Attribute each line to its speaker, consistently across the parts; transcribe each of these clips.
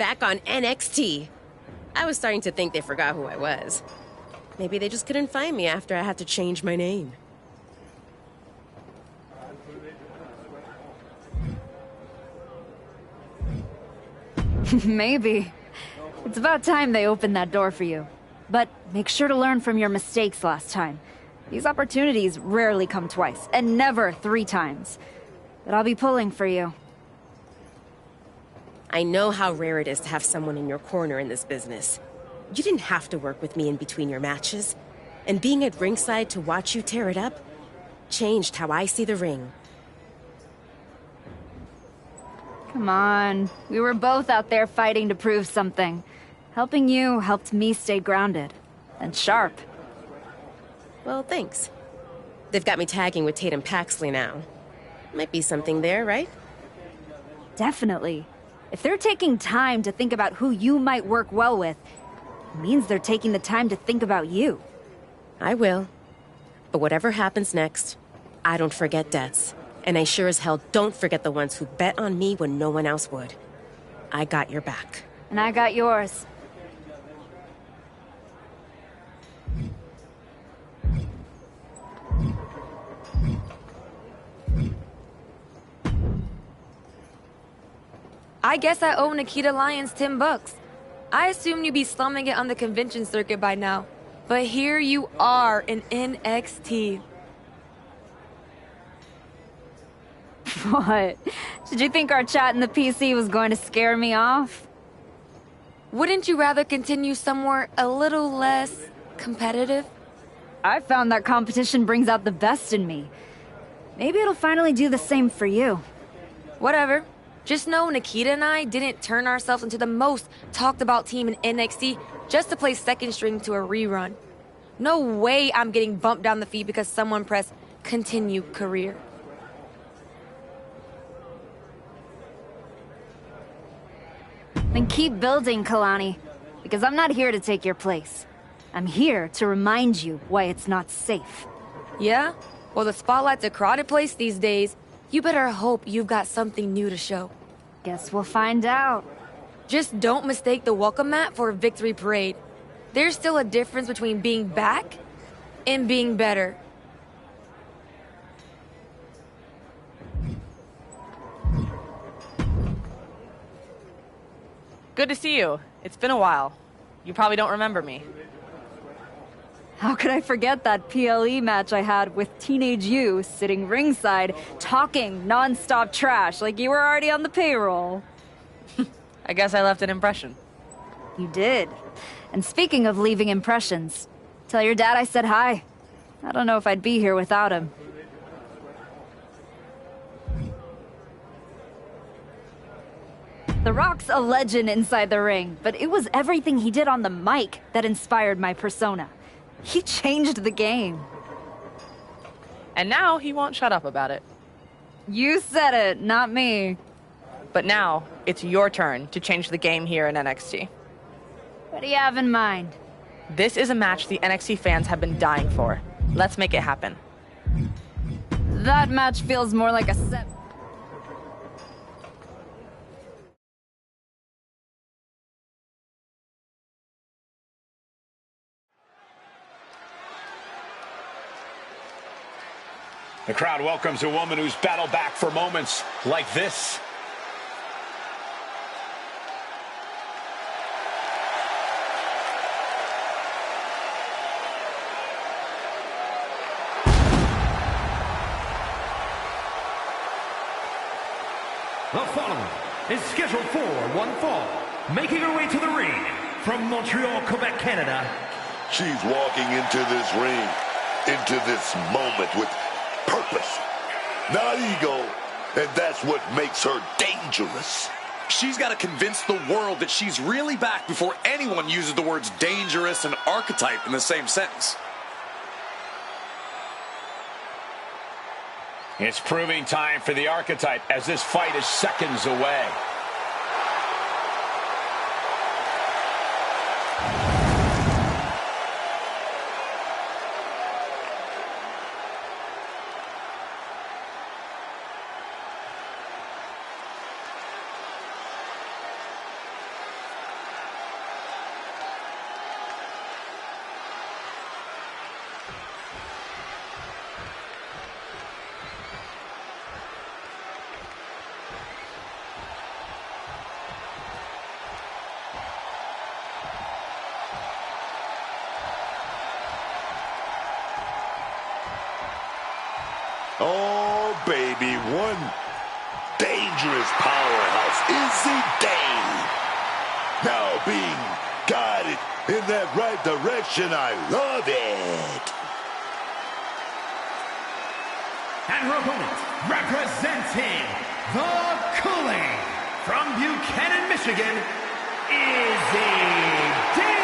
Speaker 1: back on NXT. I was starting to think they forgot who I was. Maybe they just couldn't find me after I had to change my name.
Speaker 2: Maybe. It's about time they opened that door for you. But make sure to learn from your mistakes last time. These opportunities rarely come twice, and never 3 times. But I'll be pulling for you.
Speaker 1: I know how rare it is to have someone in your corner in this business. You didn't have to work with me in between your matches. And being at ringside to watch you tear it up changed how I see the ring.
Speaker 2: Come on. We were both out there fighting to prove something. Helping you helped me stay grounded. And sharp.
Speaker 1: Well, thanks. They've got me tagging with Tatum Paxley now. Might be something there, right?
Speaker 2: Definitely. If they're taking time to think about who you might work well with, it means they're taking the time to think about you.
Speaker 1: I will. But whatever happens next, I don't forget debts. And I sure as hell don't forget the ones who bet on me when no one else would. I got your back.
Speaker 2: And I got yours.
Speaker 3: I guess I owe Nikita Lyons $10. I assumed you'd be slumming it on the convention circuit by now. But here you are in NXT.
Speaker 2: What? Did you think our chat in the PC was going to scare me off?
Speaker 3: Wouldn't you rather continue somewhere a little less competitive?
Speaker 2: I found that competition brings out the best in me. Maybe it'll finally do the same for you.
Speaker 3: Whatever. Just know Nikita and I didn't turn ourselves into the most talked about team in NXT just to play second string to a rerun. No way I'm getting bumped down the feed because someone pressed continue career.
Speaker 2: Then keep building, Kalani. Because I'm not here to take your place. I'm here to remind you why it's not safe.
Speaker 3: Yeah? Well, the spotlight's a crowded place these days. You better hope you've got something new to show.
Speaker 2: Guess we'll find out.
Speaker 3: Just don't mistake the welcome mat for a victory parade. There's still a difference between being back and being better.
Speaker 4: Good to see you. It's been a while. You probably don't remember me.
Speaker 2: How could I forget that PLE match I had with Teenage You sitting ringside, talking non-stop trash like you were already on the payroll?
Speaker 4: I guess I left an impression.
Speaker 2: You did. And speaking of leaving impressions, tell your dad I said hi. I don't know if I'd be here without him. The Rock's a legend inside the ring, but it was everything he did on the mic that inspired my persona. He changed the game.
Speaker 4: And now he won't shut up about it.
Speaker 2: You said it, not me.
Speaker 4: But now, it's your turn to change the game here in NXT.
Speaker 2: What do you have in mind?
Speaker 4: This is a match the NXT fans have been dying for. Let's make it happen.
Speaker 2: That match feels more like a set.
Speaker 5: The crowd welcomes a woman who's battled back for moments like this.
Speaker 6: The following is scheduled for one fall, making her way to the ring from Montreal, Quebec, Canada.
Speaker 7: She's walking into this ring, into this moment with purpose, not ego, and that's what makes her dangerous.
Speaker 8: She's got to convince the world that she's really back before anyone uses the words dangerous and archetype in the same sentence.
Speaker 5: It's proving time for the archetype as this fight is seconds away.
Speaker 7: be one dangerous powerhouse. Izzy Dane. Now being guided in that right direction. I love it.
Speaker 6: And her opponent, representing the Cooling from Buchanan, Michigan, Izzy Dane.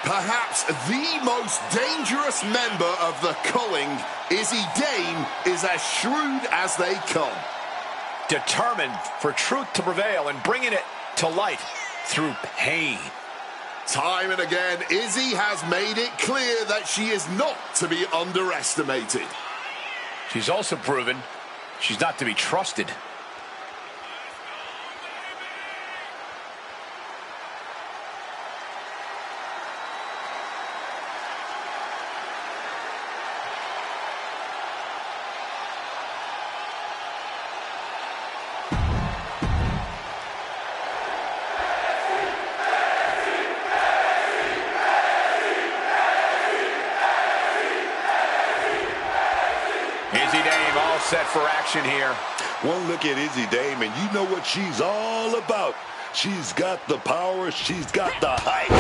Speaker 9: Perhaps the most dangerous member of the Culling, Izzy Dane, is as shrewd as they come.
Speaker 5: Determined for truth to prevail and bringing it to light through pain.
Speaker 9: Time and again, Izzy has made it clear that she is not to be underestimated.
Speaker 5: She's also proven she's not to be trusted. Izzy Dane all set for action here.
Speaker 7: One look at Izzy Dane, and you know what she's all about. She's got the power, she's got the height,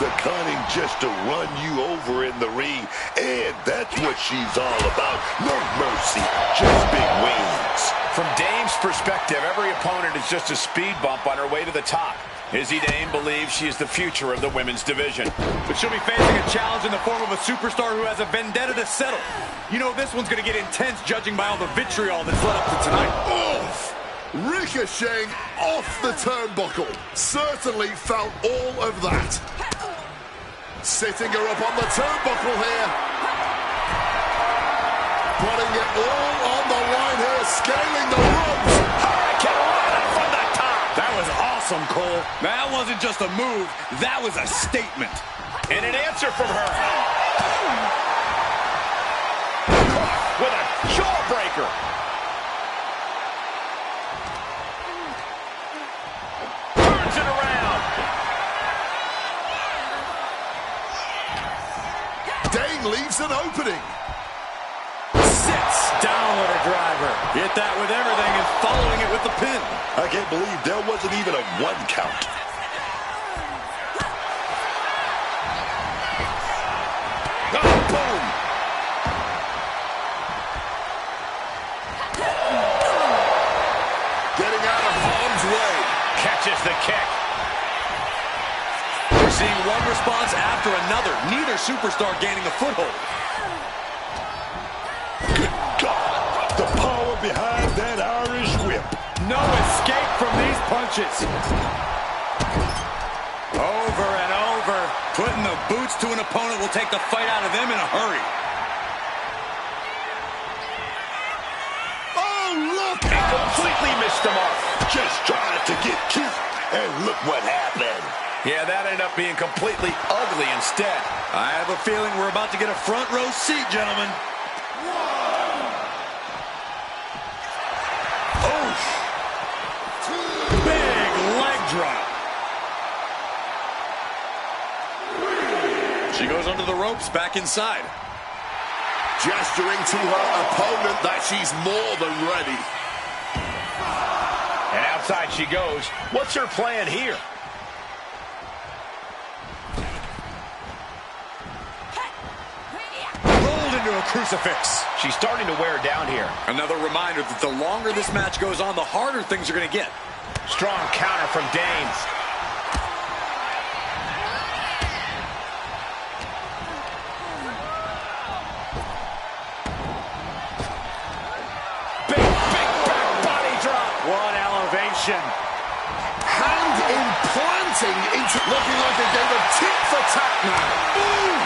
Speaker 7: the cunning just to run you over in the ring. And that's what she's all about. No mercy, just big wins.
Speaker 5: From Dane's perspective, every opponent is just a speed bump on her way to the top. Izzy Dane believes she is the future of the women's division.
Speaker 8: But she'll be facing a challenge in the form of a superstar who has a vendetta to settle. You know this one's going to get intense, judging by all the vitriol that's led up to tonight.
Speaker 9: Off! Ricocheting off the turnbuckle. Certainly felt all of that. Sitting her up on the turnbuckle here. Putting it all on the line here, scaling the ropes.
Speaker 5: Carolina from the top.
Speaker 8: That was awesome, Cole. That wasn't just a move, that was a statement.
Speaker 5: And an answer from her. With a jawbreaker. Turns it around.
Speaker 9: Dane leaves an opening.
Speaker 8: Sits down with a driver. Hit that with everything and following it with the pin.
Speaker 7: I can't believe there wasn't even a 1 count.
Speaker 9: Oh, boom! Getting out of harm's way.
Speaker 5: Catches the kick.
Speaker 8: We're seeing one response after another. Neither superstar gaining a foothold.
Speaker 7: Good God, the power behind that Irish whip.
Speaker 8: No escape from these punches. Over and over. Putting the boots to an opponent will take the fight out of them in a hurry.
Speaker 9: Oh, look!
Speaker 5: And completely missed him off.
Speaker 7: Just tried to get cute, and look what happened.
Speaker 5: Yeah, that ended up being completely ugly instead.
Speaker 8: I have a feeling we're about to get a front row seat, gentlemen. Big leg drop. She goes under the ropes, back inside.
Speaker 9: Gesturing to her opponent that she's more than ready.
Speaker 5: And outside she goes. What's her plan here?
Speaker 8: Rolled into a crucifix.
Speaker 5: She's starting to wear down here.
Speaker 8: Another reminder that the longer this match goes on, the harder things are going to get.
Speaker 5: Strong counter from Dane. Big back body drop.
Speaker 8: What elevation.
Speaker 9: Hand implanting into looking like a game of tit-for-tat now. Ooh!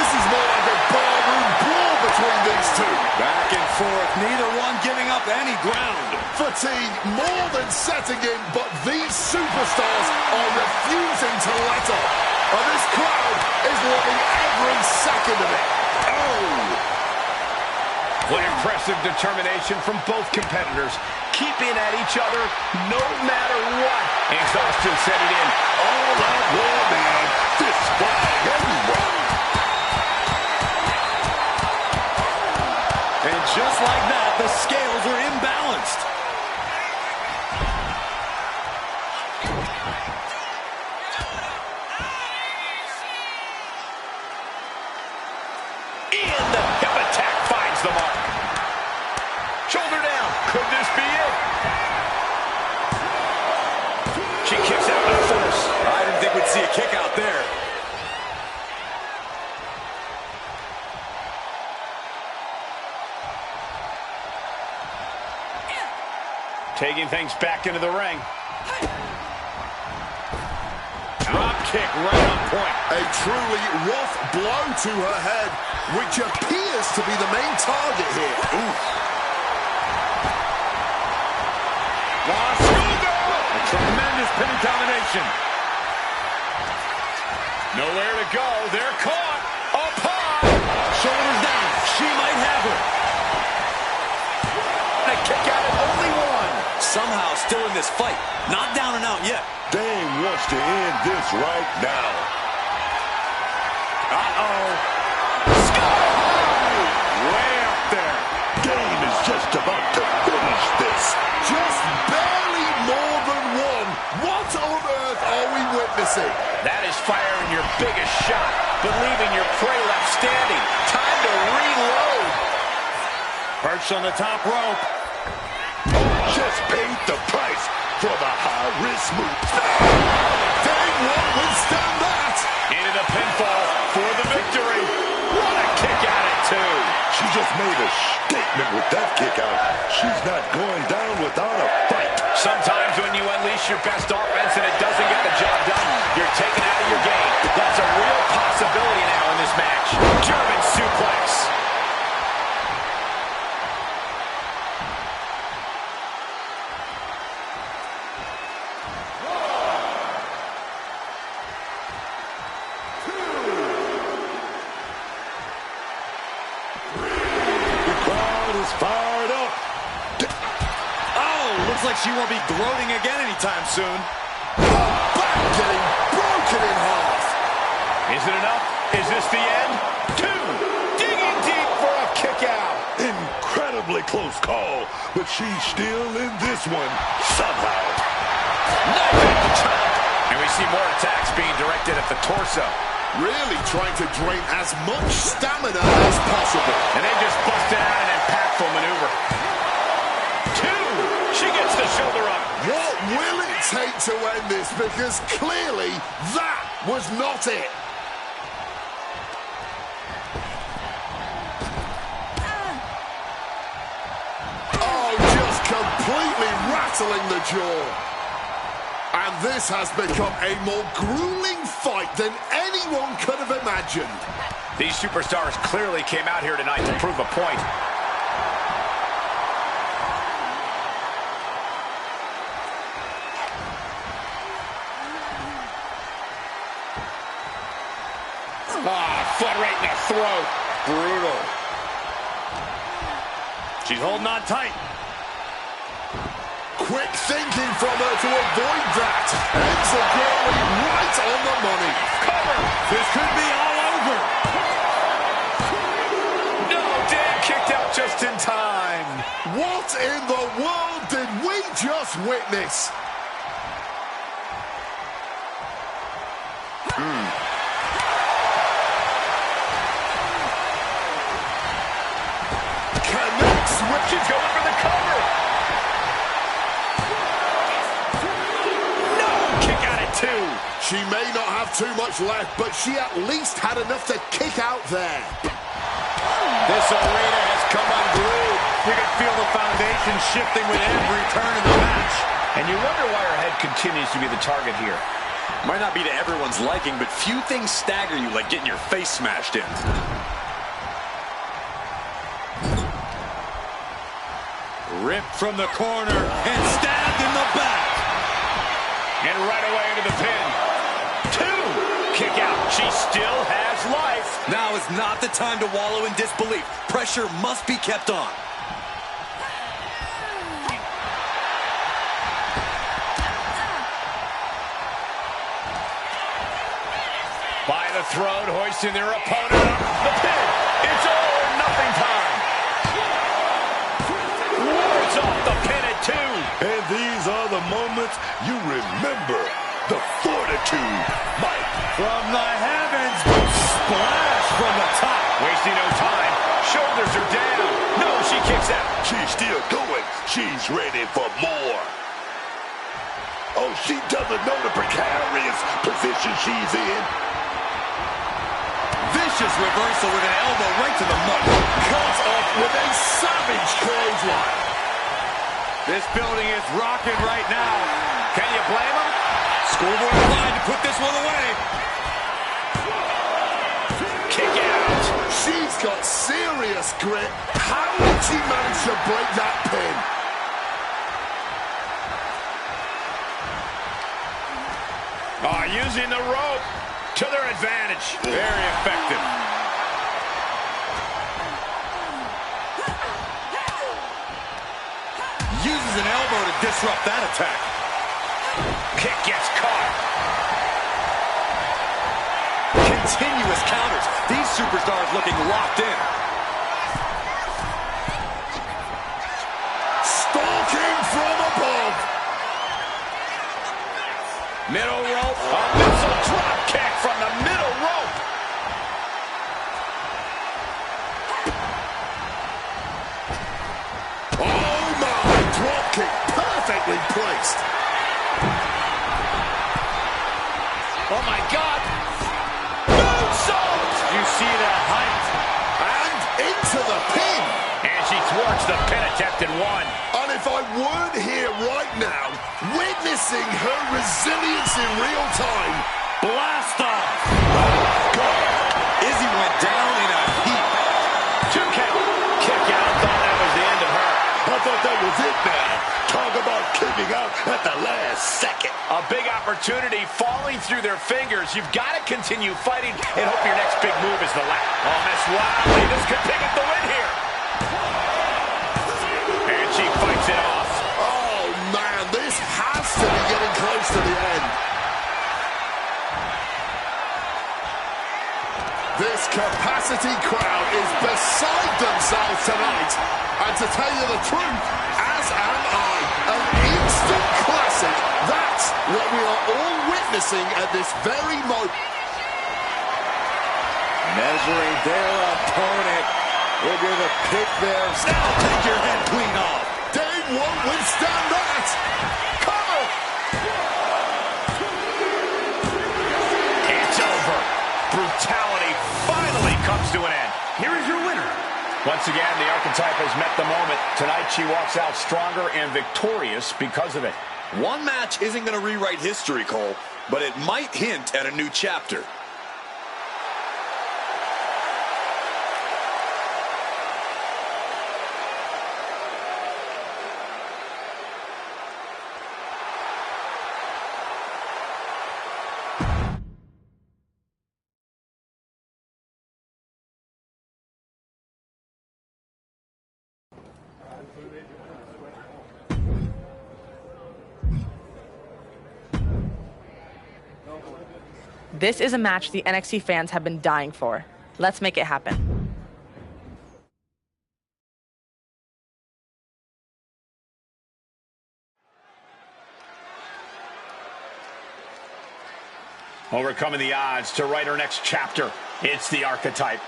Speaker 9: This is more like a barroom brawl between these two.
Speaker 8: Back and forth, neither one giving up any ground.
Speaker 9: Fatigue more than setting in, but these superstars are refusing to let up. And this crowd is loving every second of it. Oh!
Speaker 5: What impressive determination from both competitors. Keeping at each other no matter what. Exhaustion setting in.
Speaker 7: All out war, man. Fist flying everywhere.
Speaker 8: And like that, the scales are imbalanced.
Speaker 5: And the hip attack finds the mark. Shoulder down. Could this be it? She kicks out with force.
Speaker 8: I didn't think we'd see a kick out there.
Speaker 5: Taking things back into the ring. Drop kick right on point.
Speaker 9: A truly rough blow to her head, which appears to be the main target here. Ooh.
Speaker 5: A tremendous pinning combination. Nowhere to go. They're caught. Upon.
Speaker 8: Shoulders down. She might have her.
Speaker 5: A kick out at only one.
Speaker 8: Somehow still in this fight. Not down and out yet.
Speaker 7: Dame wants to end this right now.
Speaker 5: Uh-oh. Sky high. Way up there.
Speaker 7: Dame is just about to finish this.
Speaker 9: Just barely more than one. What on earth are we witnessing?
Speaker 5: That is firing your biggest shot, but leaving your prey left standing. Time to reload.
Speaker 6: Perched on the top rope.
Speaker 7: Just paid the price for the high-risk move.
Speaker 9: Dame won't withstand that.
Speaker 5: Into the pinfall for the victory. What a kick out at two.
Speaker 7: She just made a statement with that kick out. She's not going down without a fight.
Speaker 5: Sometimes when you unleash your best offense and it doesn't get the job done, you're taken out of your game. That's a real possibility now in this match. German suplex.
Speaker 7: Fired up.
Speaker 8: Oh, looks like she won't be gloating again anytime soon.
Speaker 9: Back getting broken in half.
Speaker 5: Is it enough? Is this the end? Two. Digging deep for a kick out.
Speaker 7: Incredibly close call, but she's still in this one somehow.
Speaker 5: Knife at the top. And we see more attacks being directed at the torso.
Speaker 9: Really trying to drain as much stamina as possible.
Speaker 5: And they just busted out an impactful maneuver. Two. She gets the shoulder up.
Speaker 9: What will it take to end this? Because clearly that was not it. Oh, just completely rattling the jaw. And this has become a more grueling fight than anyone could have imagined.
Speaker 5: These superstars clearly came out here tonight to prove a point. Foot right in the throat. Brutal.
Speaker 6: She's holding on tight.
Speaker 9: Quick thinking from her to avoid that. Ends the goalie right on the money.
Speaker 5: Cover.
Speaker 6: This could be all over.
Speaker 5: No, Dan kicked out just in time.
Speaker 9: What in the world did we just witness? Connects with...
Speaker 5: She's going for the cover. Two.
Speaker 9: She may not have too much left, but she at least had enough to kick out there.
Speaker 8: This arena has come unglued. You can feel the foundation shifting with every turn in the match.
Speaker 5: And you wonder why her head continues to be the target here.
Speaker 8: Might not be to everyone's liking, but few things stagger you like getting your face smashed in. Ripped from the corner and stabbed in the back.
Speaker 5: And right away into the pin. Two. Kick out. She still has life.
Speaker 8: Now is not the time to wallow in disbelief. Pressure must be kept on.
Speaker 5: By the throat, hoisting their opponent up the pin. It's all or nothing time.
Speaker 7: And these are the moments you remember. The fortitude, Mike.
Speaker 8: From the heavens, splash from the top.
Speaker 5: Wasting no time. Shoulders are down. No, she kicks out.
Speaker 7: She's still going. She's ready for more. Oh, she doesn't know the precarious position she's in.
Speaker 8: Vicious reversal with an elbow right to the mouth.
Speaker 9: Cuts off with a savage clothesline.
Speaker 8: This building is rocking right now. Can you blame him? Schoolboy line to put this one away.
Speaker 5: Kick out.
Speaker 9: She's got serious grit. How did she manage to break that pin?
Speaker 5: Using the rope to their advantage.
Speaker 8: Very effective. Uses an elbow to disrupt that attack.
Speaker 5: Kick gets caught.
Speaker 8: Continuous counters. These superstars looking locked in.
Speaker 9: Stalking from above.
Speaker 5: Middle rope. A missile drop kick from the middle rope.
Speaker 9: Oh my, drop kick perfectly placed.
Speaker 5: Oh my God. Moonsault.
Speaker 8: You see that height.
Speaker 9: And into the pin.
Speaker 5: And she thwarts the pin attempt and one.
Speaker 9: And if I weren't here right now, witnessing her resilience in real time.
Speaker 8: Blast off. Oh, God. Izzy went down in a heap.
Speaker 5: 2 count. Kick out. Thought that was the end of her.
Speaker 7: I thought that was it now. Talk about kicking out at the last second.
Speaker 5: A big opportunity falling through their fingers. You've got to continue fighting and hope your next big move is the last. Oh, Miss Wiley, this could pick up the win here. And she fights it off.
Speaker 9: Oh man, this has to be getting close to the end. This capacity crowd is beside themselves tonight. And to tell you the truth, as am I, an instant classic. That's what we are all witnessing at this very moment.
Speaker 8: Measuring their opponent. We're going to pick their... Now take your head clean off.
Speaker 9: Dave won't withstand that. Cover.
Speaker 5: It's over. Brutality finally comes to an end.
Speaker 6: Here is your winner.
Speaker 5: Once again, the archetype has met the moment. Tonight, she walks out stronger and victorious because of it.
Speaker 8: One match isn't going to rewrite history, Cole, but it might hint at a new chapter.
Speaker 4: This is a match the NXT fans have been dying for. Let's make it happen.
Speaker 5: Overcoming the odds to write her next chapter. It's the archetype.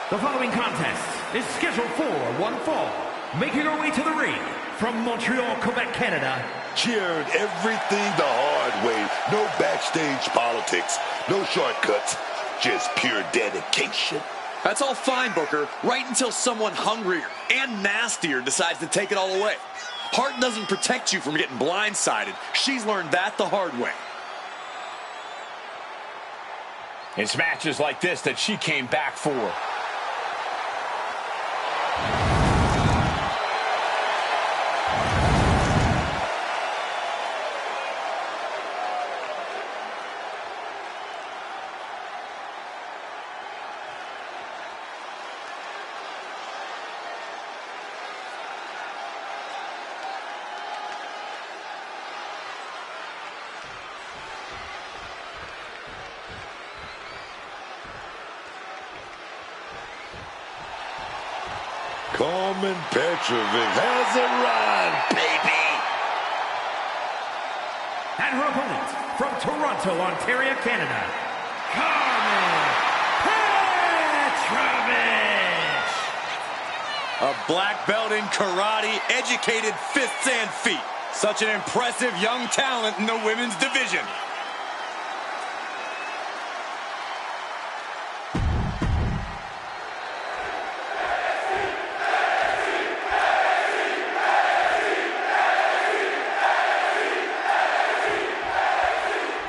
Speaker 6: The following contest is scheduled for one fall. Making her way to the ring from Montreal, Quebec, Canada.
Speaker 7: She earned everything the hard way. No backstage politics, no shortcuts, just pure dedication.
Speaker 8: That's all fine, Booker, right until someone hungrier and nastier decides to take it all away. Heart doesn't protect you from getting blindsided. She's learned that the hard way.
Speaker 5: It's matches like this that she came back for.
Speaker 7: Carmen Petrovic has arrived, baby.
Speaker 6: And her opponent, from Toronto, Ontario, Canada, Carmen Petrovic.
Speaker 8: A black belt in karate, educated fists and feet. Such an impressive young talent in the women's division.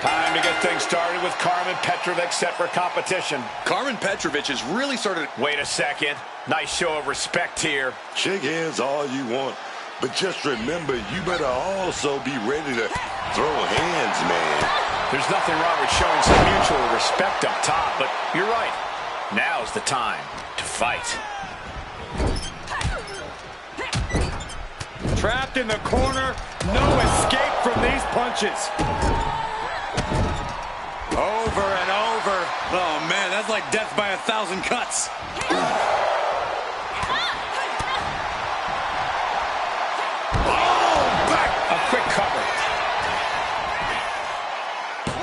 Speaker 5: Time to get things started with Carmen Petrovic set for competition.
Speaker 8: Carmen Petrovic has really started...
Speaker 5: Wait a second. Nice show of respect here.
Speaker 7: Shake hands all you want, but just remember, you better also be ready to throw hands, man.
Speaker 5: There's nothing wrong with showing some mutual respect up top, but you're right. Now's the time to fight.
Speaker 8: Trapped in the corner, no escape from these punches. Over and over. Oh, man, that's like death by 1,000 cuts.
Speaker 7: Oh, back!
Speaker 5: A quick cover.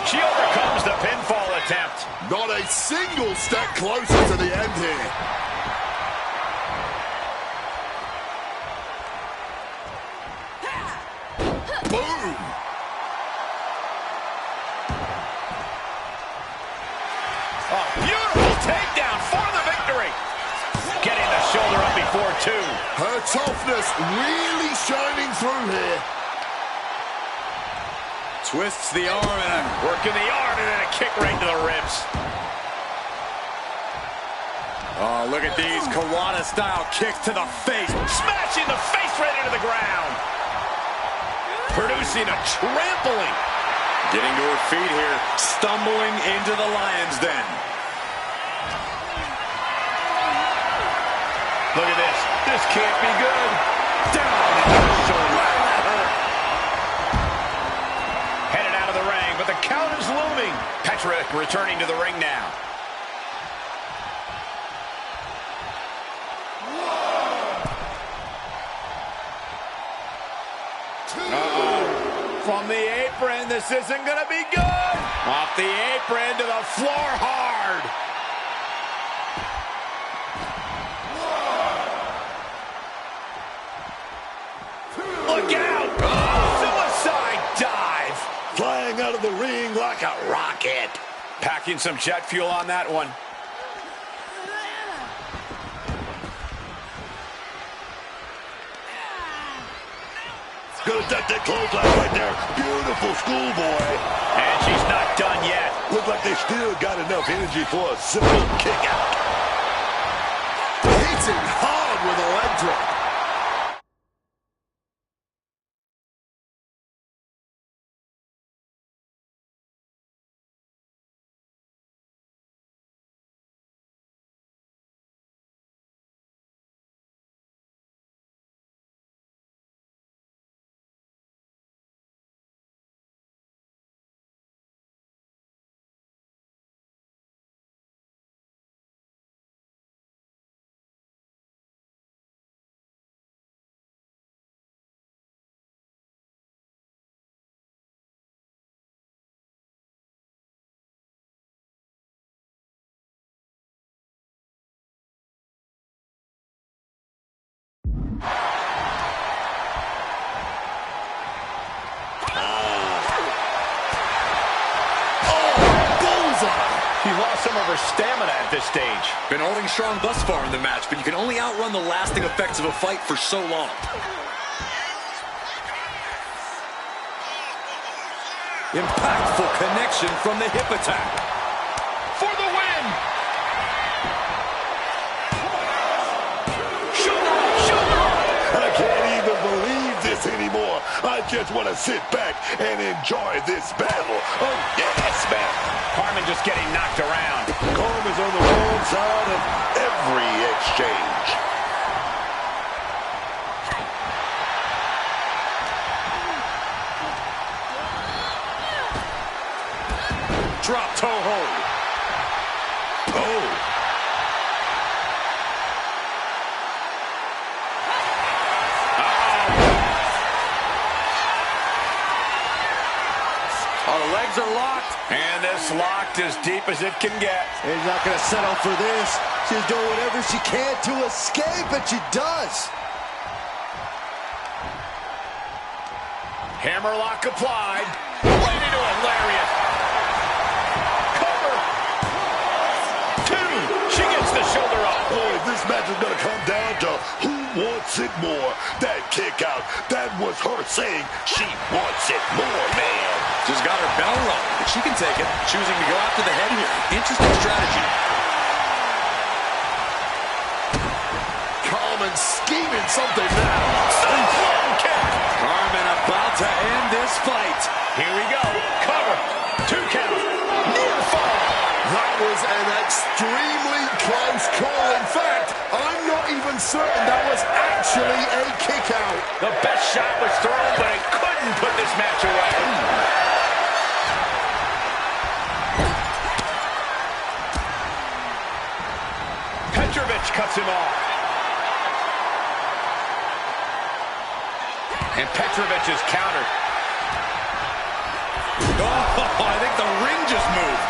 Speaker 5: She overcomes the pinfall attempt.
Speaker 9: Not a single step closer to the end here. Boom!
Speaker 5: Oh, beautiful takedown for the victory. Getting the shoulder up before two.
Speaker 9: Her toughness really shining through here.
Speaker 8: Twists the arm and
Speaker 5: Working the arm and then a kick right to the ribs.
Speaker 8: oh, look at these Kawada-style kicks to the face.
Speaker 5: Smashing the face right into the ground. Producing a trampling.
Speaker 8: Getting to her feet here, stumbling into the lion's den.
Speaker 5: Look at this. This can't be good. Down into the shoulder. Headed out of the ring, but the count is looming. Petrovic returning to the ring now. From the apron, this isn't going to be good. Off the apron to the floor hard. Look out! Oh, suicide dive!
Speaker 7: Flying out of the ring like a rocket.
Speaker 5: Packing some jet fuel on that one.
Speaker 7: Gonna duck that clothesline right there. Beautiful schoolboy.
Speaker 5: And she's not done yet.
Speaker 7: Look like they still got enough energy for a simple kick out.
Speaker 9: Hitting hard with a leg drop.
Speaker 5: She lost some of her stamina at this stage.
Speaker 8: Been holding strong thus far in the match, but you can only outrun the lasting effects of a fight for so long. Impactful connection from the hip attack.
Speaker 5: For the win!
Speaker 7: I can't even believe this anymore. I just want to sit back and enjoy this battle. Oh, yes, man.
Speaker 5: Carmen just getting knocked around.
Speaker 7: Carmen's on the wrong side of every exchange.
Speaker 8: Drop toe hold.
Speaker 7: Oh.
Speaker 8: Oh, the legs are locked.
Speaker 5: And this locked as deep as it can get.
Speaker 10: She's not going to settle for this. She's doing whatever she can to escape, and she does.
Speaker 5: Hammerlock applied. Right into a lariat. Cover. 2. She gets the shoulder up.
Speaker 7: Boy, this match is going to come down to who wants it more. That kick out, that was her saying she wants it more, man.
Speaker 8: Just got her bell rung, but she can take it. Choosing to go after the head here. Interesting strategy.
Speaker 9: Carmen scheming something now.
Speaker 5: Cyclone kick.
Speaker 8: Carmen about to end this fight.
Speaker 5: Here we go. Cover. 2 count. Near fall.
Speaker 9: That was an extremely close call. In fact, I'm not even certain that was actually a kick out.
Speaker 5: The best shot was thrown, but it couldn't put this match away. Petrovic cuts him off. And Petrovic is countered.
Speaker 8: Oh, I think the ring just moved.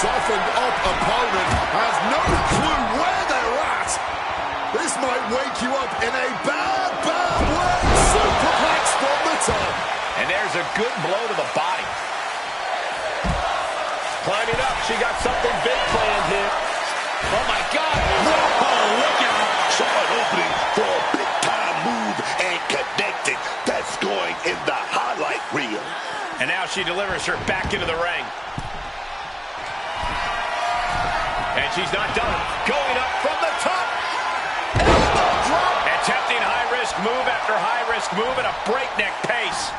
Speaker 9: Softened up opponent has no clue where they're at. This might wake you up in a bad, bad way. Superplex from the top.
Speaker 5: And there's a good blow to the body. Climbing up, she got something big planned here. Oh my God!
Speaker 8: Oh, look out!
Speaker 7: Saw an opening for a big-time move and connected. That's going in the highlight reel.
Speaker 5: And now she delivers her back into the ring. And she's not done. Going up from the top. Elbow drop. Attempting high-risk move after high-risk move at a breakneck pace.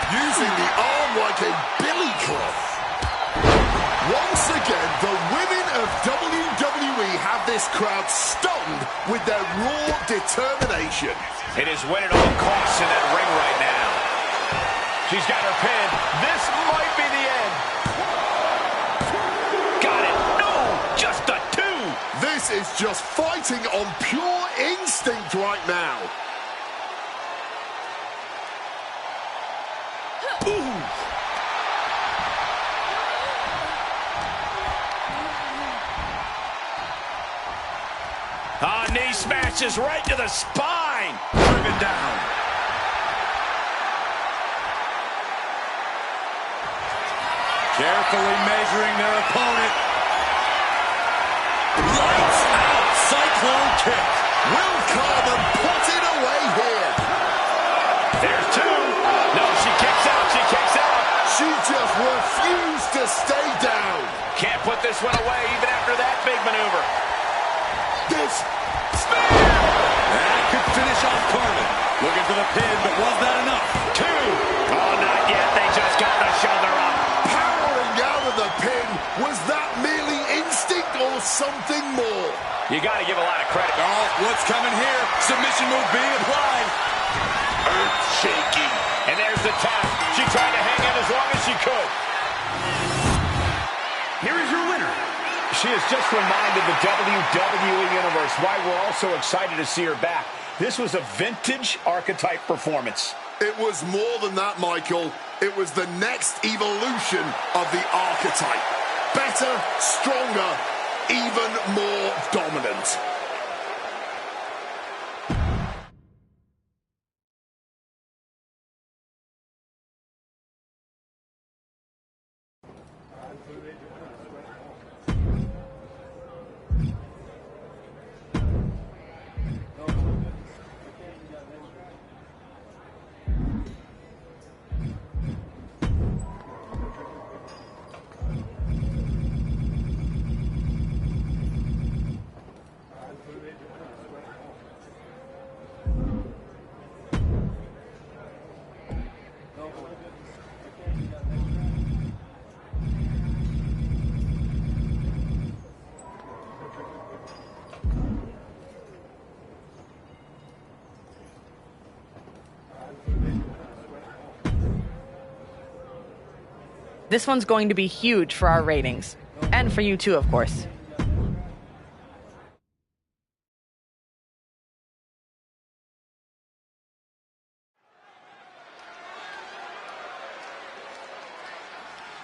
Speaker 9: Using the arm like a billy club. Once again, the women of WWE have this crowd stunned with their raw determination.
Speaker 5: It is win at all costs in that ring right now. She's got her pin. This might be the end. Got it. No, just a 2.
Speaker 9: This is just fighting on pure instinct right now.
Speaker 5: Ooh. Knee smashes right to the spine.
Speaker 8: Driven down. Carefully measuring their opponent. Lights out. Cyclone kick.
Speaker 9: Will Carmen put it away here?
Speaker 5: There's 2. No, she kicks out. She kicks out.
Speaker 9: She just refused to stay down.
Speaker 5: Can't put this one away even after that big maneuver.
Speaker 9: This
Speaker 5: Spear!
Speaker 8: That could finish off Carmen. Looking for the pin, but was that enough?
Speaker 5: 2. Oh, not yet. They just got the shoulder up.
Speaker 9: powering out of the pin. Was that merely instinct or something more?
Speaker 5: You got to give a lot of credit.
Speaker 8: Oh, what's coming here? Submission move being applied.
Speaker 5: Earth shaking. And there's the tap. She tried to hang in as long as she could.
Speaker 6: Here is your winner.
Speaker 5: She has just reminded the WWE Universe why we're all so excited to see her back. This was a vintage archetype performance.
Speaker 9: It was more than that, Michael. It was the next evolution of the archetype. Better, stronger, even more dominant.
Speaker 4: This one's going to be huge for our ratings. And for you too, of course.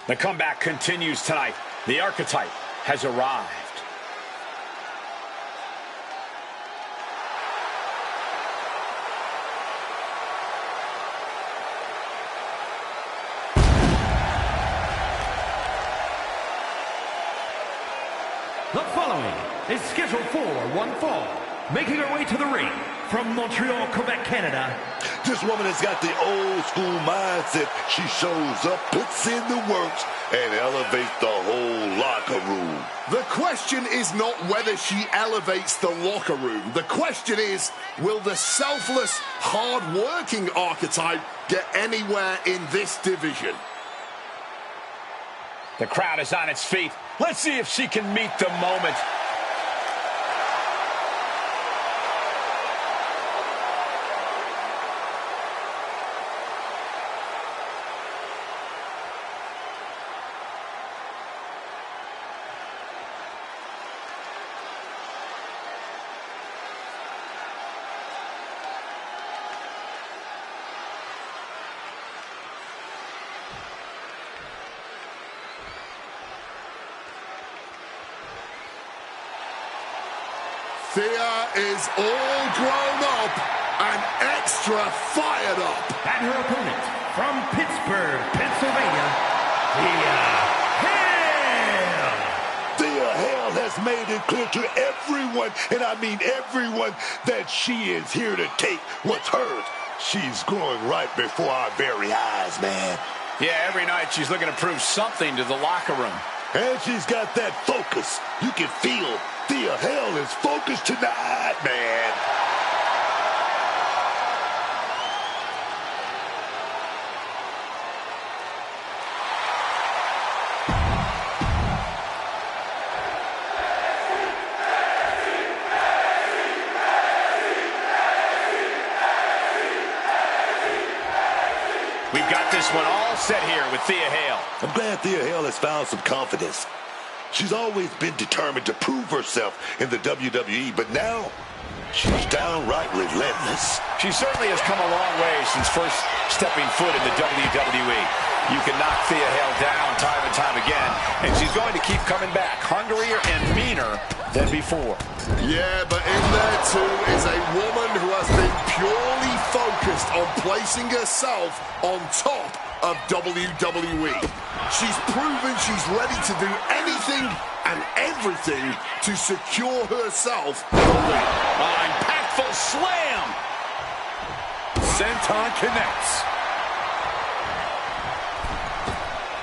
Speaker 5: The comeback continues tonight. The archetype has arrived.
Speaker 6: The following is scheduled for one fall. Making her way to the ring from Montreal, Quebec, Canada.
Speaker 7: This woman has got the old school mindset. She shows up, puts in the works, and elevates the whole locker room.
Speaker 9: The question is not whether she elevates the locker room. The question is, will the selfless, hard-working archetype get anywhere in this division?
Speaker 5: The crowd is on its feet. Let's see if she can meet the moment.
Speaker 9: Thea is all grown up and extra fired up.
Speaker 6: And her opponent from Pittsburgh, Pennsylvania, Thea Hale.
Speaker 7: Thea Hale has made it clear to everyone, and I mean everyone, that she is here to take what's hers. She's growing right before our very eyes, man.
Speaker 5: Yeah, every night she's looking to prove something to the locker room.
Speaker 7: And she's got that focus. You can feel Thea Hale is focused tonight, man.
Speaker 5: We've got this one all set here with Thea Hale.
Speaker 7: I'm glad Thea Hale has found some confidence. She's always been determined to prove herself in the WWE, but now she's downright relentless.
Speaker 5: She certainly has come a long way since first stepping foot in the WWE. You can knock Thea Hale down time and time again, and she's going to keep coming back, hungrier and meaner than before.
Speaker 9: Yeah, but in there too is a woman who has been purely focused on placing herself on top of WWE. She's proven she's ready to do anything and everything to secure herself the win.
Speaker 5: Impactful slam. Senton connects.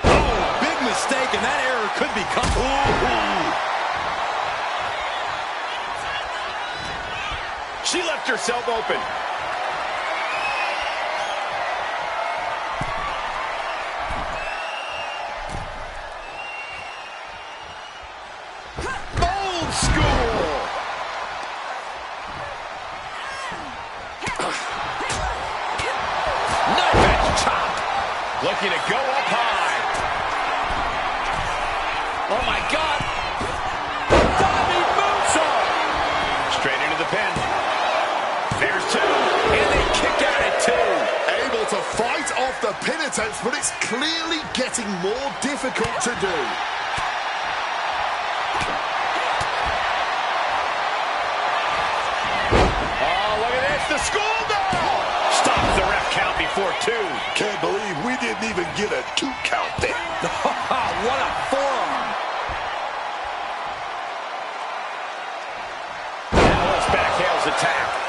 Speaker 5: Oh, big mistake, and that error could become... Ooh. She left herself open. Old school. Knife edge chop. Looking to go up high. Oh my God. Diving moonsault. Straight into the pin. There's two, and they kick out at two.
Speaker 9: Able to fight off the pin attempts, but it's clearly getting more difficult to do.
Speaker 5: Oh, look at this, the schoolgirl! Stops the ref count before two.
Speaker 7: Can't believe we didn't even get a 2 count there.
Speaker 5: What a forearm. Now let's back Hale's attack.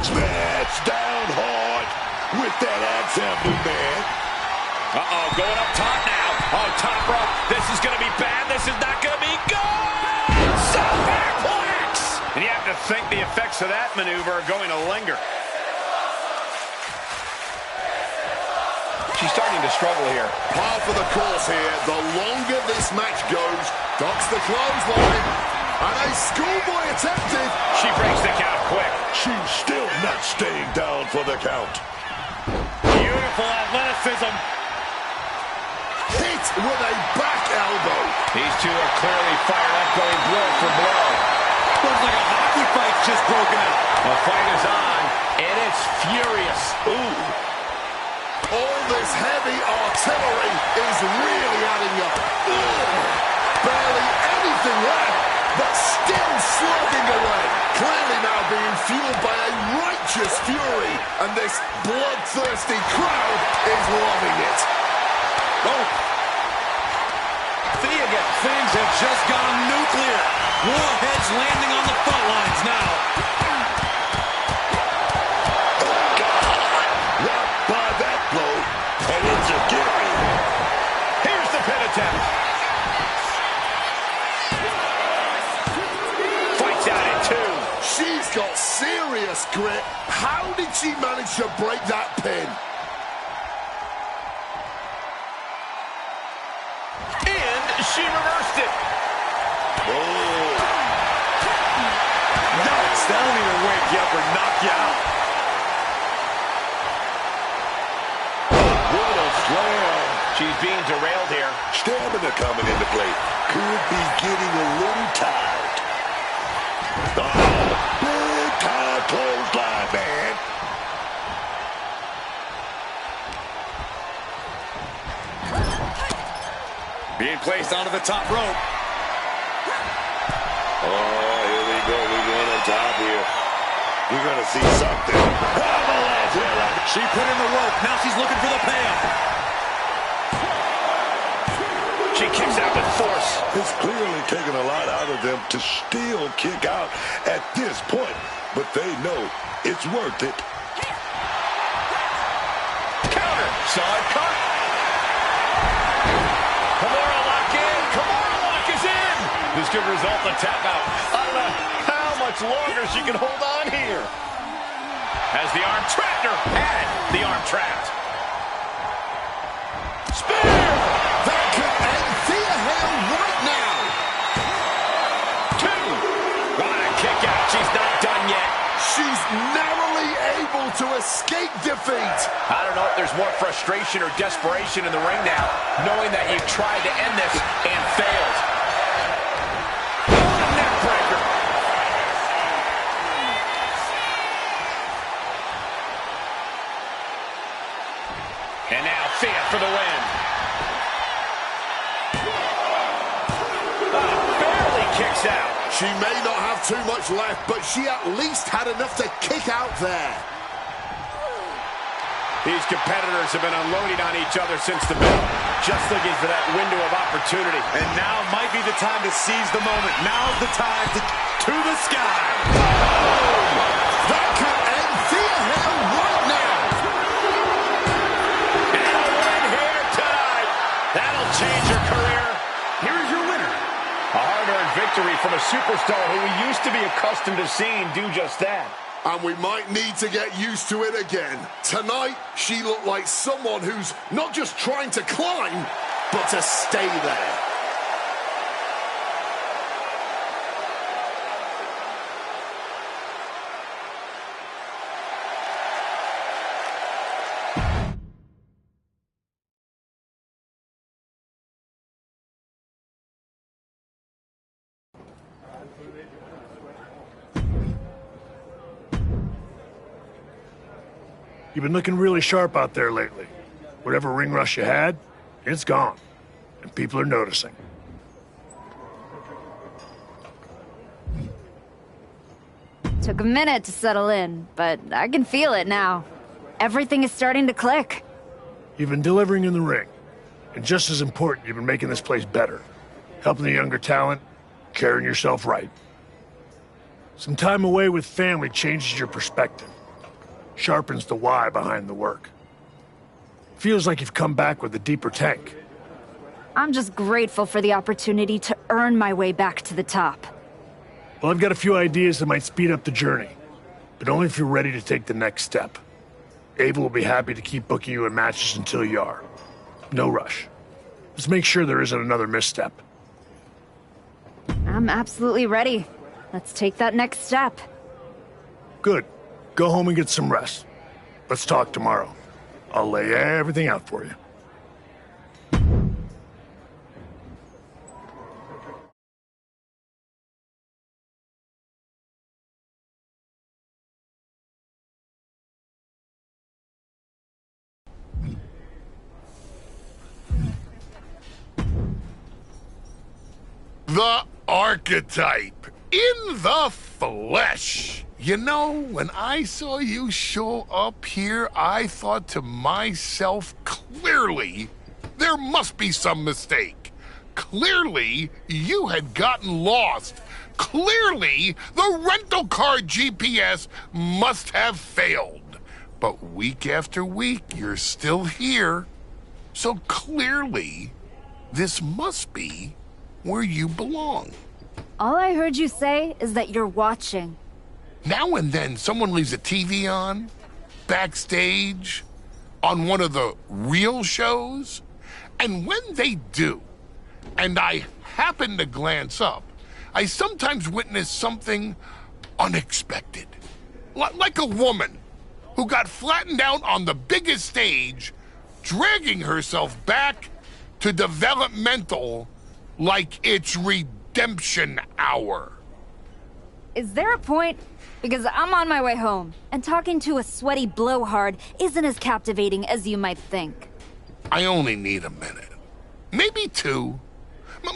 Speaker 7: Smash down hard with that axe handle, man.
Speaker 5: Uh-oh, going up top now. Oh, top rope. This is going to be bad. This is not going to be good. Superplex! And you have to think the effects of that maneuver are going to linger. She's starting to struggle here.
Speaker 9: Par for the course here. The longer this match goes, ducks the clothesline. And a schoolboy attempted.
Speaker 5: She breaks the count quick.
Speaker 7: She's still not staying down for the count.
Speaker 5: Beautiful athleticism.
Speaker 9: Hit with a back elbow.
Speaker 5: These two are clearly fired up, going blow for blow.
Speaker 8: Looks like a hockey fight's just broken out.
Speaker 5: The fight is on, and it's furious.
Speaker 9: Ooh. All this heavy artillery is really adding up. Ugh. Barely anything left, but still slugging away. Clearly now being fueled by a righteous fury, and this bloodthirsty crowd is loving it.
Speaker 8: Oh. Things have just gone nuclear. Warheads landing on the front lines now.
Speaker 7: Oh, God. Rocked by that blow, and it's a Gary.
Speaker 5: Here's the pin attempt. Fights out in two.
Speaker 9: She's got serious grit. How did she manage to break that pin?
Speaker 5: She reversed it.
Speaker 7: Oh.
Speaker 8: Nice. That'll either wake you up or knock you out.
Speaker 7: What a slam.
Speaker 5: She's being derailed here.
Speaker 7: Stamina coming into play. Could be getting a little tired. Oh, big time clothesline, man.
Speaker 8: Being placed onto the top rope.
Speaker 7: Oh, here we go. We're going on top here. We're going to see something.
Speaker 8: She put in the work. Now she's looking for the payoff.
Speaker 5: She kicks out with force.
Speaker 7: It's clearly taken a lot out of them to still kick out at this point, but they know it's worth it.
Speaker 5: Counter. Side cut. Kimura lock in. Kimura lock is in. This could result in a tap out. I don't know how much longer she can hold on here. Has the arm trapped her. Had the arm trapped. Spear.
Speaker 9: That could end Thea Hale right now.
Speaker 5: Two. What a kick out. She's not done yet.
Speaker 9: She's narrowly able to escape defeat.
Speaker 5: I don't know if there's more frustration or desperation in the ring now, knowing that you've tried to end this and failed. Neck breaker. And now Thea for the win. Barely kicks out.
Speaker 9: She may not have too much left, but she at least had enough to kick out there.
Speaker 5: These competitors have been unloading on each other since the bell, just looking for that window of opportunity.
Speaker 8: And now might be the time to seize the moment. Now's the time to the sky.
Speaker 9: That could end Thea Hale right now.
Speaker 5: And a win here tonight. That'll change her career.
Speaker 6: Here is your winner.
Speaker 5: A hard-earned victory from a superstar who we used to be accustomed to seeing do just that.
Speaker 9: And we might need to get used to it again. Tonight, she looked like someone who's not just trying to climb, but to stay there.
Speaker 11: You've been looking really sharp out there lately. Whatever ring rush you had, it's gone. And people are noticing.
Speaker 2: Took a minute to settle in, but I can feel it now. Everything is starting to click.
Speaker 11: You've been delivering in the ring. And just as important, you've been making this place better. Helping the younger talent, carrying yourself right. Some time away with family changes your perspective. Sharpens the why behind the work. Feels like you've come back with a deeper tank.
Speaker 2: I'm just grateful for the opportunity to earn my way back to the top.
Speaker 11: Well, I've got a few ideas that might speed up the journey, but only if you're ready to take the next step. Ava will be happy to keep booking you in matches until you are. No rush. Just make sure there isn't another misstep.
Speaker 2: I'm absolutely ready. Let's take that next step.
Speaker 11: Good. Go home and get some rest. Let's talk tomorrow. I'll lay everything out for you.
Speaker 9: The archetype in the flesh. You know, when I saw you show up here, I thought to myself, clearly, there must be some mistake. Clearly, you had gotten lost. Clearly, the rental car GPS must have failed. But week after week, you're still here. So clearly, this must be where you belong.
Speaker 2: All I heard you say is that you're watching.
Speaker 9: Now and then, someone leaves a TV on, backstage, on one of the real shows. And when they do, and I happen to glance up, I sometimes witness something unexpected. Like a woman who got flattened out on the biggest stage, dragging herself back to developmental like it's redemption hour.
Speaker 2: Is there a point? Because I'm on my way home, and talking to a sweaty blowhard isn't as captivating as you might think.
Speaker 9: I only need a minute. Maybe two.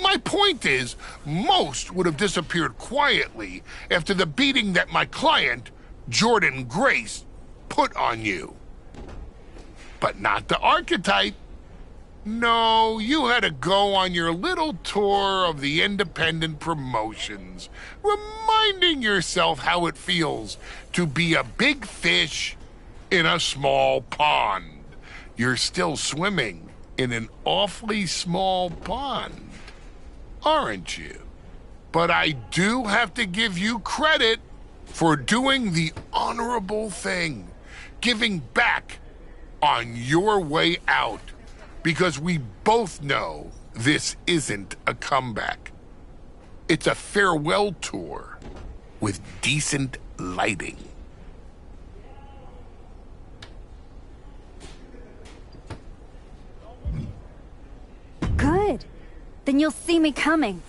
Speaker 9: My point is, most would have disappeared quietly after the beating that my client, Jordan Grace, put on you. But not the archetype. No, you had to go on your little tour of the independent promotions, reminding yourself how it feels to be a big fish in a small pond. You're still swimming in an awfully small pond, aren't you? But I do have to give you credit for doing the honorable thing, giving back on your way out. Because we both know this isn't a comeback. It's a farewell tour with decent lighting.
Speaker 2: Good. Then you'll see me coming.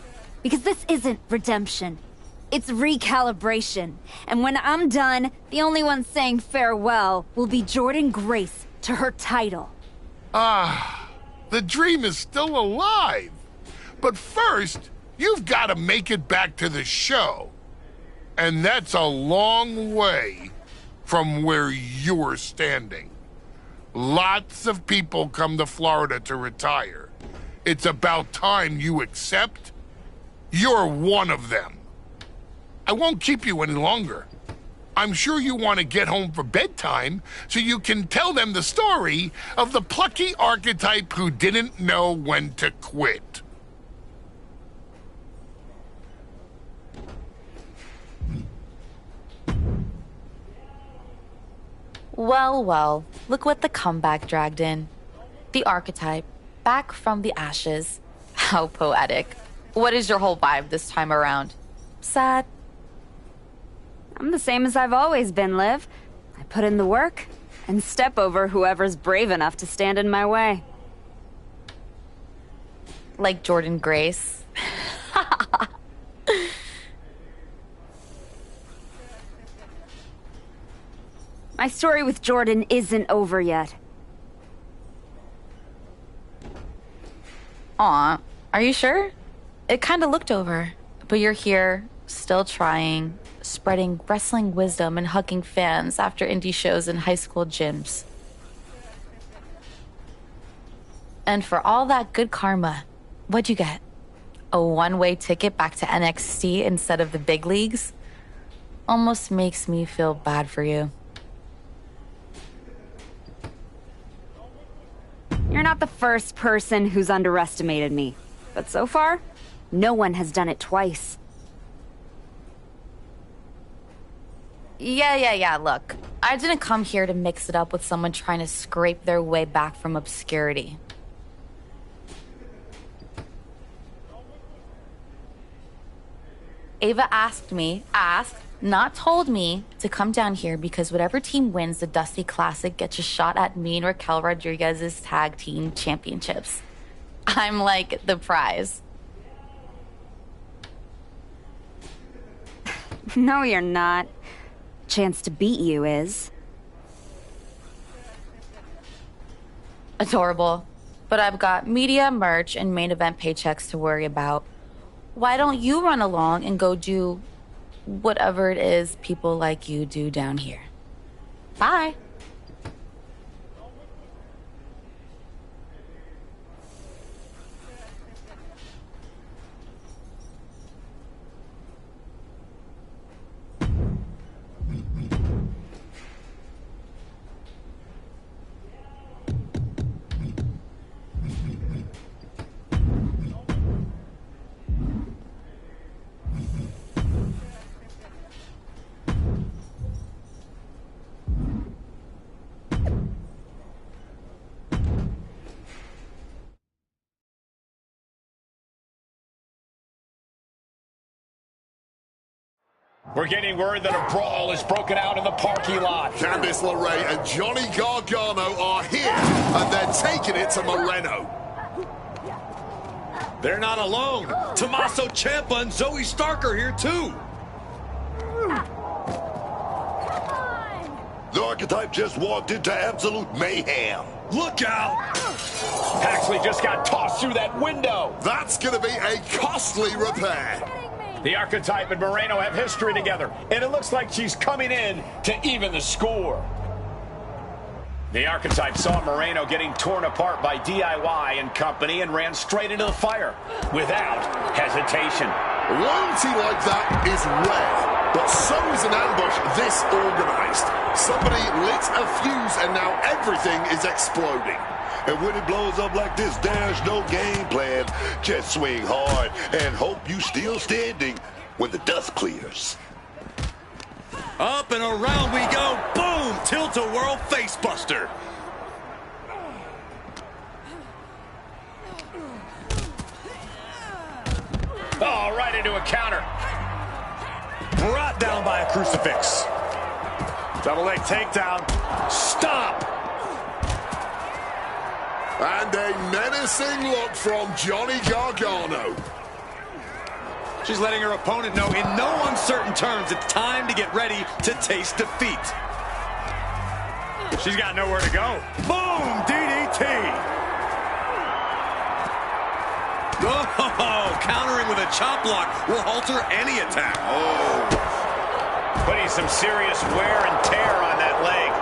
Speaker 2: Because this isn't redemption. It's recalibration. And when I'm done, the only one saying farewell will be Jordan Grace to her title.
Speaker 9: The dream is still alive. But first, you've got to make it back to the show. And that's a long way from where you're standing. Lots of people come to Florida to retire. It's about time you accept you're one of them. I won't keep you any longer. I'm sure you want to get home for bedtime so you can tell them the story of the plucky archetype who didn't know when to quit.
Speaker 12: Well, well, look what the comeback dragged in. The archetype, back from the ashes. How poetic. What is your whole vibe this time around? Sad?
Speaker 2: I'm the same as I've always been, Liv. I put in the work and step over whoever's brave enough to stand in my way.
Speaker 12: Like Jordan Grace.
Speaker 2: My story with Jordan isn't over yet.
Speaker 12: Aw, are you sure? It kinda looked over. But you're here, still trying, spreading wrestling wisdom and hugging fans after indie shows in high school gyms. And for all that good karma, what'd you get? A one-way ticket back to NXT instead of the big leagues? Almost makes me feel bad for you.
Speaker 2: You're not the first person who's underestimated me. But so far, no one has done it twice.
Speaker 12: Yeah, look. I didn't come here to mix it up with someone trying to scrape their way back from obscurity. Ava asked, not told me, to come down here because whatever team wins the Dusty Classic gets a shot at me and Raquel Rodriguez's tag team championships. I'm like the prize.
Speaker 2: No, you're not. Chance to beat you is.
Speaker 12: Adorable. But I've got media, merch, and main event paychecks to worry about. why don't you run along and go do whatever it is people like you do down here? Bye.
Speaker 5: We're getting word that a brawl is broken out in the parking lot.
Speaker 9: Candice LeRae and Johnny Gargano are here, and they're taking it to Moreno.
Speaker 8: They're not alone. Tommaso Ciampa and Zoe Stark are here too.
Speaker 7: The Archetype just walked into absolute mayhem.
Speaker 8: Look out!
Speaker 5: Paxley just got tossed through that window.
Speaker 9: That's going to be a costly repair.
Speaker 5: The Archetype and Moreno have history together, and it looks like she's coming in to even the score. The Archetype saw Moreno getting torn apart by DIY and company and ran straight into the fire without hesitation.
Speaker 9: Loyalty like that is rare, but so is an ambush this organized. Somebody lit a fuse and now everything is exploding.
Speaker 7: And when it blows up like this, there's no game plan. Just swing hard and hope you still standing when the dust clears.
Speaker 8: Up and around we go. Boom! Tilt-a-whirl facebuster.
Speaker 5: Oh, right into a counter.
Speaker 8: Brought down by a crucifix. Double leg takedown. Stop!
Speaker 9: And a menacing look from Johnny Gargano.
Speaker 8: She's letting her opponent know in no uncertain terms it's time to get ready to taste defeat. She's got nowhere to go. Boom! DDT! Oh, countering with a chop block will alter any attack.
Speaker 5: Oh, putting some serious wear and tear on that leg.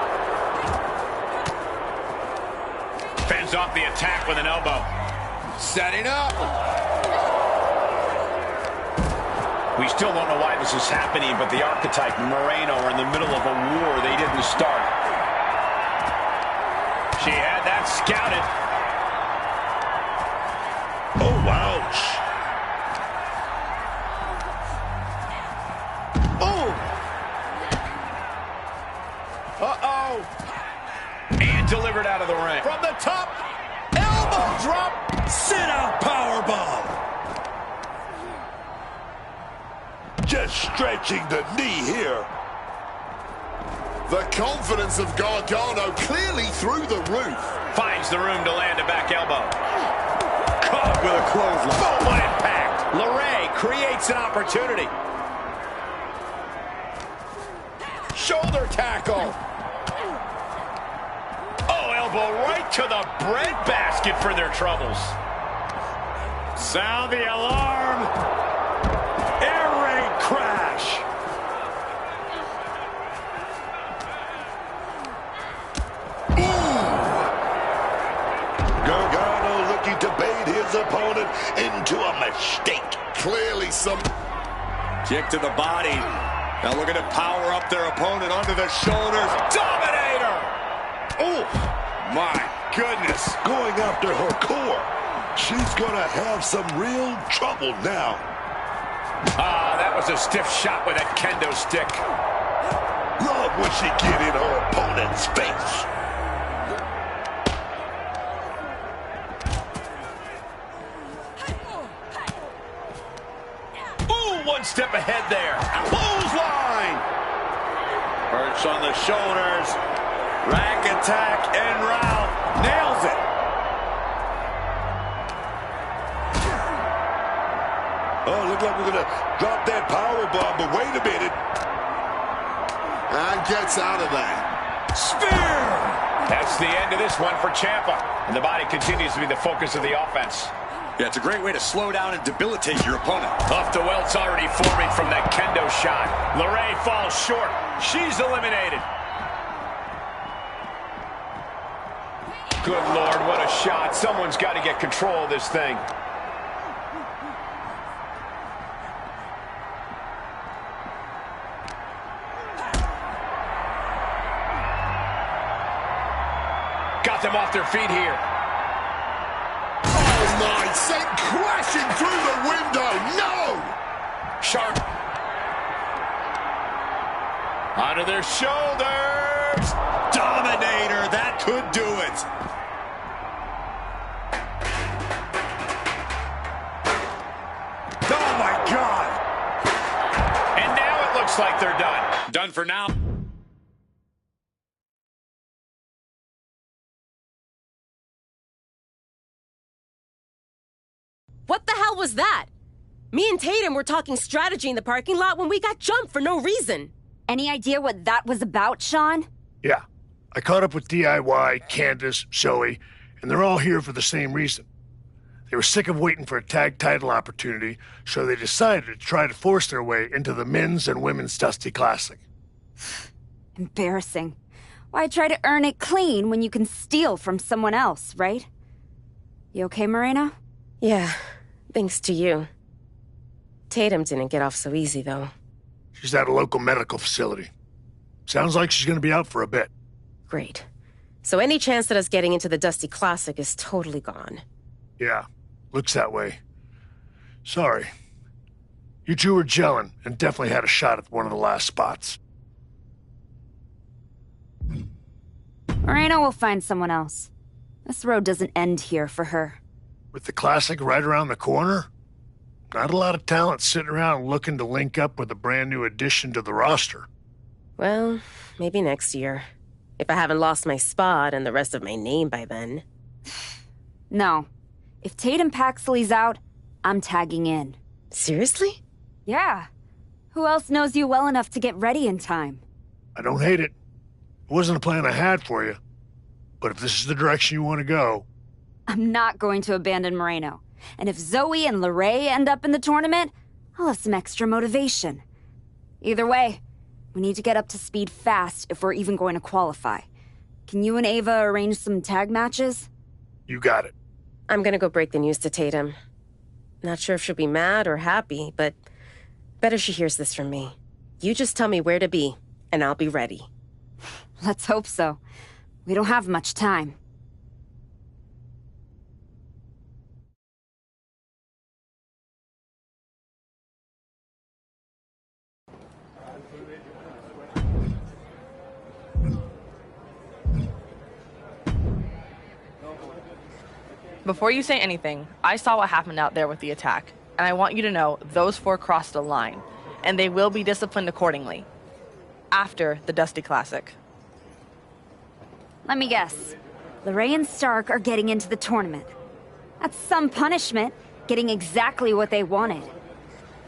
Speaker 5: Fends off the attack with an elbow.
Speaker 8: Setting up.
Speaker 5: We still don't know why this is happening, but the Archetype and Moreno are in the middle of a war they didn't start. She had that scouted.
Speaker 7: Oh, ouch.
Speaker 5: Oh! Uh-oh! And delivered out of the ring. From the top, elbow drop,
Speaker 8: sit-out powerbomb.
Speaker 7: Just stretching the knee here.
Speaker 9: The confidence of Gargano clearly through the roof.
Speaker 5: Finds the room to land a back elbow.
Speaker 8: Caught with a clothesline.
Speaker 5: Boom, what impact. LeRae creates an opportunity. Shoulder tackle. Oh, elbow right to the breadbasket for their troubles.
Speaker 8: Sound the alarm. Air raid crash.
Speaker 7: Gargano looking to bait his opponent into a mistake.
Speaker 9: Clearly some...
Speaker 8: Kick to the body. Now looking to power up their opponent onto the shoulders. Dominator! Oh, my goodness.
Speaker 7: Going after her core. She's gonna have some real trouble now.
Speaker 5: Ah, that was a stiff shot with that kendo stick.
Speaker 7: Love when she get in her opponent's face.
Speaker 5: Ooh, one step ahead there. Clothesline.
Speaker 8: Perch on the shoulders. Rack attack en route. Nails it.
Speaker 7: Oh, look like we're gonna drop that power bomb, but wait a minute.
Speaker 9: And gets out of there.
Speaker 5: Spear! That's the end of this one for Ciampa. And the body continues to be the focus of the offense.
Speaker 8: Yeah, it's a great way to slow down and debilitate your opponent.
Speaker 5: Off the welts already forming from that kendo shot. LeRae falls short. She's eliminated. Good Lord, what a shot. Someone's got to get control of this thing. Got them off their feet here.
Speaker 9: Oh my, sent crashing through the window. No!
Speaker 5: Sharp. Onto their shoulders.
Speaker 8: Dominator, that could do it. Oh my God.
Speaker 5: And now it looks like they're done. Done for now.
Speaker 1: What the hell was that? Me and Tatum were talking strategy in the parking lot when we got jumped for no reason.
Speaker 2: Any idea what that was about, Sean?
Speaker 11: Yeah. I caught up with DIY, Candace, Zoe, and they're all here for the same reason. They were sick of waiting for a tag title opportunity, so they decided to try to force their way into the men's and women's Dusty Classic.
Speaker 2: Embarrassing. Why try to earn it clean when you can steal from someone else, right? You okay, Moreno?
Speaker 1: Yeah, thanks to you. Tatum didn't get off so easy, though.
Speaker 11: She's at a local medical facility. Sounds like she's going to be out for a bit.
Speaker 1: Great. So any chance that us getting into the Dusty Classic is totally gone.
Speaker 11: Yeah, looks that way. Sorry. You two were gelling and definitely had a shot at one of the last spots.
Speaker 2: Moreno will find someone else. This road doesn't end here for her.
Speaker 11: With the Classic right around the corner? Not a lot of talent sitting around looking to link up with a brand new addition to the roster.
Speaker 1: Well, maybe next year. If I haven't lost my spot and the rest of my name by then.
Speaker 2: No. If Tatum Paxley's out, I'm tagging in.
Speaker 1: Seriously?
Speaker 2: Yeah. Who else knows you well enough to get ready in time?
Speaker 11: I don't hate it. It wasn't a plan I had for you. But if this is the direction you want to go...
Speaker 2: I'm not going to abandon Moreno. And if Zoe and LeRae end up in the tournament, I'll have some extra motivation. Either way, we need to get up to speed fast if we're even going to qualify. Can you and Ava arrange some tag matches?
Speaker 11: You got it.
Speaker 1: I'm gonna go break the news to Tatum. Not sure if she'll be mad or happy, but better she hears this from me. You just tell me where to be, and I'll be ready.
Speaker 2: Let's hope so. We don't have much time.
Speaker 4: Before you say anything, I saw what happened out there with the attack, and I want you to know those four crossed a line, and they will be disciplined accordingly. After the Dusty Classic.
Speaker 2: Let me guess. LeRae and Stark are getting into the tournament. That's some punishment, getting exactly what they wanted.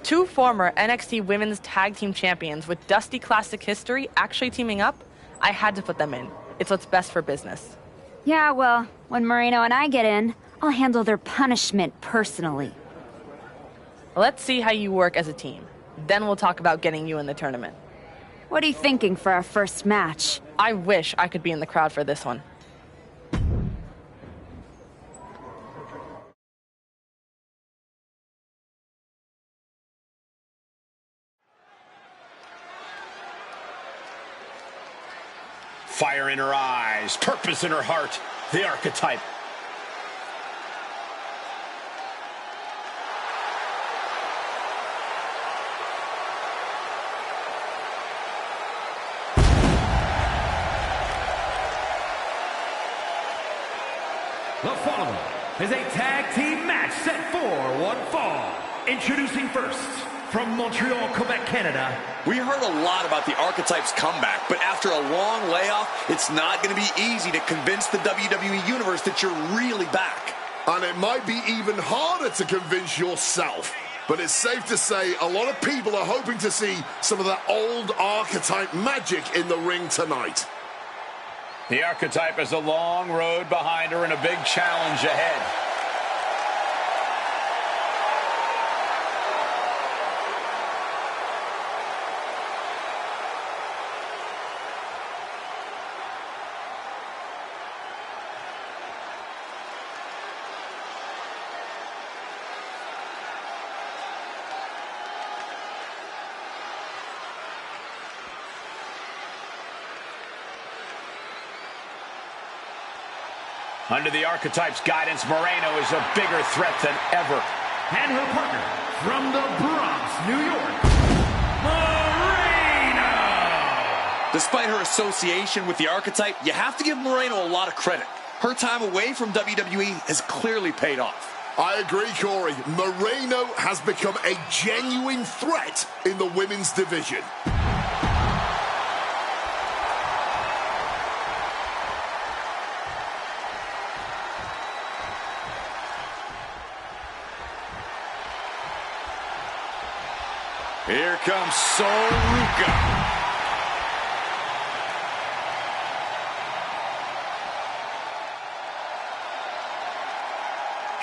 Speaker 4: Two former NXT Women's Tag Team Champions with Dusty Classic history actually teaming up, I had to put them in. It's what's best for business.
Speaker 2: Yeah, well, when Moreno and I get in, I'll handle their punishment personally.
Speaker 4: Let's see how you work as a team. Then we'll talk about getting you in the tournament.
Speaker 2: What are you thinking for our first match?
Speaker 4: I wish I could be in the crowd for this one.
Speaker 5: Fire in her eyes, purpose in her heart, the archetype.
Speaker 6: The following is a tag team match set for one fall. Introducing first, from Montreal, Quebec, Canada.
Speaker 8: We heard a lot about the Archetype's comeback, but after a long layoff, it's not going to be easy to convince the WWE Universe that you're really back.
Speaker 9: And it might be even harder to convince yourself. But it's safe to say a lot of people are hoping to see some of that old Archetype magic in the ring tonight.
Speaker 5: The Archetype has a long road behind her and a big challenge ahead. Under the Archetype's guidance, Moreno is a bigger threat than ever.
Speaker 6: And her partner from the Bronx, New York, Moreno!
Speaker 8: Despite her association with the Archetype, you have to give Moreno a lot of credit. Her time away from WWE has clearly paid off.
Speaker 9: I agree, Corey. Moreno has become a genuine threat in the women's division.
Speaker 5: Here comes Sol Ruca.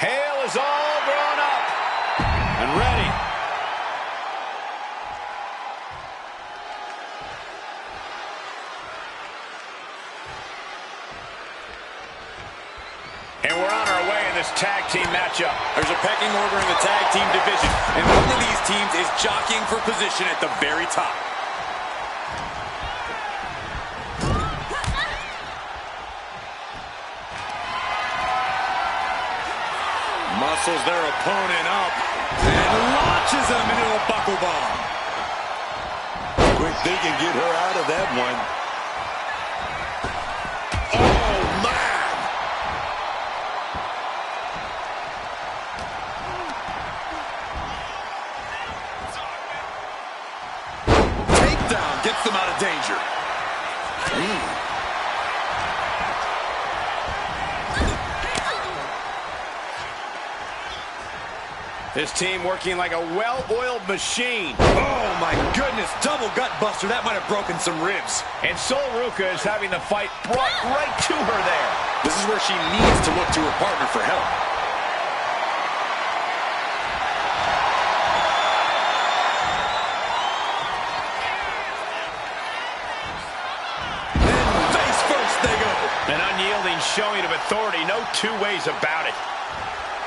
Speaker 5: Hale is all grown up and ready. And we're on our way in this tag team matchup.
Speaker 8: There's a pecking order in the tag team division, and one of these teams is jockeying for position at the very top. Muscles their opponent up and launches him into a buckle bomb.
Speaker 7: Quick thinking, get her out of that one.
Speaker 8: Gets them out of danger.
Speaker 5: This team working like a well-oiled machine.
Speaker 8: Oh, my goodness. Double gut buster. That might have broken some ribs.
Speaker 5: And Sol Ruca is having the fight brought right to her there.
Speaker 8: This is where she needs to look to her partner for help.
Speaker 5: An unyielding showing of authority, no two ways about it.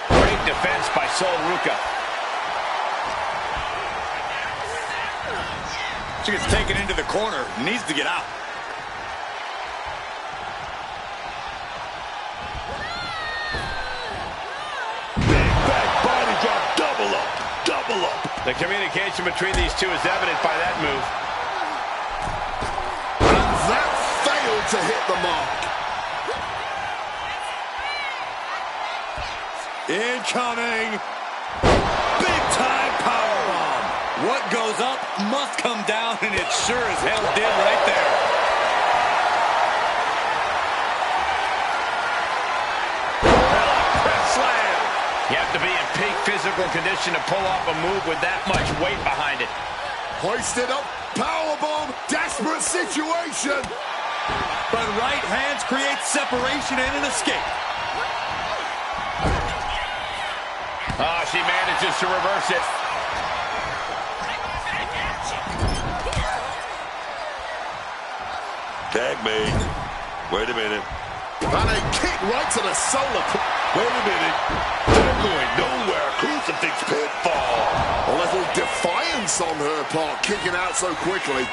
Speaker 5: Great defense by Sol Ruca.
Speaker 8: She gets taken into the corner, needs to get out.
Speaker 7: Big back body drop, double up, double up.
Speaker 5: The communication between these two is evident by that move.
Speaker 9: And that failed to hit the mark.
Speaker 8: Incoming. Big time powerbomb. What goes up must come down, and it sure as hell did right there.
Speaker 5: Press slam. You have to be in peak physical condition to pull off a move with that much weight behind it.
Speaker 9: Hoisted up, powerbomb, desperate situation.
Speaker 8: But right hands create separation and an escape.
Speaker 5: She manages to reverse it.
Speaker 7: Tag made. Wait a minute.
Speaker 9: And a kick right to the solar.
Speaker 7: Wait a minute. They're going nowhere. Crucifix pinfall.
Speaker 9: A little defiance on her part, kicking out so quickly.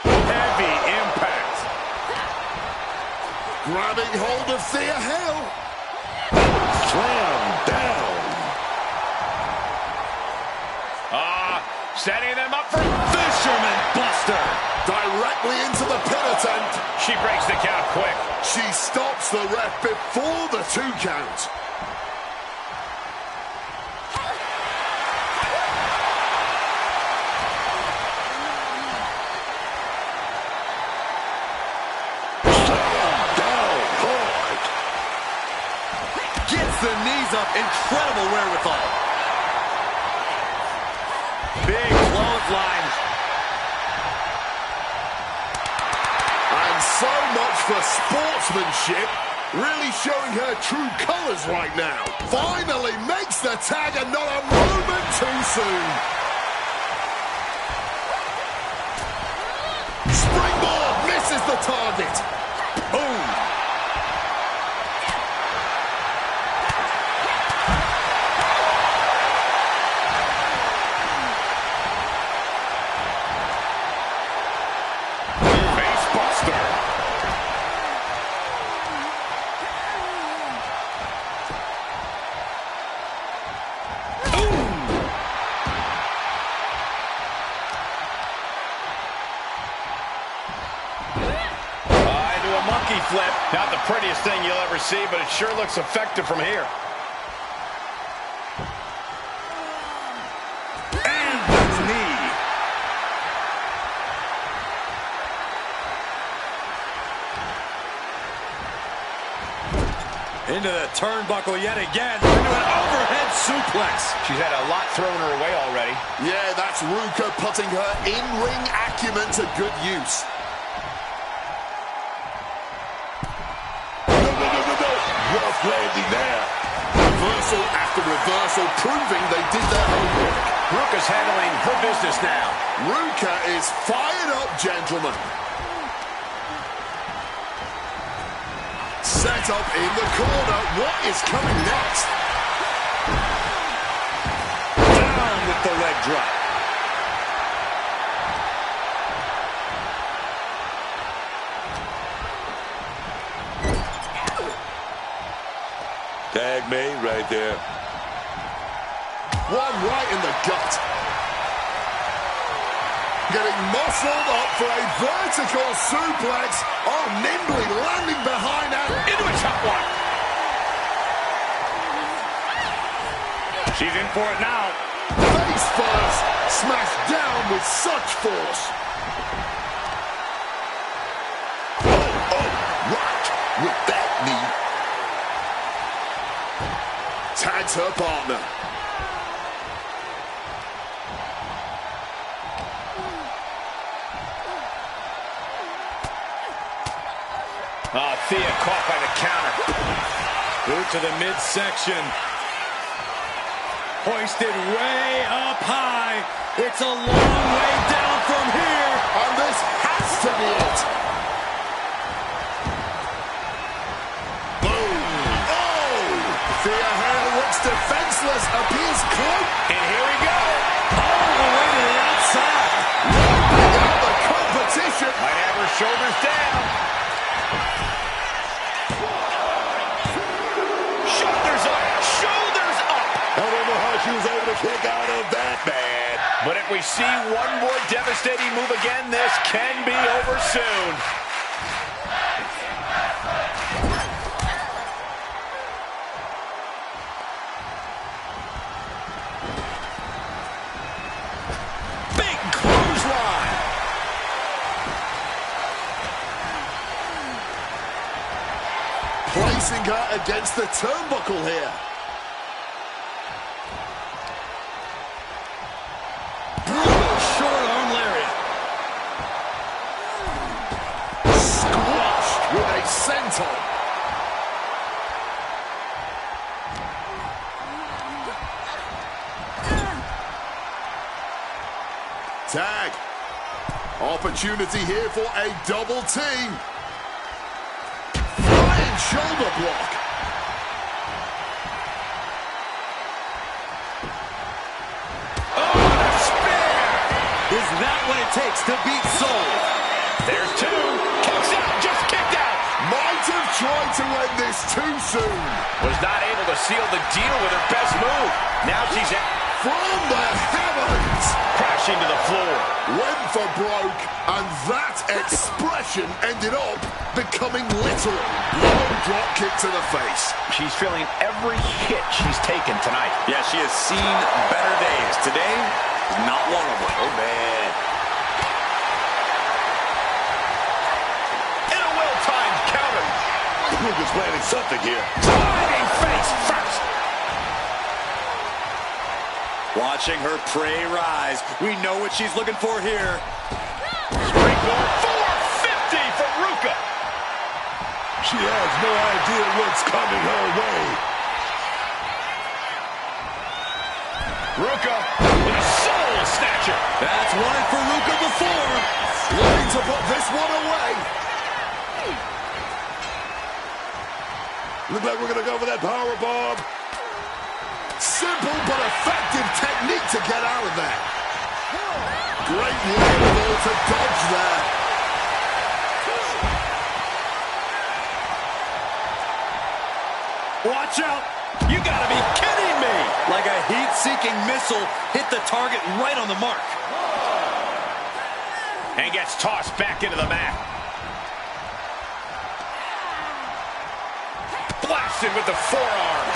Speaker 5: Heavy impact.
Speaker 9: Grabbing hold of Thea Hale.
Speaker 7: Slam down.
Speaker 5: Setting them up for
Speaker 8: Fisherman Buster.
Speaker 9: Directly into the pin attempt.
Speaker 5: She breaks the count quick.
Speaker 9: She stops the ref before the 2 count.
Speaker 8: The knees up, incredible wherewithal. Big clothesline.
Speaker 9: And so much for sportsmanship. Really showing her true colors right now. Finally makes the tag, and not a moment too soon. Springboard misses the target. Boom.
Speaker 5: thing you'll ever see, but it sure looks effective from here.
Speaker 8: And the knee. Into the turnbuckle yet again. Into an overhead suplex.
Speaker 5: She's had a lot thrown her way already.
Speaker 9: Yeah, that's Ruka putting her in-ring acumen to good use. No. Rough landing there. Reversal after reversal, proving they did their homework.
Speaker 5: Ruka's handling her business now.
Speaker 9: Ruka is fired up, gentlemen. Set up in the corner. What is coming next?
Speaker 8: Down with the leg drop.
Speaker 7: Tag made right there.
Speaker 9: One right in the gut. Getting muscled up for a vertical suplex. Oh, nimbly landing behind and
Speaker 5: Into a top one. She's in for it now.
Speaker 9: face first. Smashed down with such force. Oh, right with that knee. Tags her partner.
Speaker 5: Oh, Thea caught by the counter.
Speaker 8: Boot to the midsection. Hoisted way up high. It's a long way down from here.
Speaker 9: And this has to be it. Boom. Oh! Thea Hale looks defenseless. Appears close.
Speaker 5: And here we go.
Speaker 8: All the way to the outside.
Speaker 9: Rounding out the competition.
Speaker 5: Might have her shoulders down. Shoulders up. Shoulders up.
Speaker 7: I don't know how she was able to kick out of that, man.
Speaker 5: But if we see one more devastating move again, this can be over soon.
Speaker 8: Big clothesline.
Speaker 9: Placing her against the turnbuckle here.
Speaker 8: Brutal short arm lariat.
Speaker 9: Squashed with a senton. Tag. Opportunity here for a double team. Flying shoulder block.
Speaker 8: Is that what it takes to beat Soul?
Speaker 5: There's two. Kicks out. Just kicked out.
Speaker 9: Might have tried to end this too soon.
Speaker 5: Was not able to seal the deal with her best move. Now she's
Speaker 9: From the heavens.
Speaker 5: crashing to the floor.
Speaker 9: Went for broke, and that expression ended up becoming literal. Low drop kick to the face.
Speaker 5: She's feeling every hit she's taken tonight.
Speaker 8: Yeah, she has seen better days. Today, not one of them.
Speaker 5: Oh, man. And a well-timed counter.
Speaker 7: Ruka's planning something here.
Speaker 5: Sliding face first.
Speaker 8: Watching her prey rise. We know what she's looking for here.
Speaker 5: Springboard 450 from Ruka.
Speaker 7: She has no idea what's coming her way.
Speaker 5: Ruka with a soul snatcher.
Speaker 8: That's won it for Ruka before.
Speaker 9: Looking to put this one away.
Speaker 7: Look like we're going to go for that power bomb.
Speaker 9: Simple but effective technique to get out of that. Great wherewithal to dodge there.
Speaker 8: Watch out. You gotta be kidding me. Like a heat-seeking missile hit the target right on the mark.
Speaker 5: And gets tossed back into the mat. Twisted with the forearm.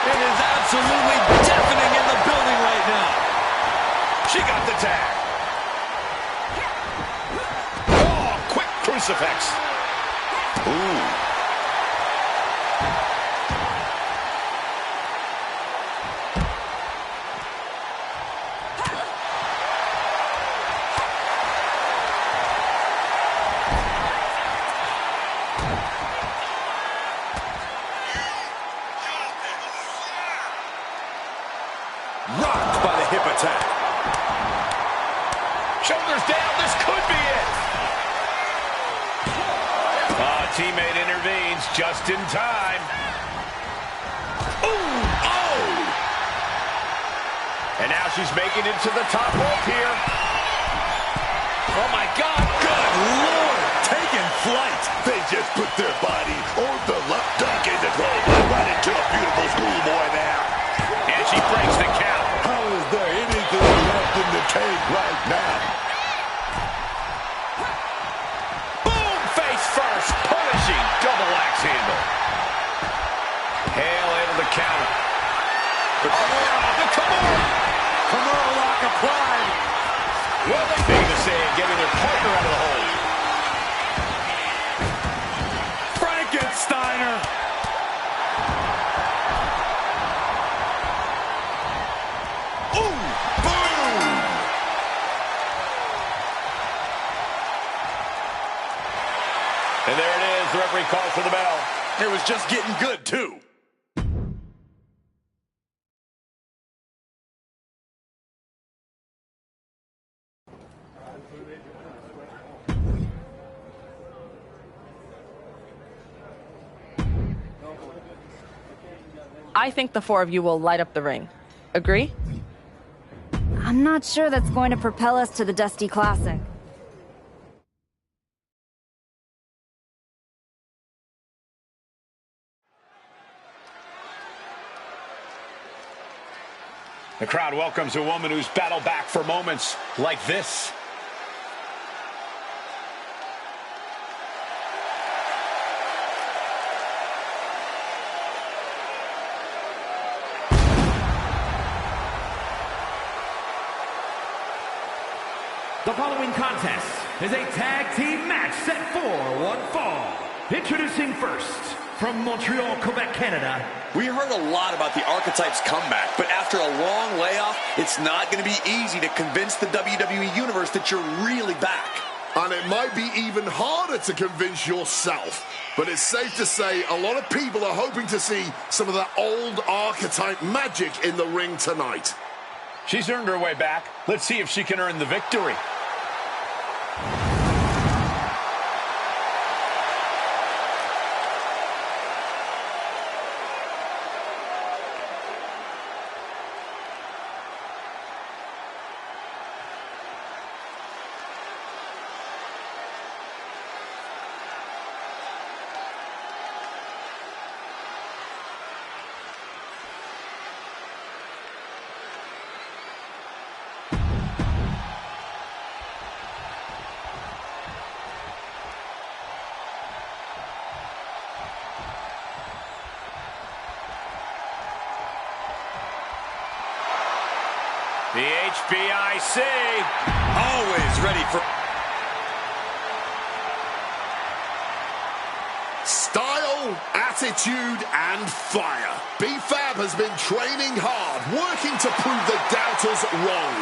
Speaker 8: It is absolutely deafening in the building right now.
Speaker 5: She got the tag. Oh, quick crucifix. Ooh.
Speaker 8: Rocked by the hip attack.
Speaker 5: Shoulders down, this could be it. Teammate intervenes just in time. Ooh, oh! And now she's making it to the top rope here. Oh my God,
Speaker 8: Good Lord, taking flight.
Speaker 7: They just put their body on the left duck in the goal. Right into a beautiful schoolboy there.
Speaker 5: and she breaks the count.
Speaker 7: How is there anything left in the tank right now?
Speaker 5: Face first, punishing double axe handle. Hale able to counter. The Kimura lock applied. Well, they think to say getting their partner out of the hole.
Speaker 8: Frankensteiner.
Speaker 7: Ooh, boom!
Speaker 5: And there it is. The referee calls for the bell.
Speaker 8: It was just getting good, too.
Speaker 4: I think the four of you will light up the ring. Agree?
Speaker 2: I'm not sure that's going to propel us to the Dusty Classic.
Speaker 5: The crowd welcomes a woman who's battled back for moments like this.
Speaker 6: The following contest is a tag team match set for one fall. Introducing first, from Montreal, Quebec, Canada.
Speaker 8: We heard a lot about the Archetypes' comeback, but after a long layoff, it's not going to be easy to convince the WWE Universe that you're really back.
Speaker 9: And it might be even harder to convince yourself. But it's safe to say a lot of people are hoping to see some of that old Archetype magic in the ring tonight.
Speaker 5: She's earned her way back. Let's see if she can earn the victory. The HBIC.
Speaker 8: Always ready for...
Speaker 9: Style, attitude, and fire. B-Fab has been training hard, working to prove the doubters wrong.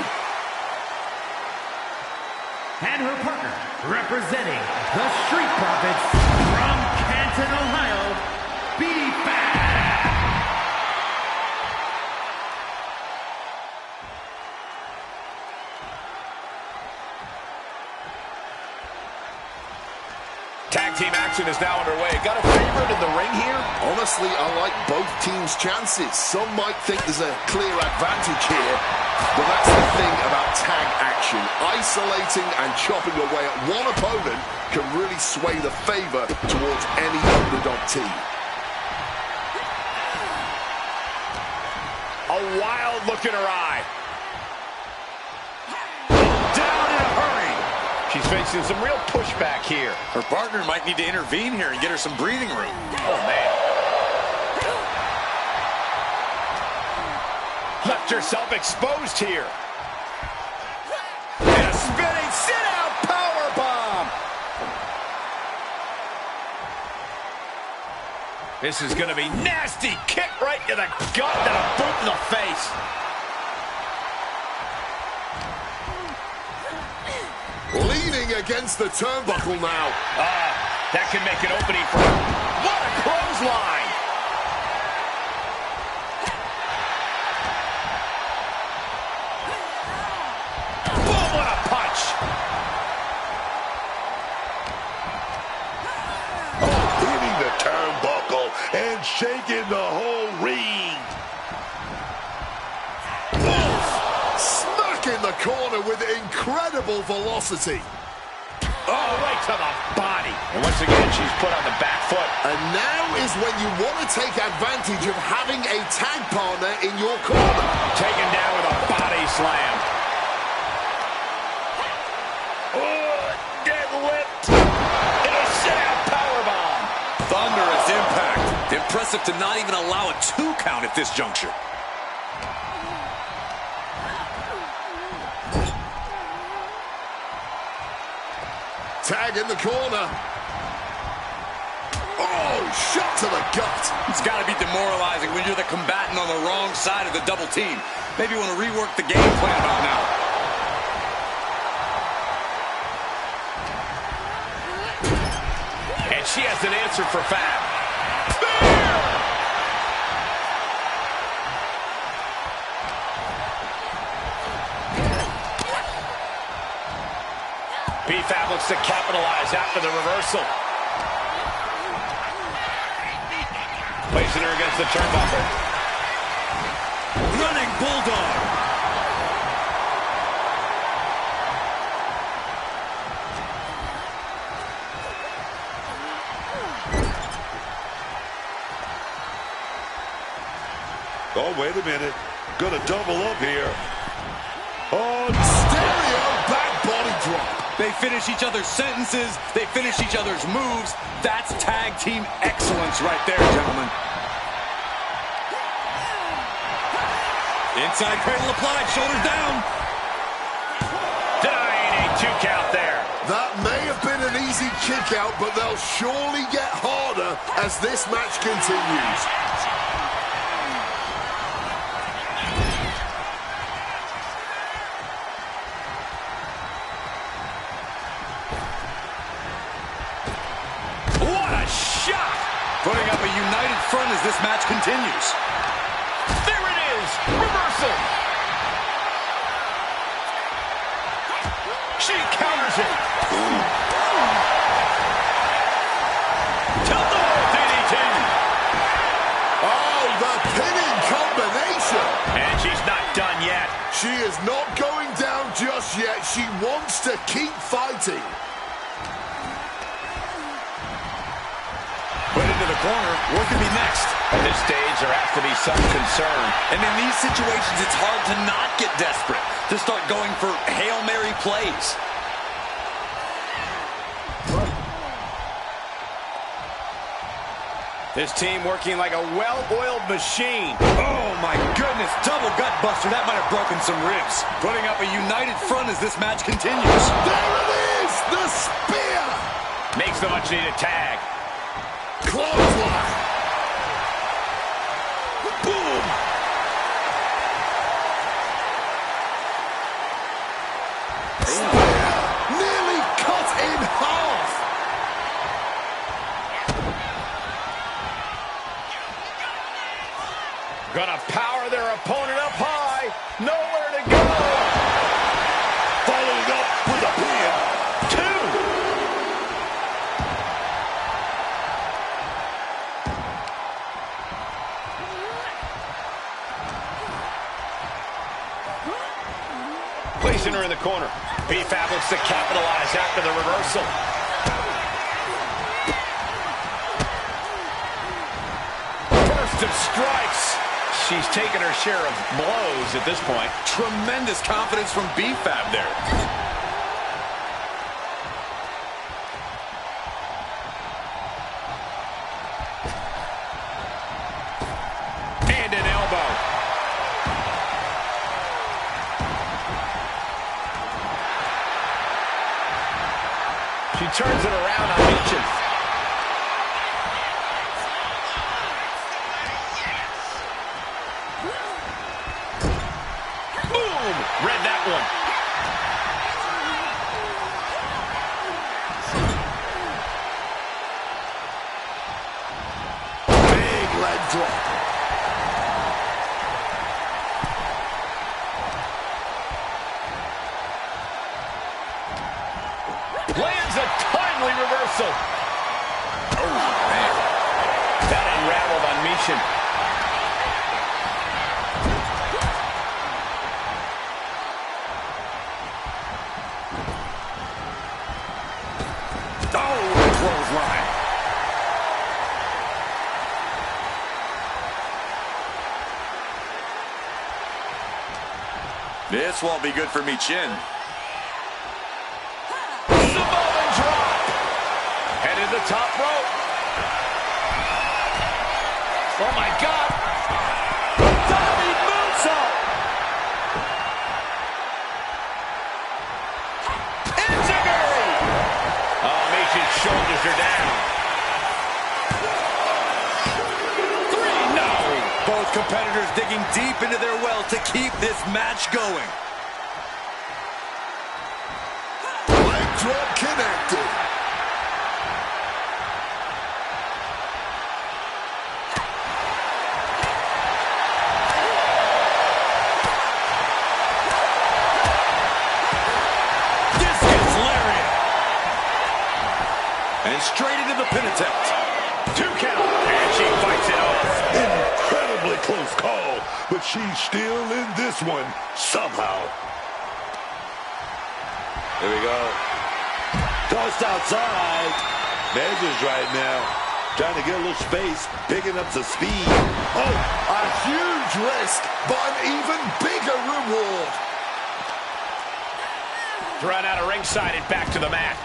Speaker 6: And her partner, representing the Street Profits from Canton, Ohio, B-Fab.
Speaker 5: Tag team action is now underway. Got a favorite in the ring here?
Speaker 9: Honestly, I like both teams' chances. Some might think there's a clear advantage here, but that's the thing about tag action. Isolating and chopping away at one opponent can really sway the favor towards any underdog team.
Speaker 5: A wild look in her eye. She's facing some real pushback here.
Speaker 8: Her partner might need to intervene here and get her some breathing room.
Speaker 5: Oh, man. left herself exposed here. And a spinning sit-out powerbomb. This is going to be nasty. Kick right to the gut and a boot in the face.
Speaker 9: Leaning against the turnbuckle now.
Speaker 5: That can make an opening for him. What a clothesline. Boom, what a punch.
Speaker 7: Hitting the turnbuckle and shaking the whole ring.
Speaker 9: Smack in the corner with incredible velocity.
Speaker 5: Oh, right to the body. And once again, she's put on the back foot.
Speaker 9: And now is when you want to take advantage of having a tag partner in your corner.
Speaker 5: Taken down with a body slam. Oh, deadlift. And a sit-out powerbomb.
Speaker 8: Thunderous impact. Impressive to not even allow a 2 count at this juncture.
Speaker 9: Tag in the corner. Oh, shot to the gut.
Speaker 8: It's got to be demoralizing when you're the combatant on the wrong side of the double team. Maybe you want to rework the game plan about now.
Speaker 5: And she has an answer for Fab. B-Fab looks to capitalize after the reversal. Placing her against the turnbuckle.
Speaker 8: Running bulldog.
Speaker 7: Oh, wait a minute. Gonna double up here.
Speaker 9: Oh, stereo back body drop.
Speaker 8: They finish each other's sentences. They finish each other's moves. That's tag team excellence right there, gentlemen. Inside cradle applied, shoulders down.
Speaker 5: Denying a 2 count there.
Speaker 9: That may have been an easy kick out, but they'll surely get harder as this match continues.
Speaker 8: Putting up a united front as this match continues.
Speaker 5: There it is! Reversal! She counters it! Tilt-a-whirl DDT!
Speaker 9: Oh, the pinning combination!
Speaker 5: And she's not done yet.
Speaker 9: She is not going down just yet. She wants to keep fighting.
Speaker 8: Put into the corner. What could be next?
Speaker 5: At this stage, there has to be some concern.
Speaker 8: And in these situations, it's hard to not get desperate, to start going for Hail Mary plays.
Speaker 5: This team working like a well-oiled machine.
Speaker 8: Oh, my goodness. Double gut buster. That might have broken some ribs. Putting up a united front as this match continues.
Speaker 9: There it is! The spear!
Speaker 5: Makes the much-needed tag.
Speaker 9: Clothesline. Boom. Spear nearly cut in half.
Speaker 5: Gonna power their opponent up high. Nowhere to go.
Speaker 7: Following up with a pin.
Speaker 5: 2. Placing her in the corner. B-Fab looks to capitalize after the reversal. Burst of strikes. She's taken her share of blows at this point.
Speaker 8: Tremendous confidence from B-Fab there.
Speaker 5: And an elbow. turns it around on Meechin. Boom! Read that one.
Speaker 9: Big leg drop.
Speaker 5: Lands a timely reversal. Oh, man. That unraveled on Meechin. Oh, clothesline.
Speaker 8: This won't be good for Meechin.
Speaker 5: Samoan drop. Headed the top rope. Oh, my God. Diving moonsault. Enziguri. Oh, Meechin's shoulders are down. 3, no.
Speaker 8: Both competitors digging deep into their well to keep this match going.
Speaker 9: Leg drop connected.
Speaker 8: Discus lariat. And straight into the pin attempt.
Speaker 5: 2 count. And she fights it off.
Speaker 7: Incredibly close call, but she's still in this one somehow. Here we go. Tossed outside. Measures right now. Trying to get a little space, picking up some speed.
Speaker 9: Oh, a huge risk, but an even bigger reward.
Speaker 5: Thrown out of ringside and back to the mat.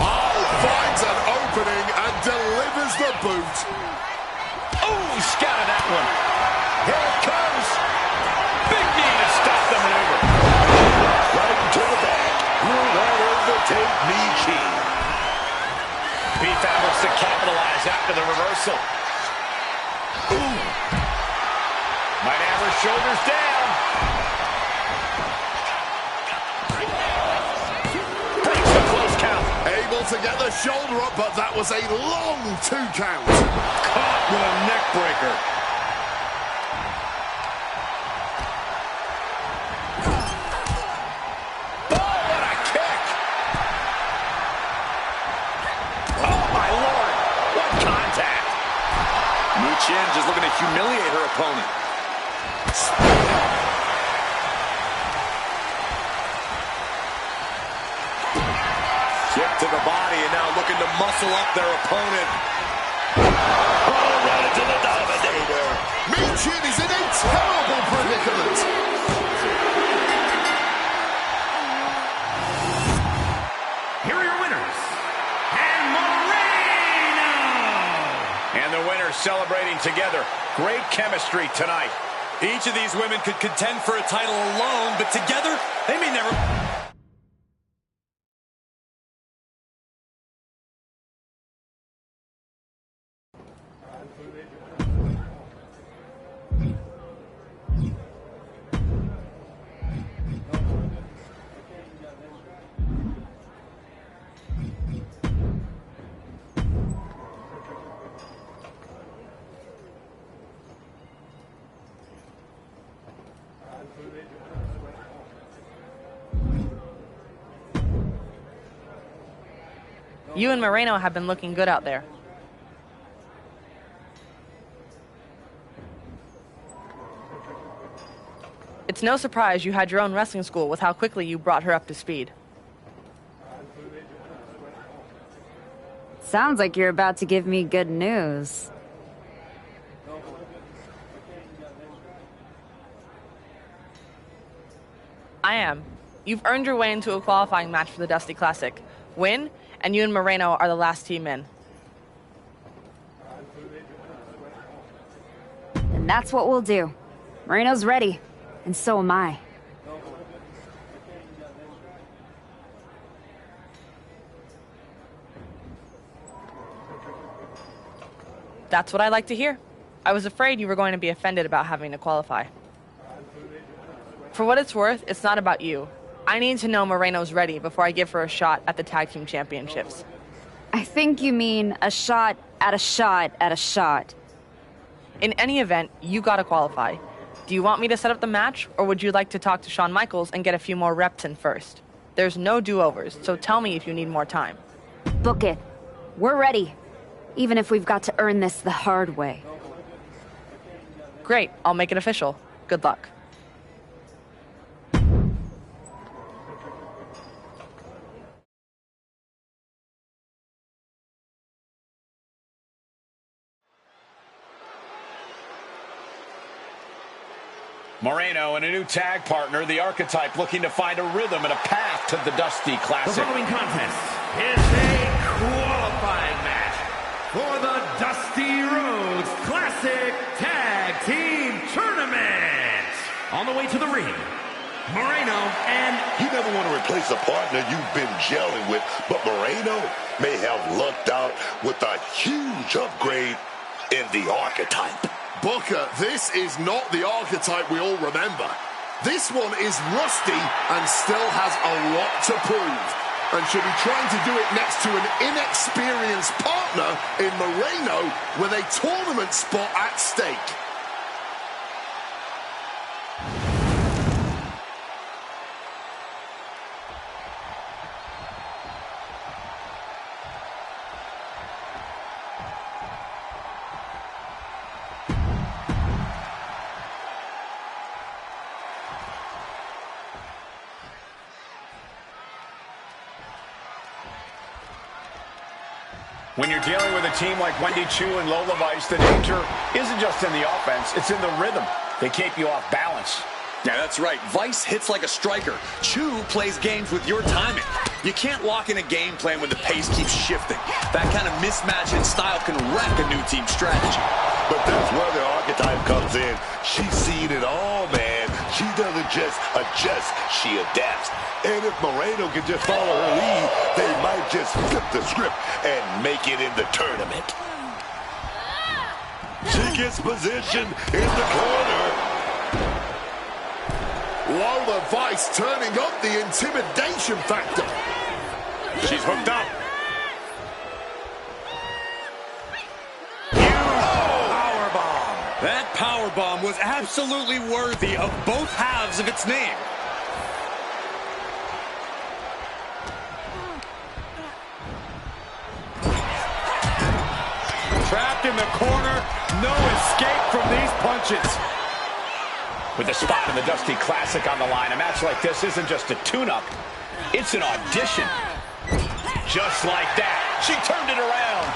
Speaker 9: Oh, finds an opening and delivers the boot.
Speaker 5: Oh, scouted that one. Here it comes. Big knee to stop the maneuver.
Speaker 7: Right into the back. Will that overtake Meechin?
Speaker 5: Beef looks to capitalize after the reversal. Ooh. Might have her shoulders down. Breaks the close count.
Speaker 9: Able to get the shoulder up, but that was a long 2 count.
Speaker 5: Caught with a neck breaker. Oh, what a kick. Oh, my Lord. What contact.
Speaker 8: Meechin just looking to humiliate her opponent. Kick to the body and now looking to muscle up their opponent.
Speaker 7: Oh, right into the Dominator.
Speaker 9: Meechin is in a terrible predicament.
Speaker 6: Here are your winners. And Moreno!
Speaker 5: And the winners celebrating together. Great chemistry tonight.
Speaker 8: Each of these women could contend for a title alone, but together, they may never...
Speaker 4: You and Moreno have been looking good out there. It's no surprise you had your own wrestling school with how quickly you brought her up to speed.
Speaker 2: Sounds like you're about to give me good news.
Speaker 4: I am. You've earned your way into a qualifying match for the Dusty Classic. Win, and you and Moreno are the last team in.
Speaker 2: And that's what we'll do. Moreno's ready, and so am I.
Speaker 4: That's what I like to hear. I was afraid you were going to be offended about having to qualify. For what it's worth, it's not about you. I need to know Moreno's ready before I give her a shot at the Tag Team Championships.
Speaker 2: I think you mean a shot at a shot at a shot.
Speaker 4: In any event, you gotta qualify. Do you want me to set up the match, or would you like to talk to Shawn Michaels and get a few more reps in first? There's no do-overs, so tell me if you need more time.
Speaker 2: Book it. We're ready. Even if we've got to earn this the hard way.
Speaker 4: Great, I'll make it official. Good luck.
Speaker 5: Moreno and a new tag partner, the Archetype, looking to find a rhythm and a path to the Dusty Classic.
Speaker 6: The following contest is a qualifying match for the Dusty Rhodes Classic Tag Team Tournament. On the way to the ring, Moreno and...
Speaker 7: You never want to replace a partner you've been gelling with, but Moreno may have lucked out with a huge upgrade in the Archetype.
Speaker 9: Booker, this is not the Archetype we all remember. This one is rusty and still has a lot to prove. And should be trying to do it next to an inexperienced partner in Moreno with a tournament spot at stake.
Speaker 5: When you're dealing with a team like Wendy Chu and Lola Vice, the danger isn't just in the offense, it's in the rhythm. They keep you off balance.
Speaker 8: Yeah, that's right. Vice hits like a striker. Chu plays games with your timing. You can't lock in a game plan when the pace keeps shifting. That kind of mismatch in style can wreck a new team strategy.
Speaker 7: But that's where the Archetype comes in. She's seen it all, man. She doesn't just adjust, she adapts. And if Moreno can just follow her lead, they might just flip the script and make it in the tournament. She gets position in the corner.
Speaker 9: Lola Vice turning up the intimidation factor.
Speaker 5: She's hooked up.
Speaker 8: That powerbomb was absolutely worthy of both halves of its name.
Speaker 5: Trapped in the corner, no escape from these punches. With a spot in the Dusty Classic on the line, a match like this isn't just a tune-up, it's an audition. Just like that, she turned it around.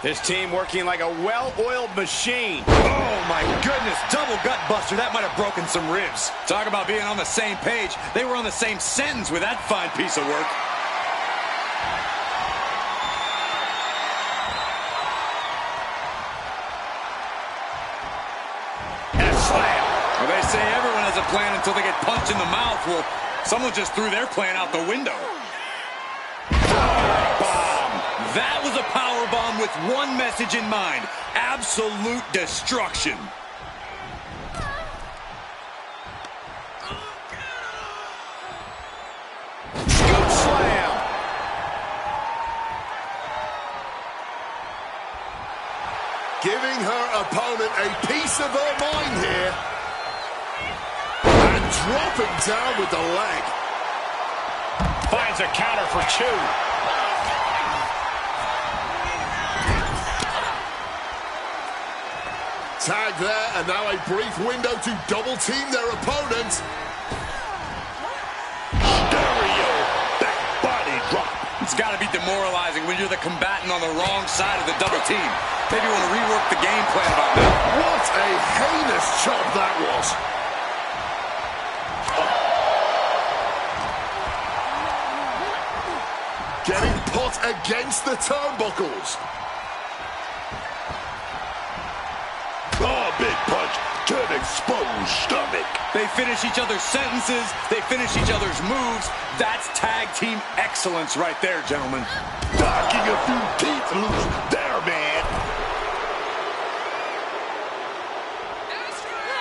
Speaker 5: This team working like a well-oiled machine.
Speaker 8: Oh, my goodness. Double gut buster. That might have broken some ribs. Talk about being on the same page. They were on the same sentence with that fine piece of work.
Speaker 5: And a slam.
Speaker 8: Well, they say everyone has a plan until they get punched in the mouth. Well, someone just threw their plan out the window. That was a power bomb with one message in mind: absolute destruction.
Speaker 5: Scoop slam.
Speaker 9: Giving her opponent a piece of her mind here. And dropping down with the leg.
Speaker 5: Finds a counter for Chu.
Speaker 9: Tag there, and now a brief window to double-team their opponent.
Speaker 7: Stereo back body drop.
Speaker 8: It's got to be demoralizing when you're the combatant on the wrong side of the double team. Maybe you want to rework the game plan about that.
Speaker 9: What a heinous chop that was. Getting put right against the turnbuckles.
Speaker 7: Oh, big punch to an exposed stomach.
Speaker 8: They finish each other's sentences. They finish each other's moves. That's tag team excellence right there, gentlemen.
Speaker 7: Knocking a few teeth loose there, man.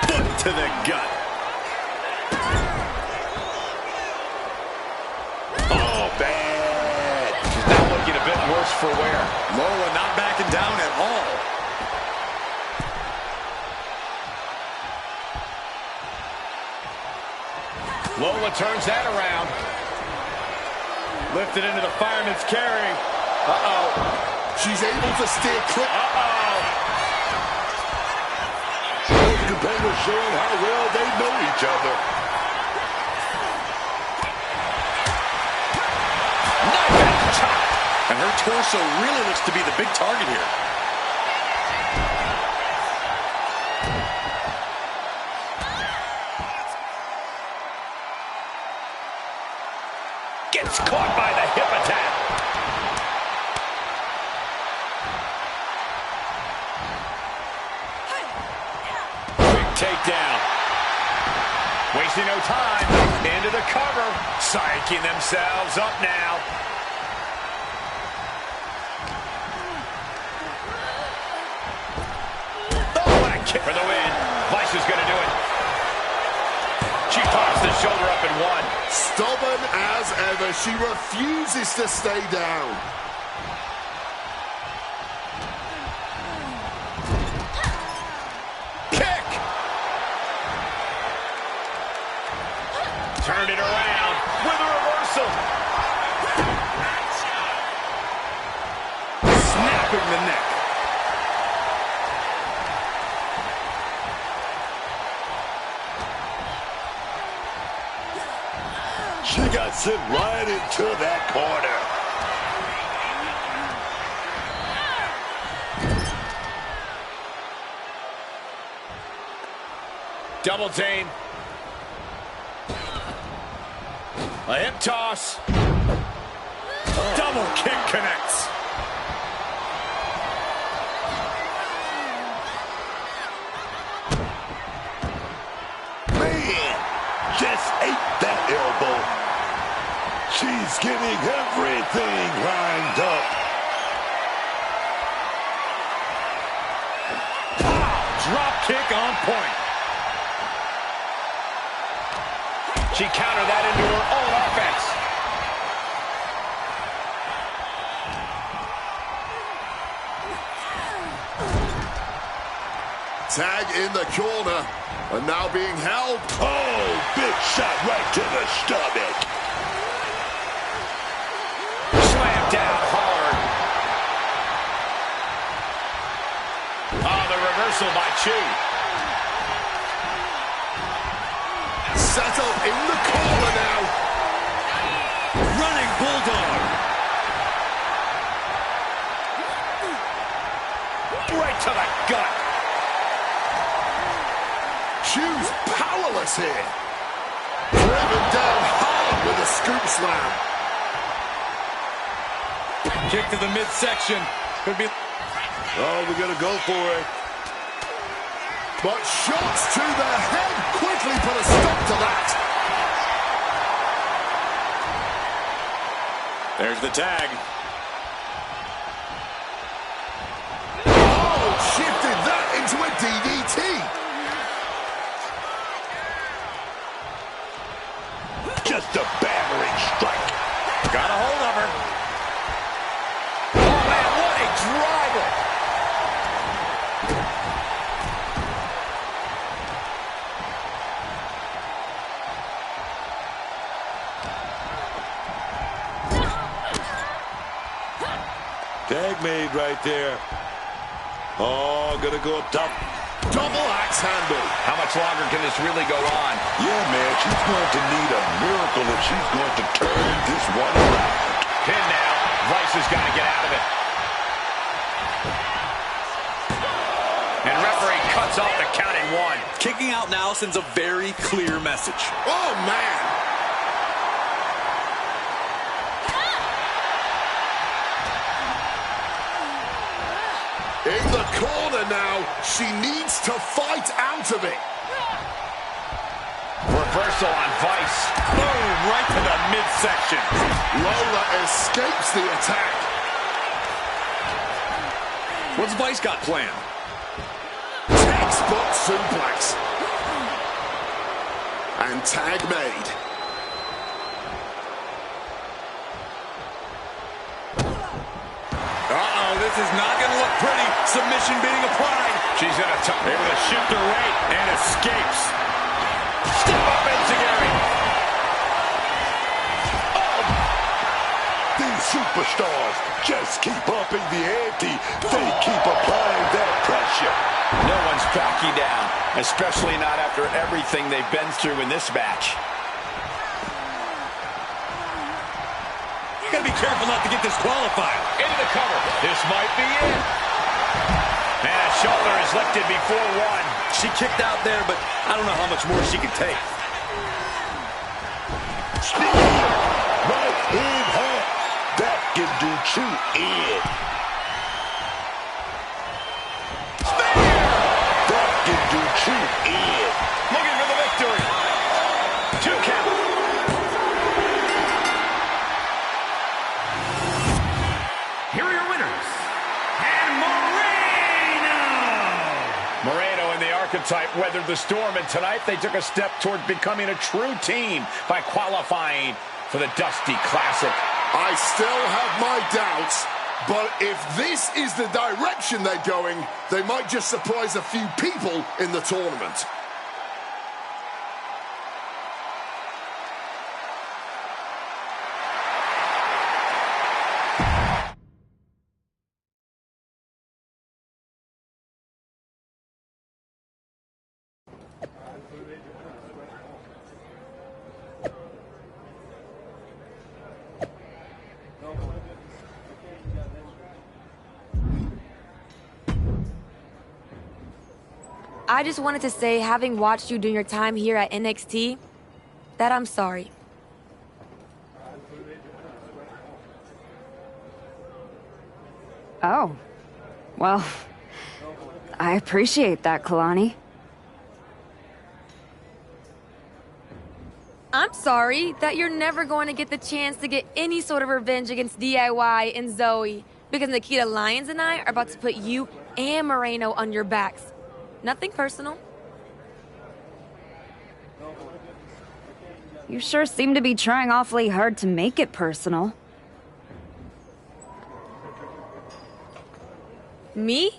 Speaker 8: Foot to the gut.
Speaker 7: Oh, bad.
Speaker 5: She's now looking a bit worse for wear.
Speaker 8: Lola not backing down at all.
Speaker 5: Lola turns that around. Lifted into the fireman's carry. Uh-oh.
Speaker 9: She's able to steer clear.
Speaker 5: Uh-oh.
Speaker 7: Both competitors showing how well they know each other.
Speaker 5: Knife at the top.
Speaker 8: And her torso really looks to be the big target here.
Speaker 5: Gets caught by the hip attack. Quick takedown. Wasting no time. Into the cover. Psyching themselves up now. Oh, what a kick for the win. Vice is going to do it. She tossed the shoulder up and won.
Speaker 9: Stubborn as ever, she refuses to stay down.
Speaker 5: Kick! Turned it around with a reversal.
Speaker 8: Snapping the neck.
Speaker 7: She got sent right into that corner.
Speaker 5: Double team. A hip toss. Double kick connects.
Speaker 7: Man, just ate that elbow. She's getting everything lined up.
Speaker 5: Drop kick on point. She countered that into her own offense.
Speaker 9: Tag in the corner, and now being held.
Speaker 7: Oh, big shot right to the stomach.
Speaker 5: Slammed down hard. Oh, the reversal by Chu.
Speaker 9: Settled in the corner now.
Speaker 8: Running bulldog.
Speaker 5: Right to the gut.
Speaker 9: Chu's powerless here. Driven down hard with a scoop slam.
Speaker 8: Kick to the midsection. Could be.
Speaker 7: Oh, we're going to go for it.
Speaker 9: But shots to the head quickly put a stop to that.
Speaker 8: There's the tag.
Speaker 9: Oh, shifted that into a DDT.
Speaker 7: Just a battering strike.
Speaker 5: Got a hold of her. Oh, man, what a driver.
Speaker 7: Tag made right there. Oh, gonna go up top.
Speaker 9: Double axe handle.
Speaker 5: How much longer can this really go on?
Speaker 7: Yeah, man, she's going to need a miracle if she's going to turn this one around.
Speaker 5: Pin now. Vice has got to get out of it. And referee cuts off the count at 1.
Speaker 8: Kicking out now sends a very clear message.
Speaker 9: Oh, man. She needs to fight out of it.
Speaker 5: Reversal on Vice. Boom, right to the midsection.
Speaker 9: Lola escapes the attack.
Speaker 8: What's Vice got planned?
Speaker 9: Textbook suplex. And tag made.
Speaker 8: Uh-oh, this is not going to look pretty. Submission being applied.
Speaker 5: She's able to shift her weight and escapes. Step up Enziguri.
Speaker 7: Oh. These superstars just keep upping the ante. They keep applying that pressure.
Speaker 5: No one's backing down, especially not after everything they've been through in this match.
Speaker 8: You gotta be careful not to get disqualified.
Speaker 5: Into the cover. This might be it. And a shoulder is lifted before one.
Speaker 8: She kicked out there, but I don't know how much more she can take.
Speaker 7: Right in her. That can do true in. That can do true in.
Speaker 5: Looking for the victory. 2 count.
Speaker 6: Here are your winners. And
Speaker 5: Moreno and the Archetype weathered the storm, and tonight they took a step toward becoming a true team by qualifying for the Dusty Classic.
Speaker 9: I still have my doubts, but if this is the direction they're going, they might just surprise a few people in the tournament.
Speaker 3: I just wanted to say, having watched you during your time here at NXT, that I'm sorry.
Speaker 2: Oh. Well, I appreciate that, Kalani.
Speaker 3: I'm sorry that you're never going to get the chance to get any sort of revenge against DIY and Zoe, because Nikita Lyons and I are about to put you and Moreno on your backs. Nothing personal.
Speaker 2: You sure seem to be trying awfully hard to make it personal.
Speaker 3: Me?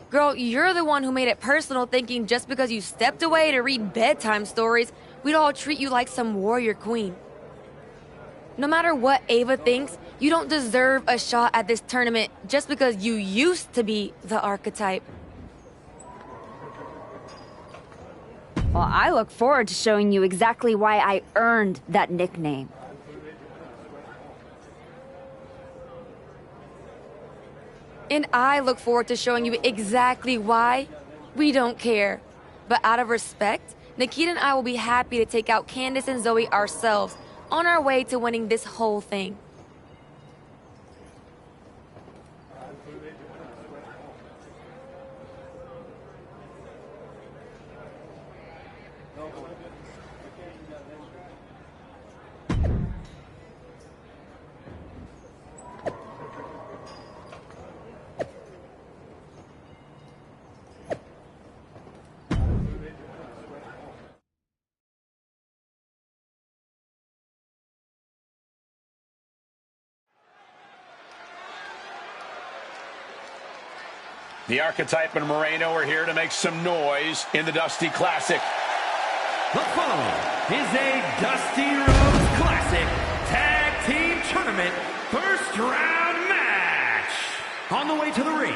Speaker 3: Girl, you're the one who made it personal, thinking just because you stepped away to read bedtime stories, we'd all treat you like some warrior queen. No matter what Ava thinks, you don't deserve a shot at this tournament just because you used to be the Archetype.
Speaker 2: Well, I look forward to showing you exactly why I earned that nickname.
Speaker 3: And I look forward to showing you exactly why we don't care. But out of respect, Nikita and I will be happy to take out Candace and Zoe ourselves on our way to winning this whole thing.
Speaker 5: The Archetype and Moreno are here to make some noise in the Dusty Classic.
Speaker 6: The following is a Dusty Rhodes Classic Tag Team Tournament first round match. On the way to the ring,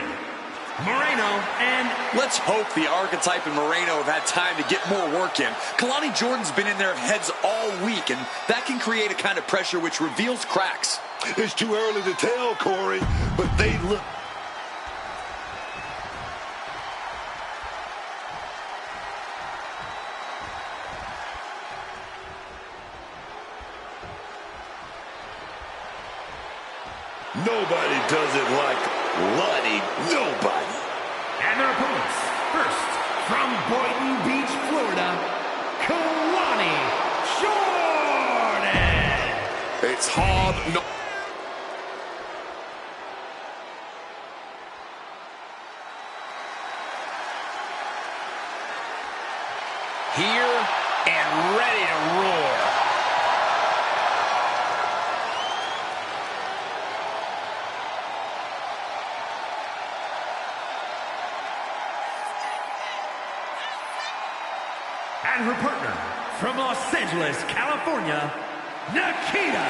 Speaker 6: Moreno and...
Speaker 8: Let's hope the Archetype and Moreno have had time to get more work in. Kalani Jordan's been in their heads all week, and that can create a kind of pressure which reveals cracks.
Speaker 7: It's too early to tell, Corey, but they look... Nobody does it like Lottie. Nobody.
Speaker 6: And their opponents, first, from Boynton Beach, Florida, Kalani Jordan.
Speaker 9: It's hard not...
Speaker 5: Here and ready to roar.
Speaker 6: And her partner, from Los Angeles, California, Nikita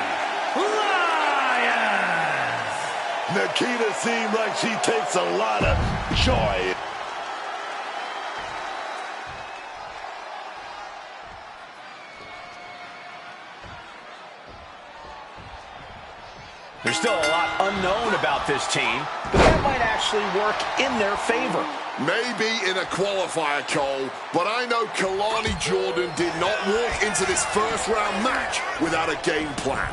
Speaker 6: Lyons.
Speaker 7: Nikita seems like she takes a lot of joy.
Speaker 5: There's still a lot unknown about this team, but that might actually work in their favor.
Speaker 9: Maybe in a qualifier, Cole, but I know Kalani Jordan did not walk into this first-round match without a game plan.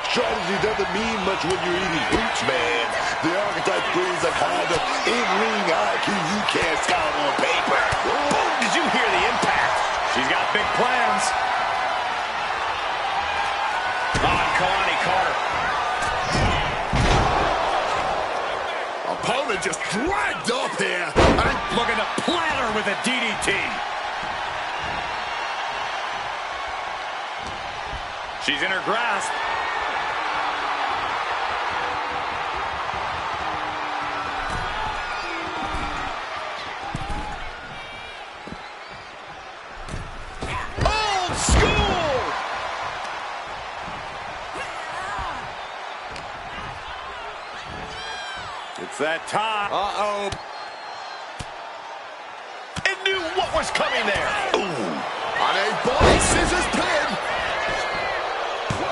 Speaker 7: Strategy doesn't mean much when you're eating boots, man. The archetype brings a kind of in-ring IQ you can't scout on paper.
Speaker 5: Oh, did you hear the impact? She's got big plans. On Kalani Carter.
Speaker 9: Opponent just dragged up here. And
Speaker 5: looking to platter with a DDT. She's in her grasp. Old school. It's that time. Uh-oh. It knew what was coming there.
Speaker 9: ooh, on a body scissors pin.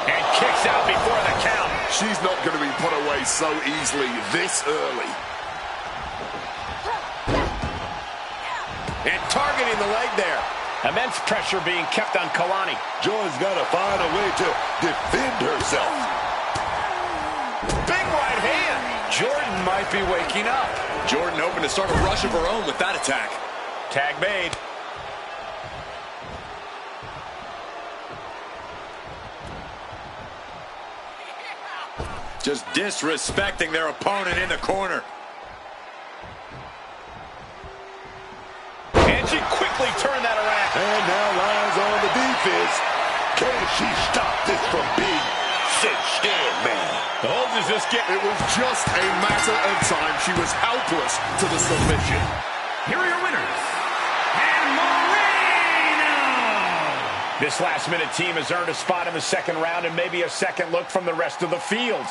Speaker 5: And kicks out before the count.
Speaker 9: She's not going to be put away so easily this early.
Speaker 5: And targeting the leg there. Immense pressure being kept on Kalani.
Speaker 7: Jordan's got to find a way to defend herself.
Speaker 5: Big right hand. Jordan might be waking up.
Speaker 8: Jordan hoping to start a rush of her own with that attack.
Speaker 5: Tag made.
Speaker 8: Just disrespecting their opponent in the corner.
Speaker 5: And she quickly turned that around.
Speaker 7: And now Lyons on the defense. Can she stop this from being cinched in, man?
Speaker 5: The hold is just getting...
Speaker 9: It was just a matter of time. She was helpless to the submission.
Speaker 6: Here are your winners. And Moreno.
Speaker 5: This last-minute team has earned a spot in the second round and maybe a second look from the rest of the field.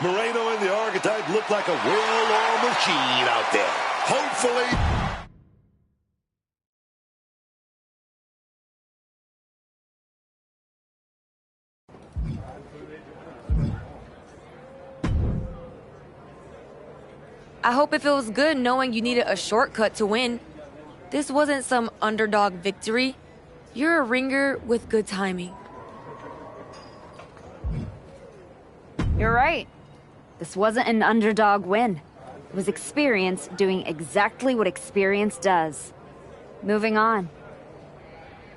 Speaker 7: Moreno and the archetype look like a well-oiled machine out there.
Speaker 9: Hopefully...
Speaker 3: I hope it feels good knowing you needed a shortcut to win. This wasn't some underdog victory. You're a ringer with good timing.
Speaker 2: You're right. This wasn't an underdog win. It was experience doing exactly what experience does. Moving on.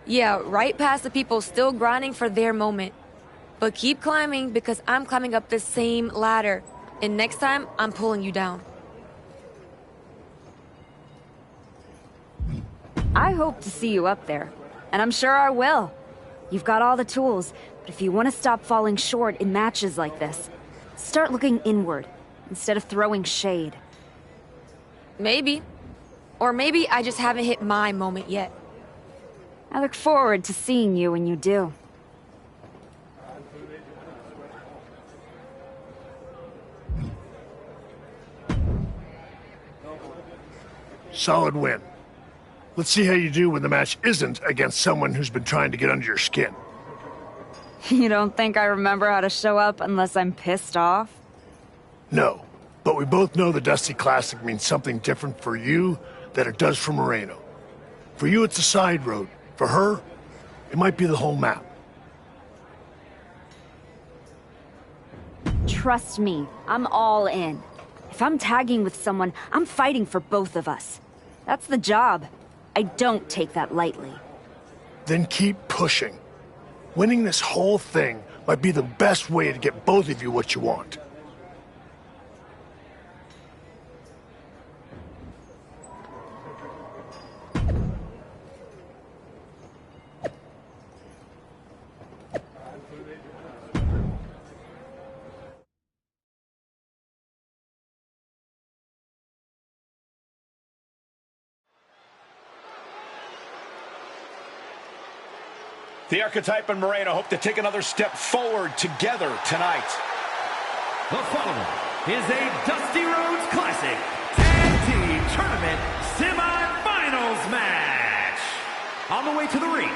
Speaker 3: Yeah, right past the people still grinding for their moment. But keep climbing because I'm climbing up the same ladder. And next time, I'm pulling you down.
Speaker 2: I hope to see you up there, and I'm sure I will. You've got all the tools, but if you want to stop falling short in matches like this, start looking inward instead of throwing shade.
Speaker 3: Maybe. Or maybe I just haven't hit my moment yet.
Speaker 2: I look forward to seeing you when you do.
Speaker 11: Solid win. Let's see how you do when the match isn't against someone who's been trying to get under your skin.
Speaker 2: You don't think I remember how to show up unless I'm pissed off?
Speaker 11: No, but we both know the Dusty Classic means something different for you than it does for Moreno. For you, it's a side road. For her, it might be the whole map.
Speaker 2: Trust me, I'm all in. If I'm tagging with someone, I'm fighting for both of us. That's the job. I don't take that lightly.
Speaker 11: Then keep pushing. Winning this whole thing might be the best way to get both of you what you want.
Speaker 5: The Archetype and Moreno hope to take another step forward together tonight.
Speaker 6: The following is a Dusty Rhodes Classic Tag Team Tournament Semi-Finals match. On the way to the ring,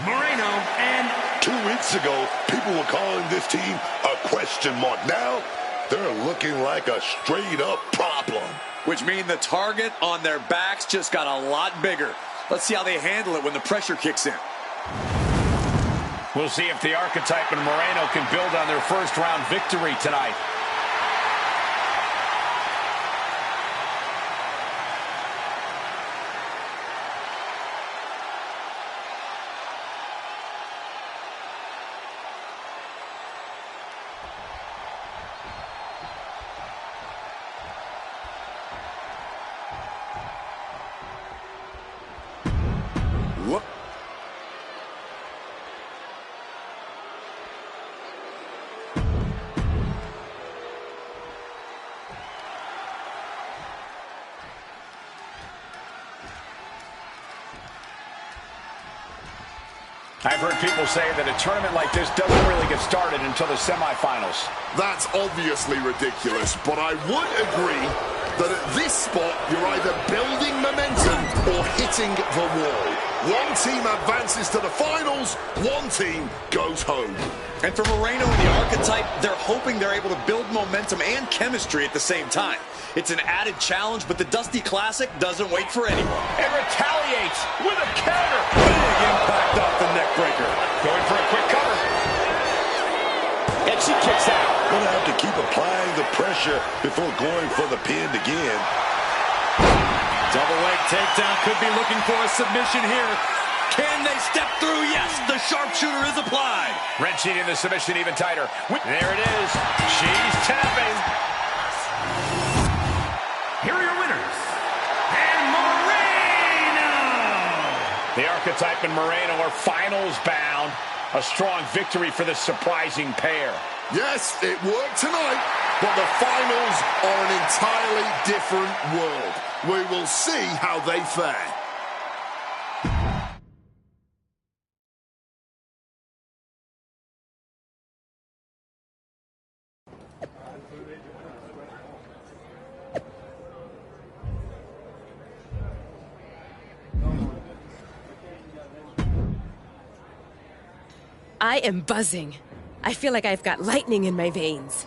Speaker 6: Moreno and...
Speaker 7: 2 weeks ago, people were calling this team a question mark. Now, they're looking like a straight-up problem.
Speaker 8: Which means the target on their backs just got a lot bigger. Let's see how they handle it when the pressure kicks in.
Speaker 5: We'll see if the Archetype and Moreno can build on their first-round victory tonight.
Speaker 7: What?
Speaker 5: I've heard people say that a tournament like this doesn't really get started until the semifinals.
Speaker 9: That's obviously ridiculous, but I would agree that at this spot, you're either building momentum or hitting the wall. One team advances to the finals, one team goes home.
Speaker 8: And for Moreno and the Archetype, they're hoping they're able to build momentum and chemistry at the same time. It's an added challenge, but the Dusty Classic doesn't wait for anyone.
Speaker 5: And retaliates with a counter.
Speaker 8: Big impact off the neck breaker.
Speaker 5: Going for a quick cover. And she kicks out.
Speaker 7: Gonna have to keep applying the pressure before going for the pin again.
Speaker 8: Double leg takedown, could be looking for a submission here. Can they step through? Yes, the sharpshooter is applied.
Speaker 5: Wrenching in the submission even tighter. There it is. She's tapping.
Speaker 6: Here are your winners, and Moreno!
Speaker 5: The Archetype and Moreno are finals bound. A strong victory for this surprising pair.
Speaker 9: Yes, it worked tonight, but the finals are an entirely different world. We will see how they fare.
Speaker 1: I am buzzing. I feel like I've got lightning in my veins.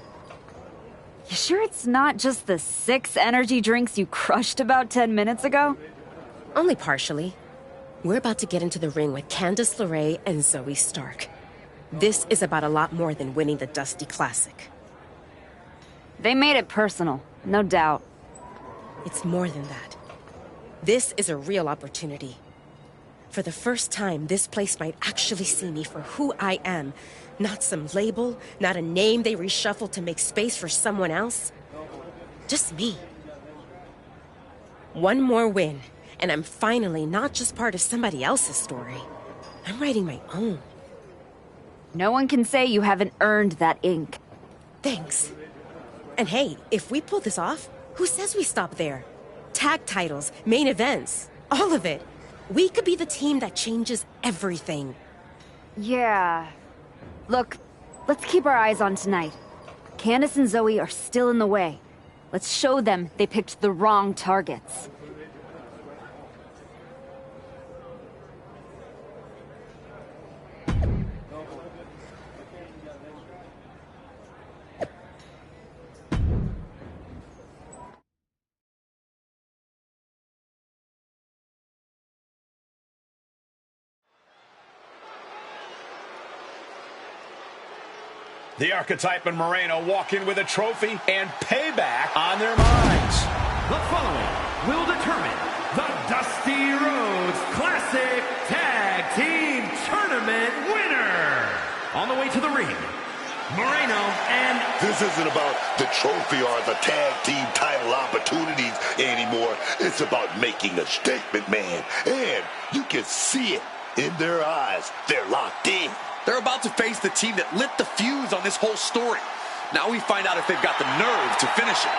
Speaker 2: You sure it's not just the 6 energy drinks you crushed about 10 minutes ago?
Speaker 1: Only partially. We're about to get into the ring with Candice LeRae and Zoe Stark. This is about a lot more than winning the Dusty Classic.
Speaker 2: They made it personal, no doubt.
Speaker 1: It's more than that. This is a real opportunity. For the first time, this place might actually see me for who I am. Not some label, not a name they reshuffle to make space for someone else. Just me. One more win, and I'm finally not just part of somebody else's story. I'm writing my own.
Speaker 2: No one can say you haven't earned that ink.
Speaker 1: Thanks. And hey, if we pull this off, who says we stop there? Tag titles, main events, all of it. We could be the team that changes everything.
Speaker 2: Yeah. Look, let's keep our eyes on tonight. Candice and Zoe are still in the way. Let's show them they picked the wrong targets.
Speaker 5: The Archetype and Moreno walk in with a trophy and payback on their minds.
Speaker 6: The following will determine the Dusty Rhodes Classic Tag Team Tournament winner. On the way to the ring, Moreno and...
Speaker 7: This isn't about the trophy or the tag team title opportunities anymore. It's about making a statement, man. And you can see it in their eyes. They're locked in.
Speaker 8: They're about to face the team that lit the fuse on this whole story. Now we find out if they've got the nerve to finish it.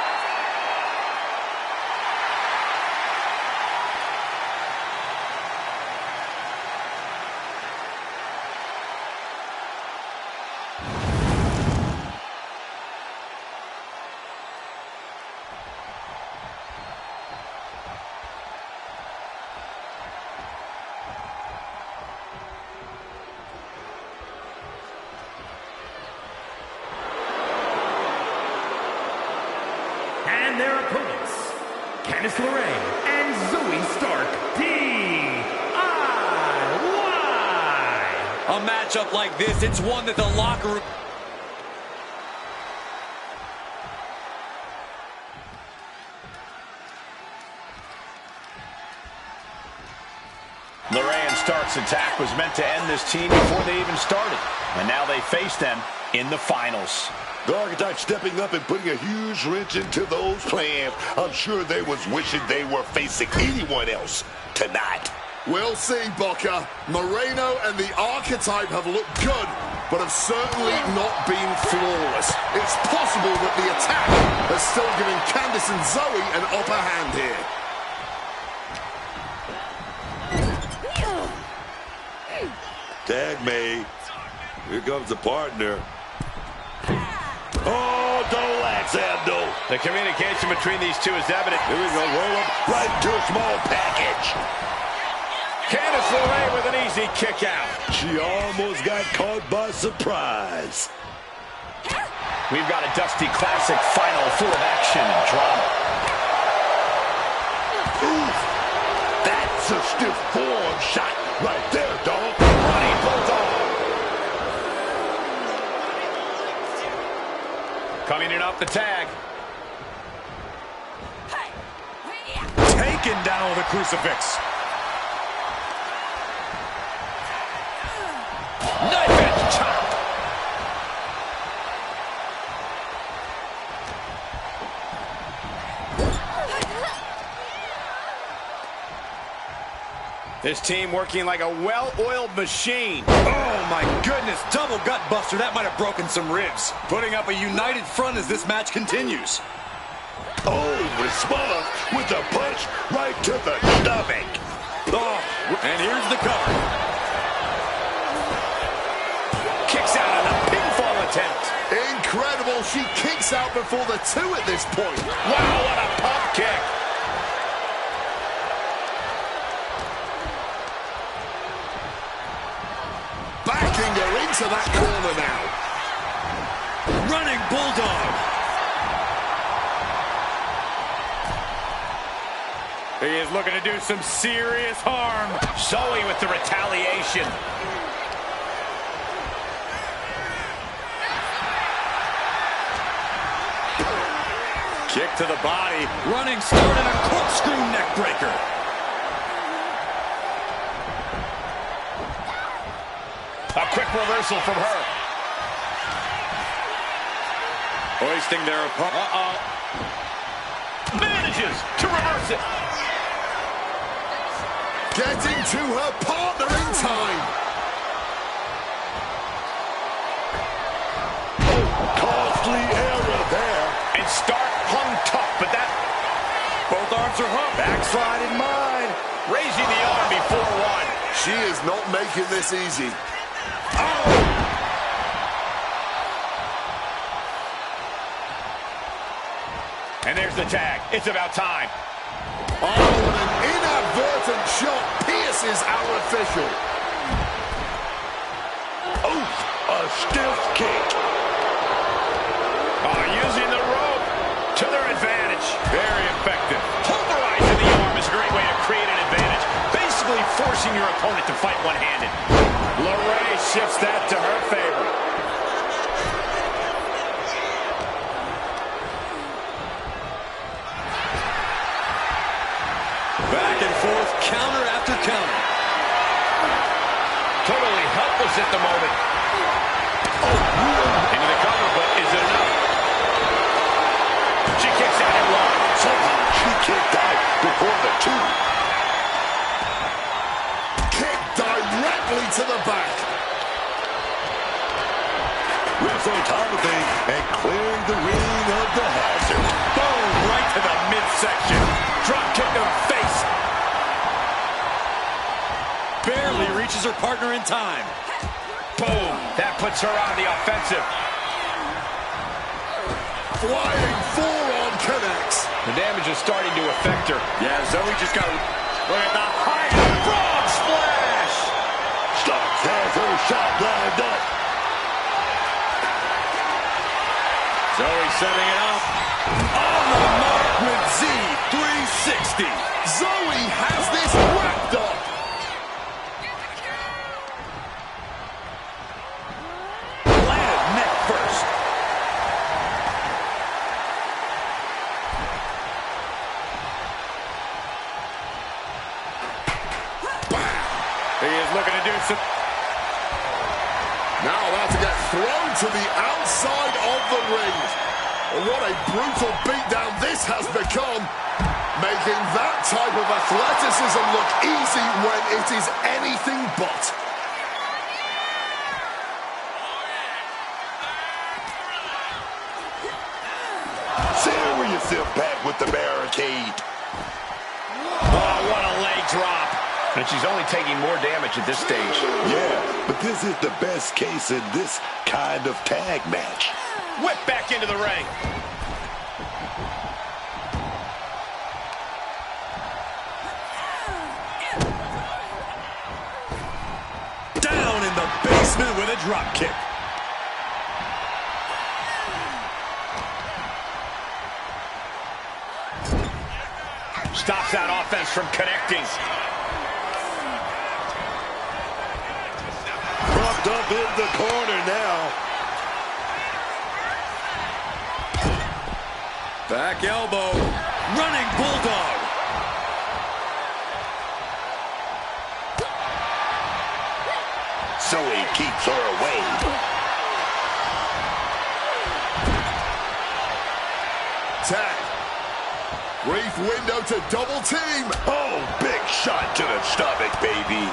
Speaker 6: And their opponents, Candice LeRae and Zoe Stark, DIY.
Speaker 8: A matchup like this, it's one that the locker room...
Speaker 5: LeRae and Stark's attack was meant to end this team before they even started. And now they face them in the finals.
Speaker 7: The Archetype stepping up and putting a huge wrench into those plans. I'm sure they was wishing they were facing anyone else tonight.
Speaker 9: We'll see, Booker. Moreno and the Archetype have looked good, but have certainly not been flawless. It's possible that the attack has still given Candice and Zoe an upper hand here.
Speaker 7: Tag made. Here comes the partner. Oh, double axe handle.
Speaker 5: The communication between these two is evident.
Speaker 7: Here we go, roll up right to a small package.
Speaker 5: Candice LeRae with an easy kick out.
Speaker 7: She almost got caught by surprise.
Speaker 5: We've got a Dusty Classic final full of action and drama.
Speaker 7: Oof. That's a stiff forearm shot right there, dog. Running bulldog.
Speaker 5: Coming in off the tag.
Speaker 8: Taken down with a crucifix.
Speaker 5: Knife edge chop. This team working like a well-oiled machine.
Speaker 8: Oh my goodness, double gut buster. That might have broken some ribs. Putting up a united front as this match continues.
Speaker 7: Oh, response with a punch right to the stomach.
Speaker 8: Oh, and here's the cover.
Speaker 5: Kicks out on a pinfall attempt.
Speaker 9: Incredible. She kicks out before the two at this point.
Speaker 5: Wow, what a pump kick.
Speaker 9: Backing her into that corner now.
Speaker 8: Running bulldog.
Speaker 5: He is looking to do some serious harm. Zoe with the retaliation.
Speaker 8: Kick to the body. Running start and a corkscrew neck breaker.
Speaker 5: A quick reversal from her.
Speaker 8: Hoisting their opponent.
Speaker 5: Manages to reverse it.
Speaker 9: Getting to her partner in time.
Speaker 7: Costly error there.
Speaker 5: And Stark hung tough, but that...
Speaker 8: Both arms are hung.
Speaker 5: Backslide in mind. Raising the arm before one.
Speaker 9: She is not making this easy.
Speaker 5: And there's the tag. It's about time.
Speaker 9: Oh, and an inadvertent shot pierces our official.
Speaker 7: Oh, a stiff kick.
Speaker 5: Oh, using the rope to their advantage. Very effective. Pulverizing the arm is a great way to create an advantage. Basically forcing your opponent to fight one-handed. LeRae shifts that to her favor.
Speaker 8: Back and forth, count
Speaker 5: at the moment. Oh, into the cover, but is it enough? She kicks out at one.
Speaker 7: Somehow she kicked out before the two.
Speaker 9: Kick directly to the back.
Speaker 7: Rips on top of things and clearing the ring of the hazard.
Speaker 5: Boom, right to the midsection. Drop kick to the face.
Speaker 8: Barely reaches her partner in time.
Speaker 5: Boom, that puts her on the offensive.
Speaker 9: Flying forearm connects.
Speaker 5: The damage is starting to affect her.
Speaker 8: Yeah, Zoe just got...
Speaker 5: Look at the high frog splash.
Speaker 7: Starks has her shot lined up.
Speaker 8: Zoe setting it up. On the mark with Z360.
Speaker 9: Zoe has this wrapped up.
Speaker 8: Landed neck first.
Speaker 5: He is looking to do some...
Speaker 9: Now about to get thrown to the outside of the ring. What a brutal beatdown this has become. Making that type of athleticism look easy when it is anything but.
Speaker 7: Serious impact with the barricade.
Speaker 5: Oh, what a leg drop. And she's only taking more damage at this stage.
Speaker 7: Yeah, but this is the best case in this kind of tag match.
Speaker 5: Whip back into the ring.
Speaker 8: Down in the basement with a drop kick.
Speaker 5: Stops that offense from connecting.
Speaker 7: Propped up in the corner now.
Speaker 8: Back elbow. Running bulldog.
Speaker 7: Zoe keeps her away.
Speaker 9: Tag. Brief window to double team.
Speaker 7: Oh, big shot to the stomach, baby.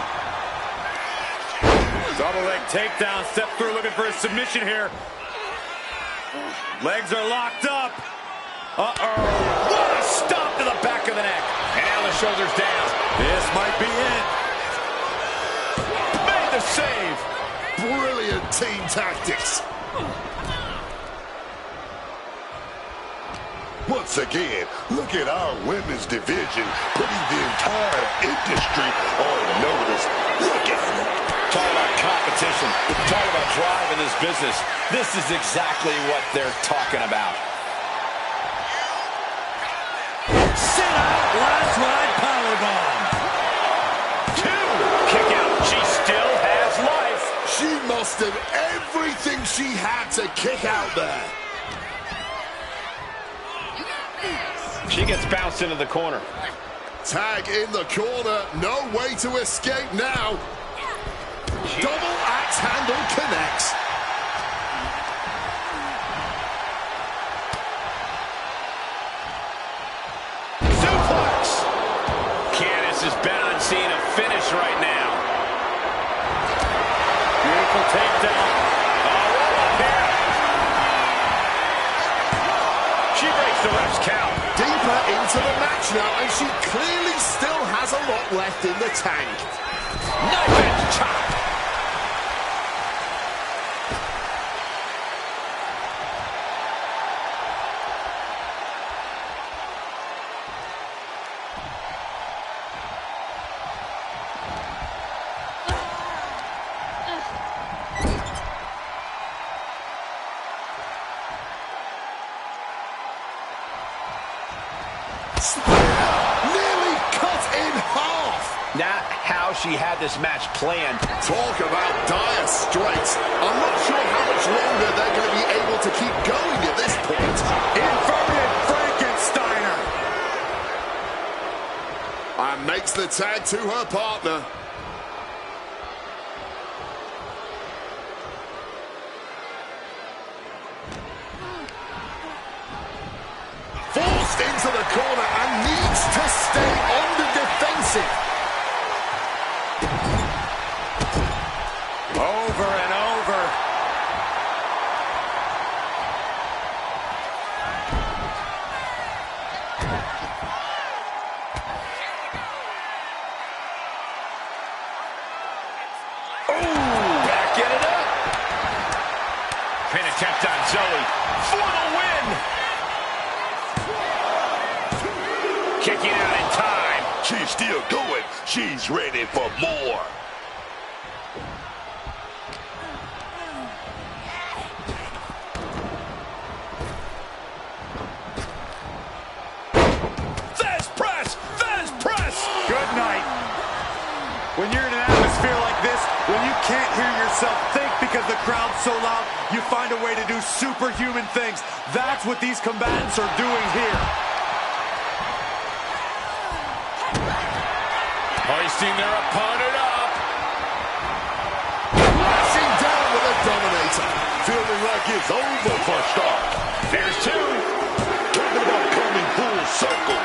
Speaker 8: Double leg takedown. Step through looking for a submission here. Legs are locked up. Uh-oh.
Speaker 5: What a stop to the back of the neck. And now the shoulders down.
Speaker 8: This might be it.
Speaker 5: Made the save.
Speaker 9: Brilliant team tactics.
Speaker 7: Once again, look at our women's division putting the entire industry on notice. Look at it.
Speaker 8: Talk about competition. Talk about drive in this business. This is exactly what they're talking about. Sit out, last ride powerbomb.
Speaker 5: Two. Kick out. She still has life.
Speaker 9: She mustered everything she had to kick out there.
Speaker 5: She gets bounced into the corner.
Speaker 9: Tag in the corner. No way to escape now. Double axe handle connects.
Speaker 5: Suplex. Candice has been on scene a finish right now.
Speaker 8: Beautiful takedown.
Speaker 5: Roll up here. She breaks the ref's count.
Speaker 9: Deeper into the match now, and she clearly still has a lot left in the tank.
Speaker 5: Knife edge chop.
Speaker 9: Nearly cut in half.
Speaker 5: Not how she had this match planned.
Speaker 9: Talk about dire straits. I'm not sure how much longer they're going to be able to keep going at this point.
Speaker 8: Inverted Frankensteiner.
Speaker 9: And makes the tag to her partner. stay on the defensive.
Speaker 5: Over and over. Backing it up. Pin attempt on Zoe for the win. Kicking out in time.
Speaker 7: She's still going. She's ready for more.
Speaker 5: Fez press. Fez press.
Speaker 8: Good night. When you're in an atmosphere like this, when you can't hear yourself think because the crowd's so loud, you find a way to do superhuman things. That's what these combatants are doing here.
Speaker 5: Hoisting their opponent up.
Speaker 9: Crashing down with a dominator.
Speaker 7: Feeling like it's over for Stark.
Speaker 5: There's two.
Speaker 7: Talking about coming full circle.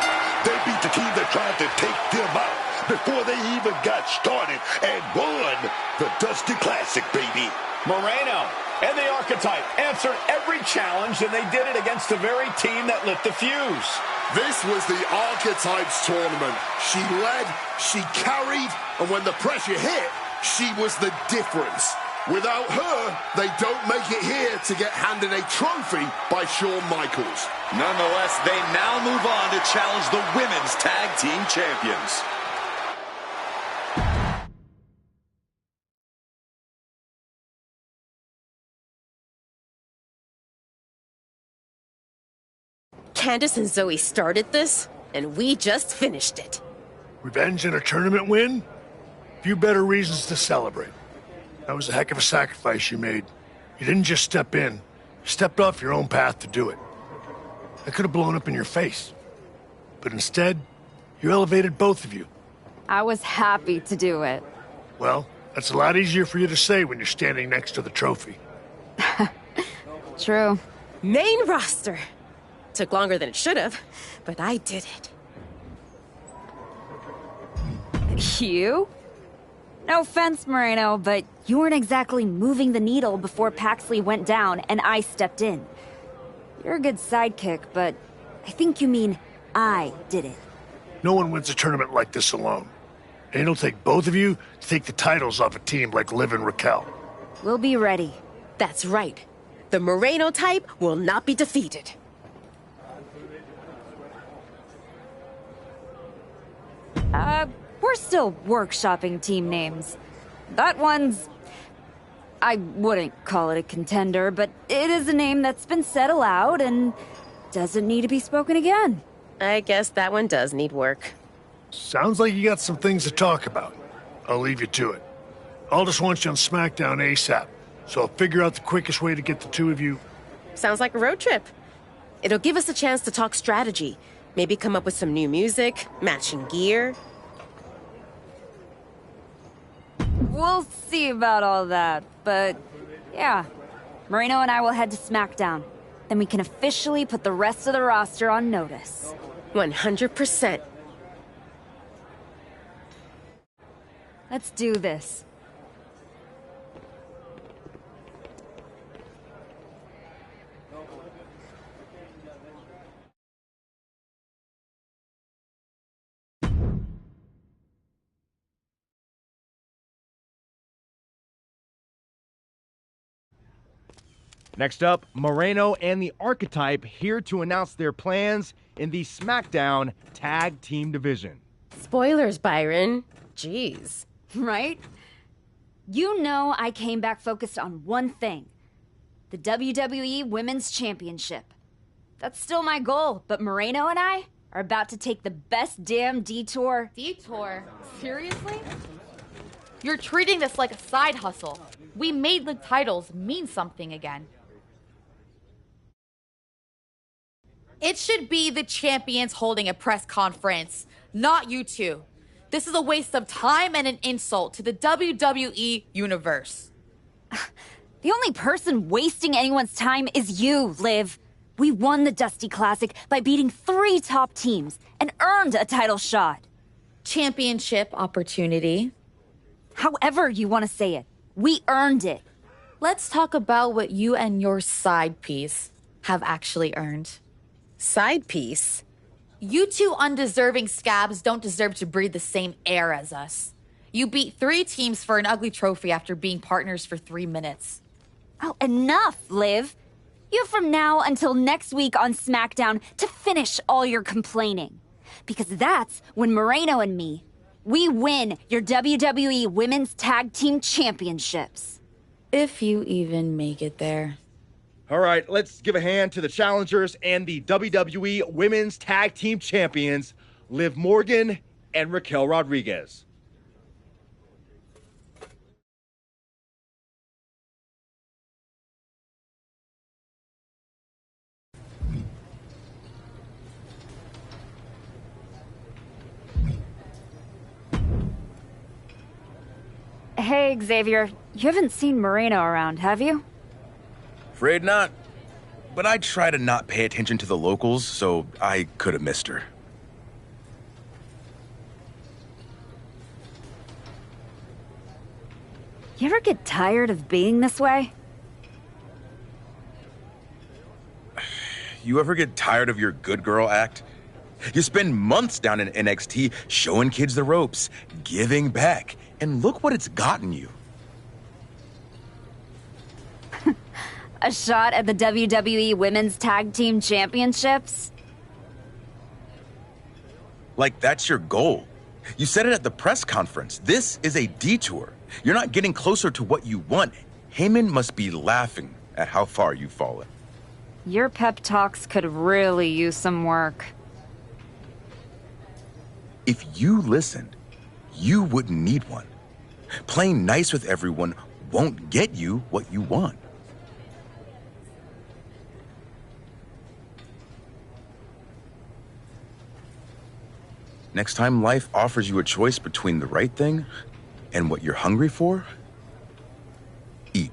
Speaker 7: They beat the team that tried to take them out before they even got started and won the Dusty Classic, baby.
Speaker 5: Moreno and the Archetype answered every challenge, and they did it against the very team that lit the fuse.
Speaker 9: This was the Archetypes tournament. She led, she carried, and when the pressure hit, she was the difference. Without her, they don't make it here to get handed a trophy by Shawn Michaels.
Speaker 8: Nonetheless, they now move on to challenge the Women's Tag Team Champions.
Speaker 1: Candace and Zoe started this, and we just finished it.
Speaker 11: Revenge and a tournament win? Few better reasons to celebrate. That was a heck of a sacrifice you made. You didn't just step in. You stepped off your own path to do it. I could have blown up in your face. But instead, you elevated both of you.
Speaker 2: I was happy to do it.
Speaker 11: Well, that's a lot easier for you to say when you're standing next to the trophy.
Speaker 2: True.
Speaker 1: Main roster. Took longer than it should have, but I did it.
Speaker 2: You? No offense, Moreno, but you weren't exactly moving the needle before Paxley went down and I stepped in. You're a good sidekick, but I think you mean I did it.
Speaker 11: No one wins a tournament like this alone. And it'll take both of you to take the titles off a team like Liv and Raquel.
Speaker 2: We'll be ready.
Speaker 1: That's right. The Moreno type will not be defeated.
Speaker 2: We're still workshopping team names. That one's... I wouldn't call it a contender, but it is a name that's been said aloud and doesn't need to be spoken again.
Speaker 1: I guess that one does need work.
Speaker 11: Sounds like you got some things to talk about. I'll leave you to it. I'll just want you on SmackDown ASAP, so I'll figure out the quickest way to get the two of you.
Speaker 1: Sounds like a road trip. It'll give us a chance to talk strategy. Maybe come up with some new music, matching gear.
Speaker 2: We'll see about all that, but yeah. Moreno and I will head to SmackDown. Then we can officially put the rest of the roster on notice.
Speaker 1: 100%.
Speaker 2: Let's do this.
Speaker 13: Next up, Moreno and the Archetype here to announce their plans in the SmackDown Tag Team Division.
Speaker 1: Spoilers, Byron. Jeez.
Speaker 2: Right? You know I came back focused on one thing. The WWE Women's Championship. That's still my goal, but Moreno and I are about to take the best damn detour.
Speaker 12: Detour? Seriously? You're treating this like a side hustle. We made the titles mean something again. It should be the champions holding a press conference, not you two. This is a waste of time and an insult to the WWE universe.
Speaker 2: The only person wasting anyone's time is you, Liv. We won the Dusty Classic by beating 3 top teams and earned a title shot.
Speaker 12: Championship opportunity.
Speaker 2: However you want to say it, we earned it.
Speaker 12: Let's talk about what you and your side piece have actually earned.
Speaker 1: Side piece?
Speaker 12: You two undeserving scabs don't deserve to breathe the same air as us. You beat 3 teams for an ugly trophy after being partners for 3 minutes.
Speaker 2: Oh, enough, Liv. You have from now until next week on SmackDown to finish all your complaining. Because that's when Moreno and me, we win your WWE Women's Tag Team Championships.
Speaker 12: If you even make it there.
Speaker 13: All right, let's give a hand to the challengers and the WWE Women's Tag Team Champions, Liv Morgan and Raquel Rodriguez.
Speaker 2: Hey, Xavier, you haven't seen Moreno around, have you?
Speaker 14: Afraid not. But I try to not pay attention to the locals, so I could have missed her.
Speaker 2: You ever get tired of being this way?
Speaker 14: You ever get tired of your good girl act? You spend months down in NXT showing kids the ropes, giving back, and look what it's gotten you.
Speaker 2: A shot at the WWE Women's Tag Team Championships?
Speaker 14: Like that's your goal. You said it at the press conference. This is a detour. You're not getting closer to what you want. Heyman must be laughing at how far you've fallen.
Speaker 2: Your pep talks could really use some work.
Speaker 14: If you listened, you wouldn't need one. Playing nice with everyone won't get you what you want. Next time life offers you a choice between the right thing and what you're hungry for, eat.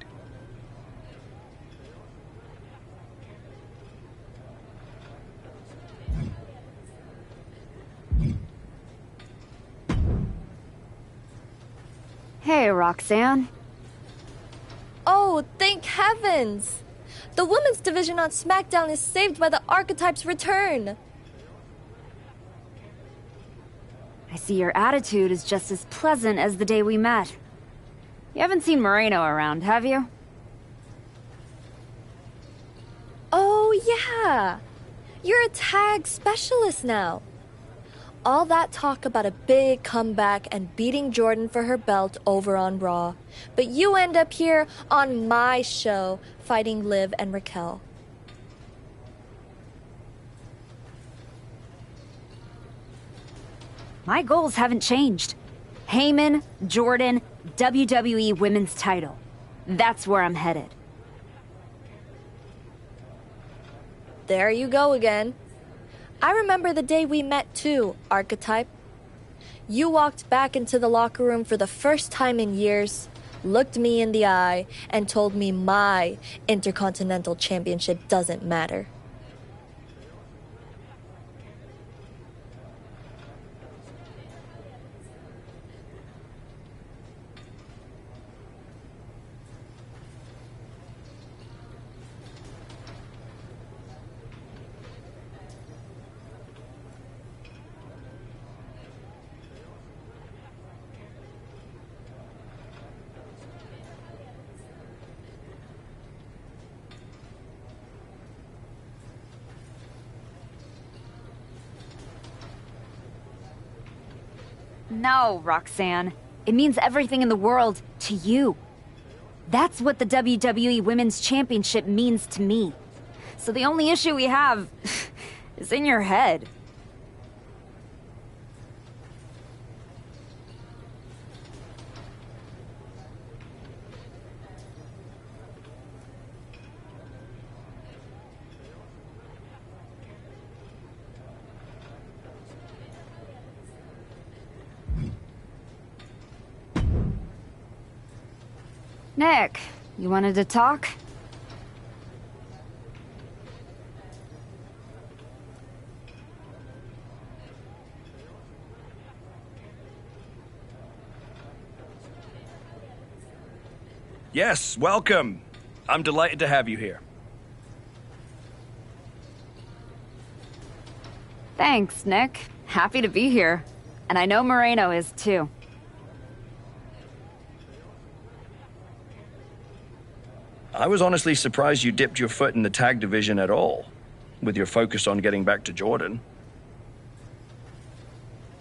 Speaker 2: Hey, Roxanne.
Speaker 15: Oh, thank heavens! The women's division on SmackDown is saved by the Archetype's return.
Speaker 2: I see your attitude is just as pleasant as the day we met. You haven't seen Moreno around, have you?
Speaker 15: Oh, yeah. You're a tag specialist now. All that talk about a big comeback and beating Jordan for her belt over on Raw. But you end up here on my show fighting Liv and Raquel.
Speaker 2: My goals haven't changed. Heyman, Jordan, WWE Women's title. That's where I'm headed.
Speaker 15: There you go again. I remember the day we met too, Archetype. You walked back into the locker room for the first time in years, looked me in the eye, and told me my Intercontinental Championship doesn't matter.
Speaker 2: No, Roxanne. It means everything in the world to you. That's what the WWE Women's Championship means to me. So the only issue we have is in your head. Nick, you wanted to talk?
Speaker 16: Yes, welcome. I'm delighted to have you here.
Speaker 2: Thanks, Nick. Happy to be here. And I know Moreno is too.
Speaker 16: I was honestly surprised you dipped your foot in the tag division at all, with your focus on getting back to Jordan.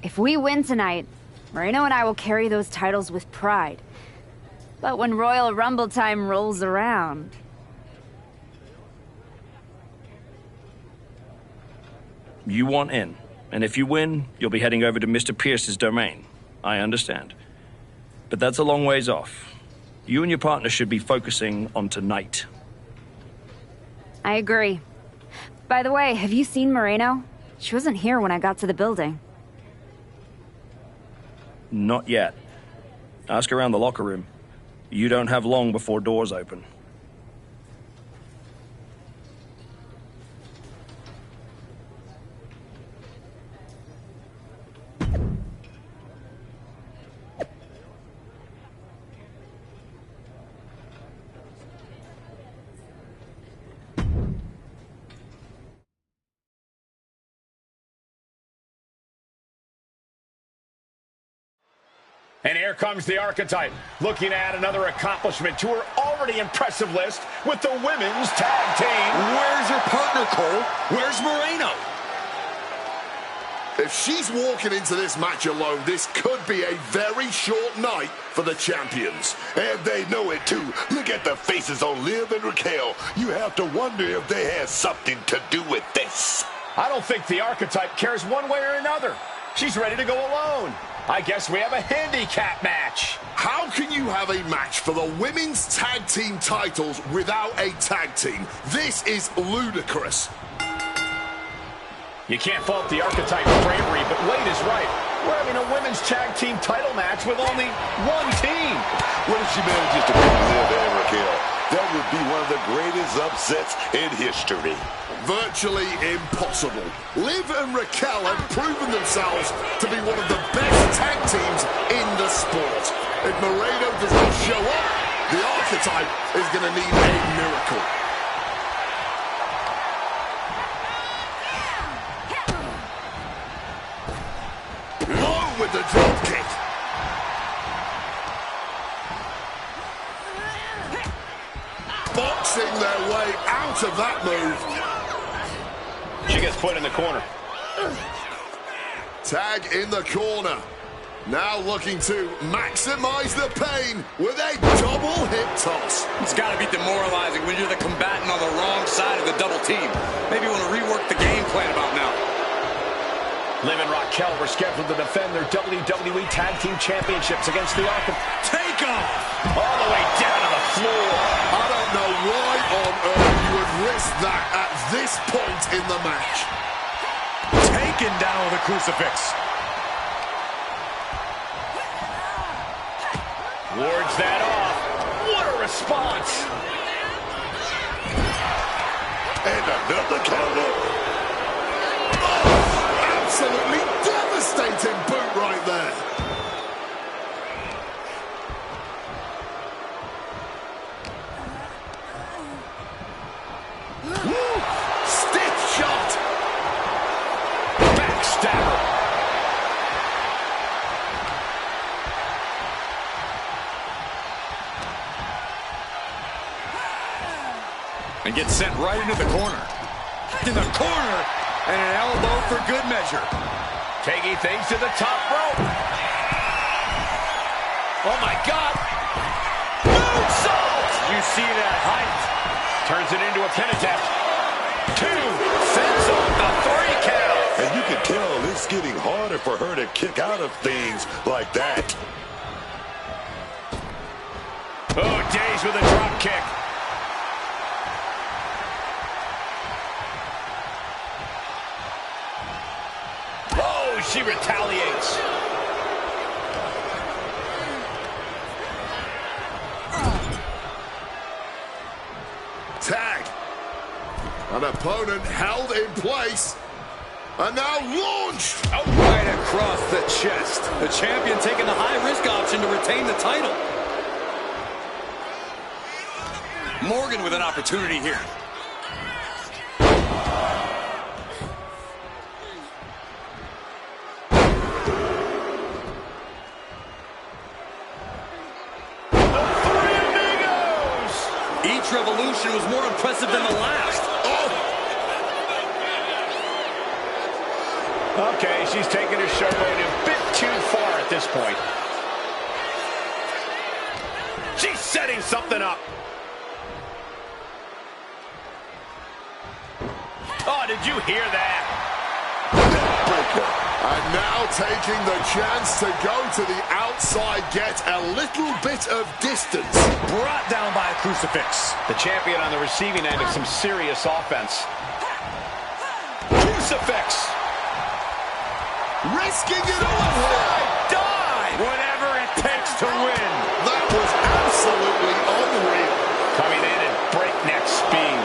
Speaker 2: If we win tonight, Moreno and I will carry those titles with pride. But when Royal Rumble time rolls around...
Speaker 16: You want in, and if you win, you'll be heading over to Mr. Pierce's domain. I understand. But that's a long ways off. You and your partner should be focusing on tonight.
Speaker 2: I agree. By the way, have you seen Moreno? She wasn't here when I got to the building.
Speaker 16: Not yet. Ask around the locker room. You don't have long before doors open.
Speaker 5: And here comes the Archetype, looking at another accomplishment to her already impressive list with the women's tag team.
Speaker 8: Where's her partner, Cole? Where's Moreno?
Speaker 9: If she's walking into this match alone, this could be a very short night for the champions.
Speaker 7: And they know it too. Look at the faces on Liv and Raquel. You have to wonder if they had something to do with this.
Speaker 5: I don't think the Archetype cares one way or another. She's ready to go alone. I guess we have a handicap match.
Speaker 9: How can you have a match for the women's tag team titles without a tag team? This is ludicrous.
Speaker 5: You can't fault the Archetype's bravery, but Wade is right. We're having a women's tag team title match with only one team.
Speaker 7: What if she manages to beat Liv and Raquel? That would be one of the greatest upsets in history.
Speaker 9: Virtually impossible. Liv and Raquel have proven themselves to be one of the best tag teams in the sport. If Moreno does not show up, the Archetype is going to need a miracle. Low with the drop kick. Boxing their way out of that move.
Speaker 5: She gets put in the corner.
Speaker 9: Tag in the corner. Now looking to maximize the pain with a double hip toss.
Speaker 8: It's got to be demoralizing when you're the combatant on the wrong side of the double team. Maybe you want to rework the game plan about now.
Speaker 5: Liv and Raquel were scheduled to defend their WWE Tag Team Championships against the Archetype.
Speaker 8: Take off!
Speaker 5: All the way down to the floor.
Speaker 9: I don't know why on earth you would risk that at this point in the match.
Speaker 8: Taken down with a crucifix.
Speaker 5: Wards that off. What a response.
Speaker 7: And another counter.
Speaker 9: Oh, absolutely devastating boot right there. Stiff shot.
Speaker 5: Backstabber.
Speaker 8: And gets sent right into the corner. In the corner, and an elbow for good measure.
Speaker 5: Taking things to the top rope. Oh my God. Moonsault. You see that height. Turns it into a pin attempt. 2. Sends on the 3 count.
Speaker 7: And you can tell it's getting harder for her to kick out of things like that.
Speaker 5: Oh, Days with a drop kick. Oh, she retaliates.
Speaker 9: Tag. An opponent held in place. And now launched.
Speaker 8: Oh, right across the chest. The champion taking the high-risk option to retain the title. Morgan with an opportunity here. Each revolution was more impressive than the last. Oh!
Speaker 5: Okay, she's taking her showboat a bit too far at this point. She's setting something up. Oh, did you hear that?
Speaker 9: Neckbreaker. And now taking the chance to go to the outside, get a little bit of distance.
Speaker 5: Brought down by a crucifix. The champion on the receiving end of some serious offense. Crucifix.
Speaker 9: Risking it all here.
Speaker 5: Dive. Whatever it takes to win.
Speaker 9: That was absolutely unreal.
Speaker 5: Coming in at breakneck speed.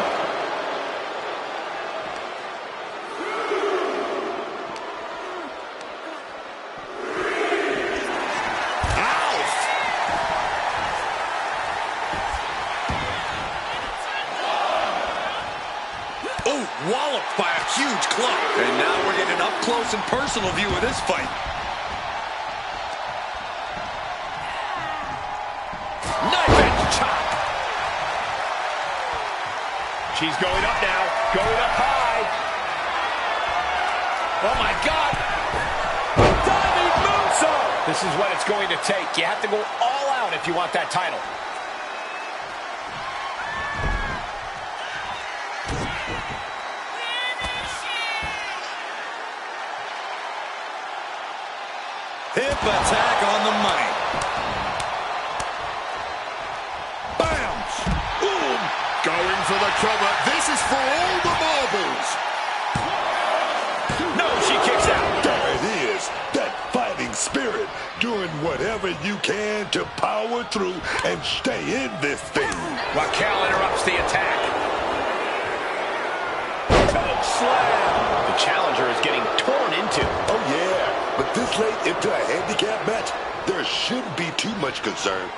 Speaker 8: Walloped by a huge club. And now we're getting an up-close and personal view of this fight.
Speaker 5: Knife edge chop. She's going up now. Going up high. Oh, my God. Diving moonsault. This is what it's going to take. You have to go all out if you want that title.
Speaker 8: Hip attack on the money.
Speaker 9: Bam! Boom! Going for the cover. This is for all the marbles.
Speaker 5: No, she kicks out.
Speaker 7: There it is. That fighting spirit. Doing whatever you can to power through and stay in this thing.
Speaker 5: Raquel interrupts the attack. Choke slam. The challenger is getting torn into.
Speaker 7: Oh, yeah. But this late into a handicap match, there shouldn't be too much concern.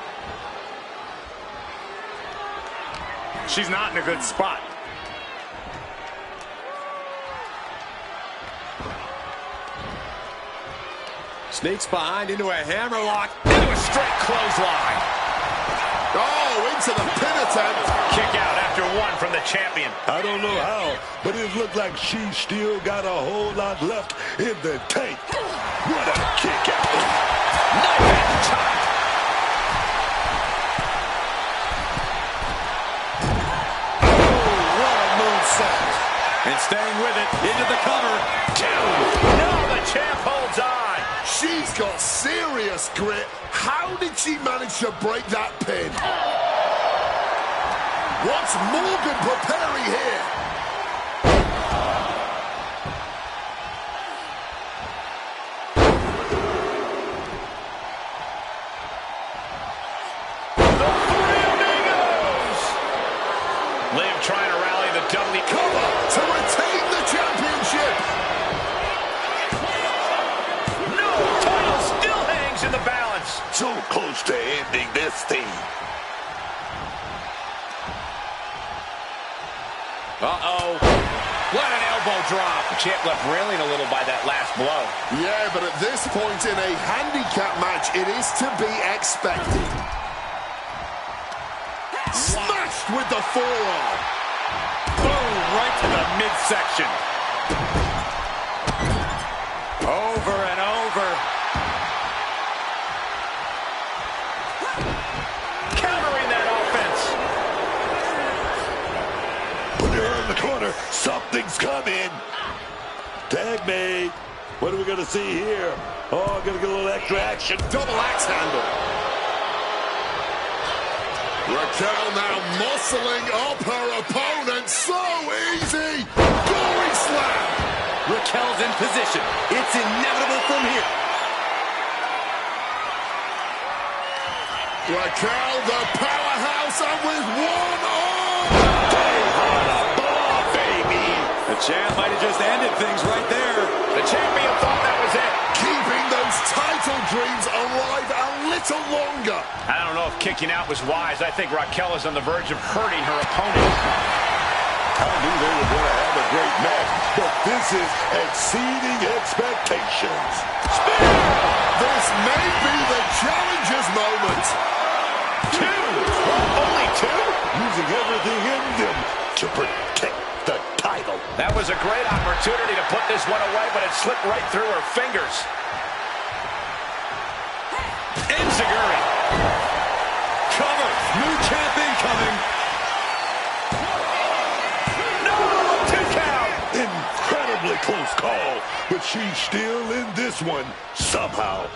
Speaker 8: She's not in a good spot. Sneaks behind into a hammerlock.
Speaker 5: Into a straight clothesline.
Speaker 9: Oh, into the pin attempt.
Speaker 5: Kick out after one from the champion.
Speaker 7: I don't know how, but it looked like she still got a whole lot left in the tank. What a kick out.
Speaker 5: Knife edge chop.
Speaker 8: Oh, what a moonsault. And staying with it, into the cover.
Speaker 5: No, the champ holds on.
Speaker 9: She's got serious grit. How did she manage to break that pin? What's Morgan preparing here?
Speaker 5: The Three Amigos. Liv trying to rally the WWE.
Speaker 9: Cover to retain the championship.
Speaker 5: No, title still hangs in the balance.
Speaker 7: So close to ending this thing.
Speaker 5: Uh-oh. What an elbow drop. The champ left railing a little by that last blow.
Speaker 9: Yeah, but at this point in a handicap match, it is to be expected. Smashed with the forearm.
Speaker 8: Boom, right to the midsection. Over and over.
Speaker 5: Countering that offense.
Speaker 7: Put her in the corner. Something's coming. Tag made. What are we going to see here? Oh, going to get a little extra action.
Speaker 9: Double axe handle. Raquel now muscling up her opponent. So easy. Gory slam.
Speaker 8: Raquel's in position. It's inevitable from here.
Speaker 9: Raquel, the powerhouse, and with one arm.
Speaker 7: Baby.
Speaker 8: The champ might have just ended things right there.
Speaker 5: The champion thought that was it.
Speaker 9: Keeping those title dreams alive a little longer.
Speaker 5: I don't know if kicking out was wise. I think Raquel is on the verge of hurting her opponent.
Speaker 7: I knew they were going to have a great match, but this is exceeding expectations.
Speaker 9: Spear! This may be the challenger's moment.
Speaker 5: Two! Only two?
Speaker 7: Using everything in them to protect the title.
Speaker 5: That was a great opportunity to put this one away, but it slipped right through her fingers. Enziguri.
Speaker 8: Cover. New champ incoming.
Speaker 5: No! 2 count.
Speaker 7: Incredibly close call, but she's still in this one somehow.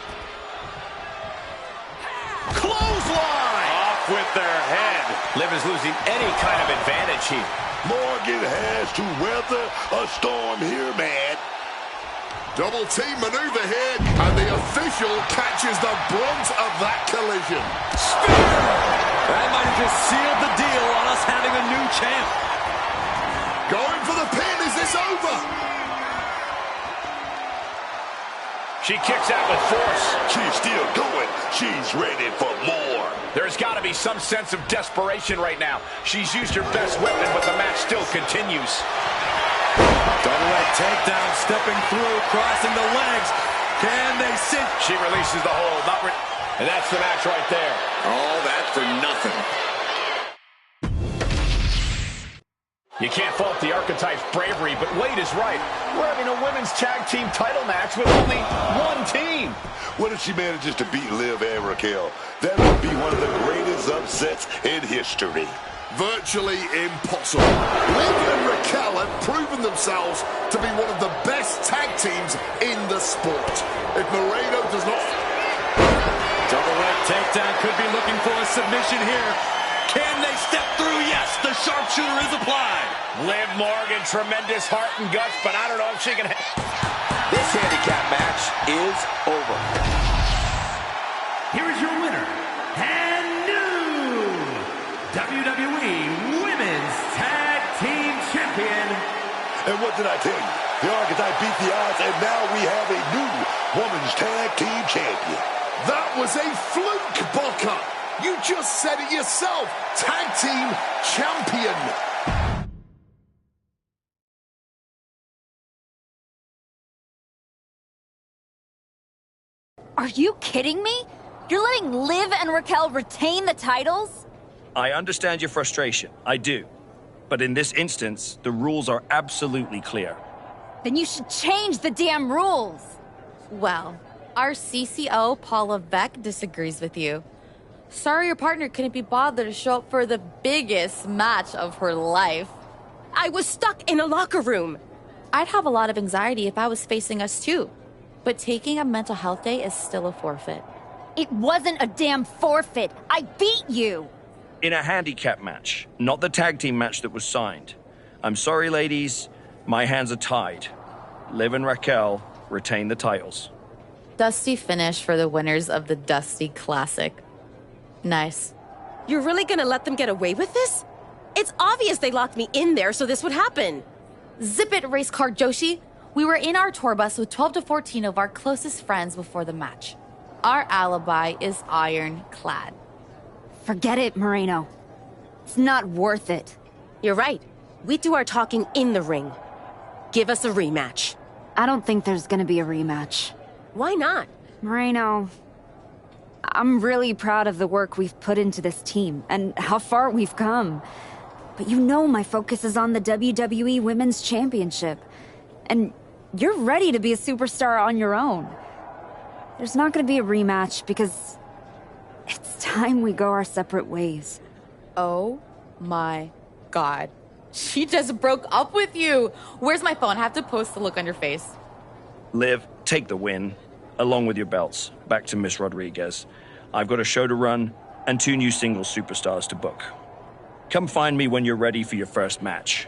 Speaker 5: Clothesline! Off with their head. Liv is losing any kind of advantage here.
Speaker 7: Morgan has to weather a storm here, man.
Speaker 9: Double team maneuver here, and the official catches the brunt of that collision.
Speaker 8: Spear! That might have just sealed the deal on us having a new champ.
Speaker 9: Going for the pin. Is this over?
Speaker 5: She kicks out with force.
Speaker 7: She's still going. She's ready for more.
Speaker 5: There's got to be some sense of desperation right now. She's used her best weapon, but the match still continues.
Speaker 8: Double leg takedown, stepping through, crossing the legs. Can they sit?
Speaker 5: She releases the hold. And that's the match right there.
Speaker 9: All that for nothing.
Speaker 5: You can't fault the Archetype's bravery, but Wade is right. We're having a women's tag team title match with only one team.
Speaker 7: What if she manages to beat Liv and Raquel? That would be one of the greatest upsets in history.
Speaker 9: Virtually impossible. Liv and Raquel have proven themselves to be one of the best tag teams in the sport. If Moreno does not...
Speaker 8: Double leg takedown, could be looking for a submission here. Can they step through? Yes, the sharpshooter is applied.
Speaker 5: Liv Morgan, tremendous heart and guts, but I don't know if she can...
Speaker 17: This handicap match is over.
Speaker 6: Here is your winner, and new WWE Women's Tag Team Champion.
Speaker 7: And what did I tell you? The Archetype beat the odds, and now we have a new Women's Tag Team Champion.
Speaker 9: That was a fluke, Booker. You just said it yourself. Tag Team Champion.
Speaker 2: Are you kidding me? You're letting Liv and Raquel retain the titles?
Speaker 16: I understand your frustration. I do. But in this instance, the rules are absolutely clear.
Speaker 2: Then you should change the damn rules.
Speaker 12: Well, our CCO, Paula Beck, disagrees with you. Sorry your partner couldn't be bothered to show up for the biggest match of her life.
Speaker 1: I was stuck in a locker room.
Speaker 12: I'd have a lot of anxiety if I was facing us too. But taking a mental health day is still a forfeit.
Speaker 2: It wasn't a damn forfeit. I beat you.
Speaker 16: In a handicap match, not the tag team match that was signed. I'm sorry, ladies. My hands are tied. Liv and Raquel retain the titles.
Speaker 12: Dusty finish for the winners of the Dusty Classic. Nice.
Speaker 1: You're really gonna let them get away with this? It's obvious they locked me in there so this would happen.
Speaker 12: Zip it, race car Joshi. We were in our tour bus with 12 to 14 of our closest friends before the match. Our alibi is ironclad.
Speaker 2: Forget it, Moreno. It's not worth it.
Speaker 1: You're right. We do our talking in the ring. Give us a rematch.
Speaker 2: I don't think there's gonna be a rematch.
Speaker 1: Why not?
Speaker 2: Moreno, I'm really proud of the work we've put into this team and how far we've come. But you know my focus is on the WWE Women's Championship. And you're ready to be a superstar on your own. There's not gonna be a rematch because it's time we go our separate ways.
Speaker 12: Oh my God. She just broke up with you. Where's my phone? I have to post the look on your face.
Speaker 16: Liv, take the win, along with your belts, back to Miss Rodriguez. I've got a show to run and 2 new singles superstars to book. Come find me when you're ready for your first match.